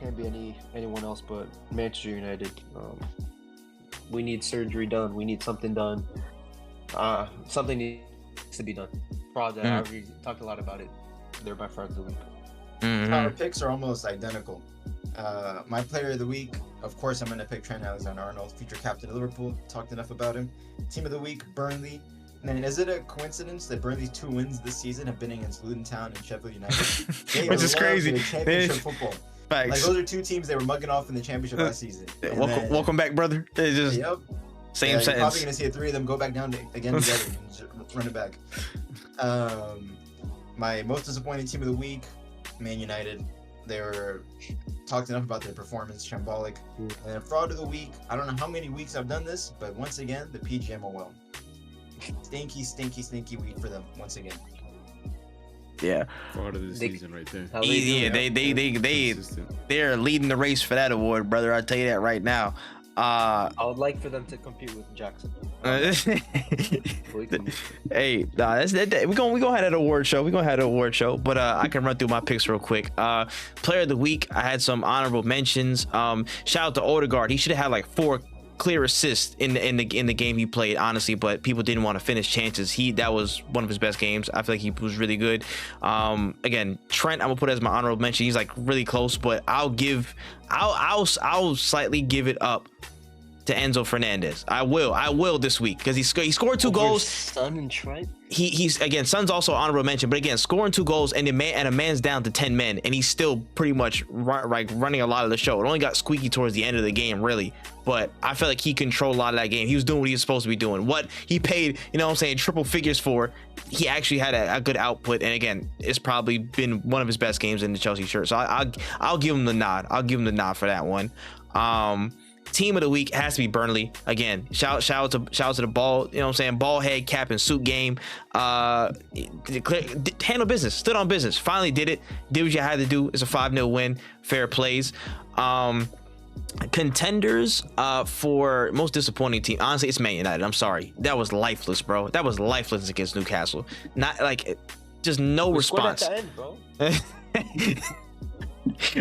can't be anyone else but Manchester United. We need surgery done. We need something done. Something needs to be done. Fraud. I already talked a lot about it. They're my frauds of the week. Our picks are almost identical. My player of the week, of course, I'm going to pick Trent Alexander-Arnold, future captain of Liverpool. Talked enough about him. Team of the week, Burnley. Man, is it a coincidence that Burnley's 2 wins this season have been against Luton Town and Sheffield United? They Which is love crazy. their Championship football. Like Facts. those are 2 teams they were mugging off in the championship last season. And then- Welcome back, brother. It's just Yep. same You're sentence. probably gonna see 3 of them go back down again together and just run it back. My most disappointing team of the week, Man United. They were talked enough about their performance, shambolic. And then fraud of the week. I don't know how many weeks I've done this, but once again, the PGMOL. Stinky week for them once again. Yeah. Fraud of the They- season right there. How they do, Yeah, they Consistent. they're leading the race for that award, brother. I'll tell you that right now. I would like for them to compete with Jackson. Hey, nah, we gonna have that award show. But I can run through my picks real quick. Player of the week, I had some honorable mentions. Shout out to Odegaard. He should have had like 4 clear assists in the game he played, honestly, but people didn't want to finish chances. That was one of his best games. I feel like he was really good. Again, Trent, I'm gonna put as my honorable mention. He's like really close, but I'll slightly give it up to Enzo Fernandez. I will this week because he scored 2 goals. Son and Trent. He's again, Son's also honorable mention, but again, scoring 2 goals and a man's down to 10 men, and he's still pretty much running a lot of the show. It only got squeaky towards the end of the game, really, but I feel like he controlled a lot of that game. He was doing what he was supposed to be doing. What he paid, you know what I'm saying, triple figures for. He actually had a good output, and again, it's probably been one of his best games in the Chelsea shirt. So I'll give him the nod. I'll give him the nod for that one. Team of the week has to be Burnley. Again, shout out to the ball, you know what I'm saying, ball head, cap, and suit game. Handle business, stood on business, finally did what you had to do. It's a 5-0 win, fair plays. Contenders for most disappointing team. Honestly, it's Man United. I'm sorry. That was lifeless, bro. That was lifeless against Newcastle. Not like just no response. At the end, bro.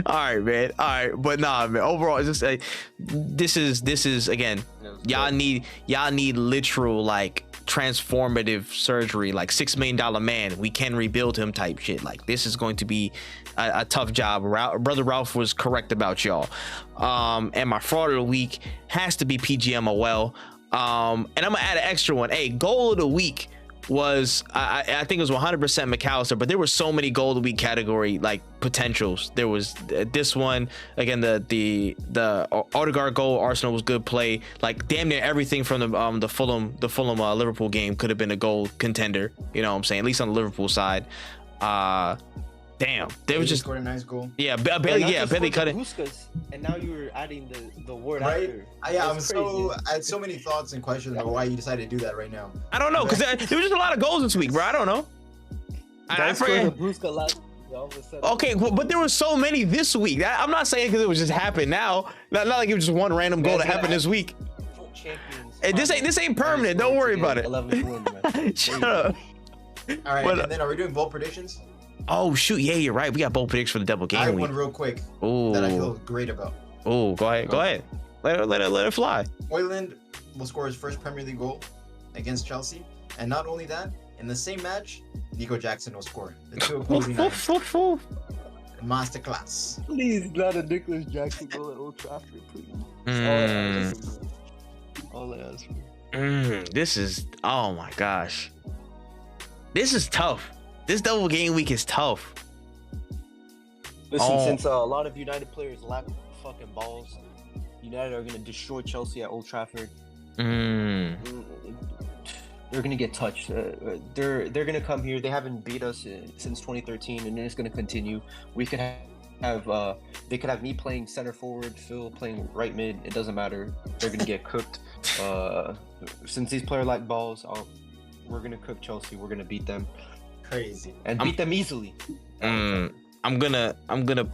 All right, man. All right, but nah, man. Overall, it's just like this is again. Y'all need literal like transformative surgery, like $6 million man. We can rebuild him type shit. Like this is going to be a tough job. Brother Ralph was correct about y'all. And my fraud of the week has to be PGMOL. And I'm gonna add an extra one. Hey, goal of the week was I think it was 100% McAllister, but there were so many goal of the week category like potentials. There was this one again, the Odegaard goal, Arsenal was good play. Like damn near everything from the Fulham Liverpool game could have been a goal contender. You know what I'm saying? At least on the Liverpool side. Damn, they were just scored a nice goal. Yeah, Bailey cut it. Busquets, and now you were adding the word Right? after. I had so many thoughts and questions about why you decided to do that right now. I don't know, because there was just a lot of goals this week, bro. I don't know. I forget. Okay, but there were so many this week. I'm not saying because it was just happened now. Not like it was just one random goal that happened this week. And this ain't permanent. Don't worry about it. Shut up. All right, and then are we doing bold predictions? Oh shoot, yeah, you're right. We got bold predictions for the double game I have week. one real quick Ooh. that I feel great about. Oh, go ahead. Let it fly. Højlund will score his first Premier League goal against Chelsea, and not only that, in the same match, Nico Jackson will score. The two opposing masterclass. Please, not a Nicholas Jackson goal at Old Trafford, please. All I ask for. This is, oh my gosh, this is tough. This double game week is tough. Listen, since a lot of United players lack fucking balls, United are gonna destroy Chelsea at Old Trafford. They're gonna get touched. They're gonna come here. They haven't beat us since 2013, and it's gonna continue. We could have they could have me playing center forward, Phil playing right mid. It doesn't matter. They're gonna get cooked. Since these players lack balls, we're gonna cook Chelsea. We're gonna beat them. Crazy. And beat them easily. I'm gonna, you know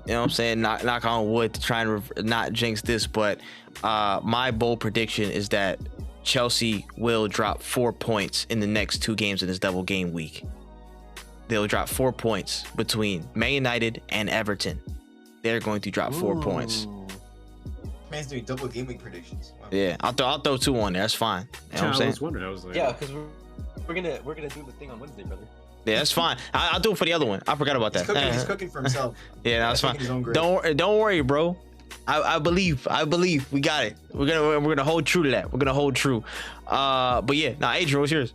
what I'm saying, knock on wood to try and not jinx this, but my bold prediction is that Chelsea will drop 4 points in the next 2 games in this double game week. They'll drop 4 points between Man United and Everton. They're going to drop 4 points. Man's doing double game week predictions. Wow. Yeah, I'll throw 2 on there. That's fine. You know what I'm saying? I was wondering. I was like, yeah, because we're gonna do the thing on Wednesday, brother. Yeah, that's fine. I'll do it for the other one. I forgot about that. He's cooking for himself. Yeah, that's fine. Don't worry, bro. I believe. We got it. We're gonna hold true to that. We're gonna hold true. But yeah, now Adrian, what's yours?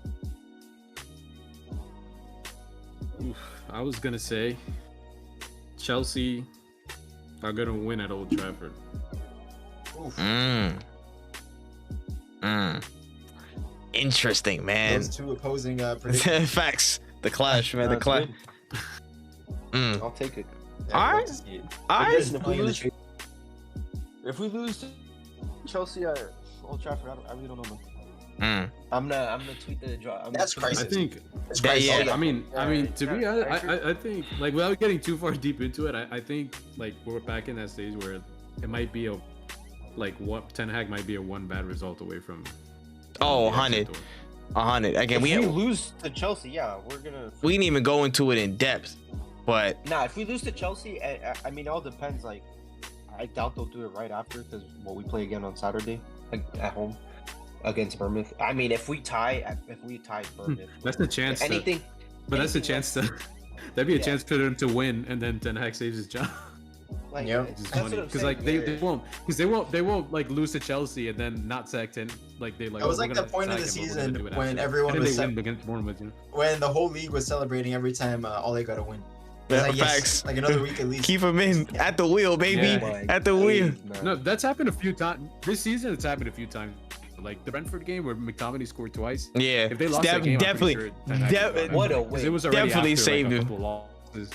I was gonna say Chelsea are gonna win at Old Trafford. Interesting, man. Those two opposing predictions. Facts. The clash, man. The clash. I'll take it. Yeah, All right. Listen, if we lose to Chelsea at Old Trafford, I really don't know, man. I'm gonna tweet the draw. That's crazy. I think. Yeah. I mean, to be honest, I think like without getting too far deep into it, I think like we're back in that stage where it might be Ten Hag might be a one bad result away from. Oh, 100. Again, if we lose to Chelsea, yeah, we're gonna. We didn't even go into it in depth, but if we lose to Chelsea, I mean, it all depends. Like, I doubt they'll do it right after because we play again on Saturday, like at home against Bournemouth. I mean, if we tie Bournemouth, that's the chance. That's a chance to. That'd be a chance for them to win, and then Ten Hag saves his job. Like, yeah, because like they won't like lose to Chelsea and then not sack 10 like they like. It was like the point of the season when everyone was against Bournemouth, you know? When the whole league was celebrating every time Ole got a win. Yeah, like, facts. Yes, like another week at least. Keep him in at the wheel, baby. Yeah. At the wheel. No, that's happened a few times this season. It's happened a few times. Like the Brentford game where McTominay scored twice. Yeah, if they lost that game, definitely. What a win! It was already definitely after, saved like, a him. couple losses.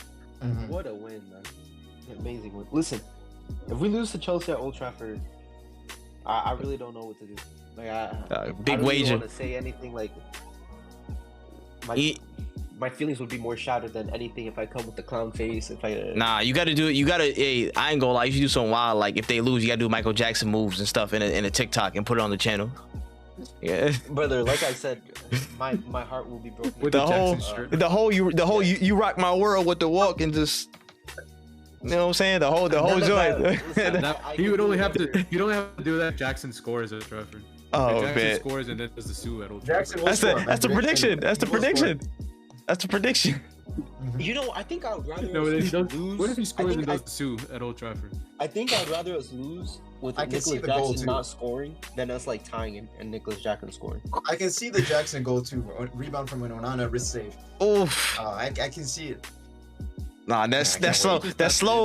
What a win, man! Amazing win. Listen, if we lose to Chelsea at Old Trafford, I really don't know what to do. Like, Big I really wager. want to say anything like my feelings would be more shattered than anything if I come with the clown face. If I Nah, you gotta do it. You gotta. Hey, I ain't gonna lie. You should do something wild. Like if they lose, you gotta do Michael Jackson moves and stuff in a TikTok and put it on the channel. Yeah. brother, like I said, my heart will be broken. With The the whole, Jackson shirt. you rock my world with the walk and just. You know what I'm saying? The whole joint. You would only have to. You don't have to do that. Jackson scores at Trafford. Oh Jackson man. scores and then does the Sue at Old Jackson Trafford. will score, man. That's the prediction. That's the He will score. prediction. That's the prediction. You know, I think I would rather No, us but lose. what if he scores and I does the Sue at Old Trafford? I think I'd rather us lose with I can see Nicholas the goal, Jackson too. not scoring than us like tying and Nicholas Jackson scoring. I can see the Jackson goal too, bro. Rebound from an Onana, wrist save. Oof. I can see it. Nah, that's I can't slow.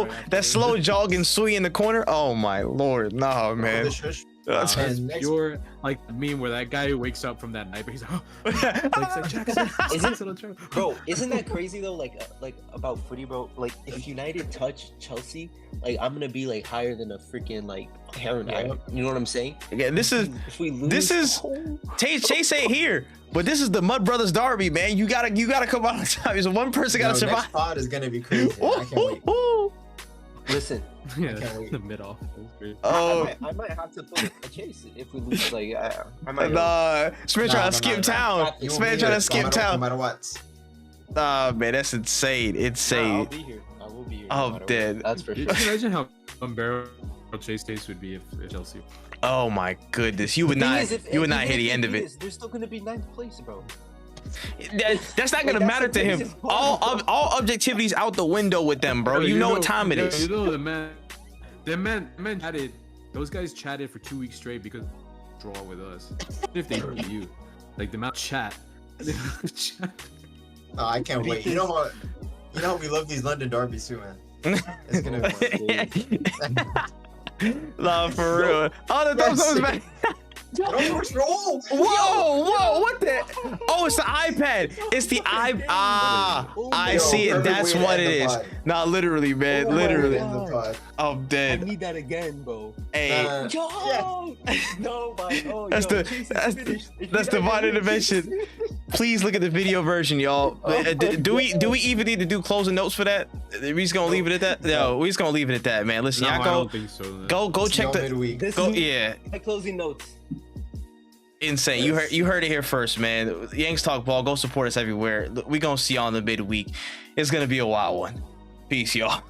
wait. That's slow jogging Sui in the corner. Oh my lord, no man. The shush. That's- And That's next- pure like meme where that guy wakes up from that night, but he's like, oh, like Jackson. Jackson on Trafford. Bro, isn't that crazy though? Like about footy, bro. Like if United touch Chelsea, like I'm gonna be like higher than a freaking like heroin Yeah. addict. You know what I'm saying? Yeah, this is If we lose, this is- oh, Chase ain't here, but this is the Mud Brothers Derby, man. You gotta come out on top. So one person gotta survive. Next pod is gonna be crazy. Ooh, I can't wait. ooh, ooh. listen. Yeah, can't wait. the mid off. That's great. Oh, I might have to put a chase if we lose. Like I might. nah. Smith trying to skip town. You will Smith be trying here to skip no town. matter what. Nah, man, that's insane. Nah, I'll Insane. be here. I will be here. Oh, no matter what. dead. That's for Can sure. you imagine how unbearable Chase Taste would be if Chelsea? Oh my goodness, you would The thing not. is, if- You would even not hear if the they end of beat it. us, they're still gonna be 9th place, bro. That's not gonna Like, that's matter the to him. craziest part, all objectivity's out the window with them, bro. You know what time it is. You know the man chatted. Those guys chatted for 2 weeks straight because draw with us. If they beat you, like the amount of chat. Oh, I can't wait. You know how we love these London derbies too, man. It's gonna be Nah, for real. Oh, the thumbs up is back. roll. Whoa, what the? Oh, it's the iPad. It's the iPad. I Yo, see it. perfect That's way to what end it the is. pod. Nah, literally, man. Oh my Literally. God. I'm I dead. need that again, bro. Hey, Yo! No, but That's the- Chase is that's- finished. If that's you the guys divine are- intervention. please look at the video version, y'all. Do we even need to do closing notes for that? We just gonna leave it at that? No, we just gonna leave it at that, man. Listen, No, I y'all don't think so. go check the midweek. This go. is Yeah, my closing notes. insane. You heard it here first, man. Yanks Talk Ball. Go support us everywhere. We gonna see y'all in the midweek. It's gonna be a wild one. Peace, y'all.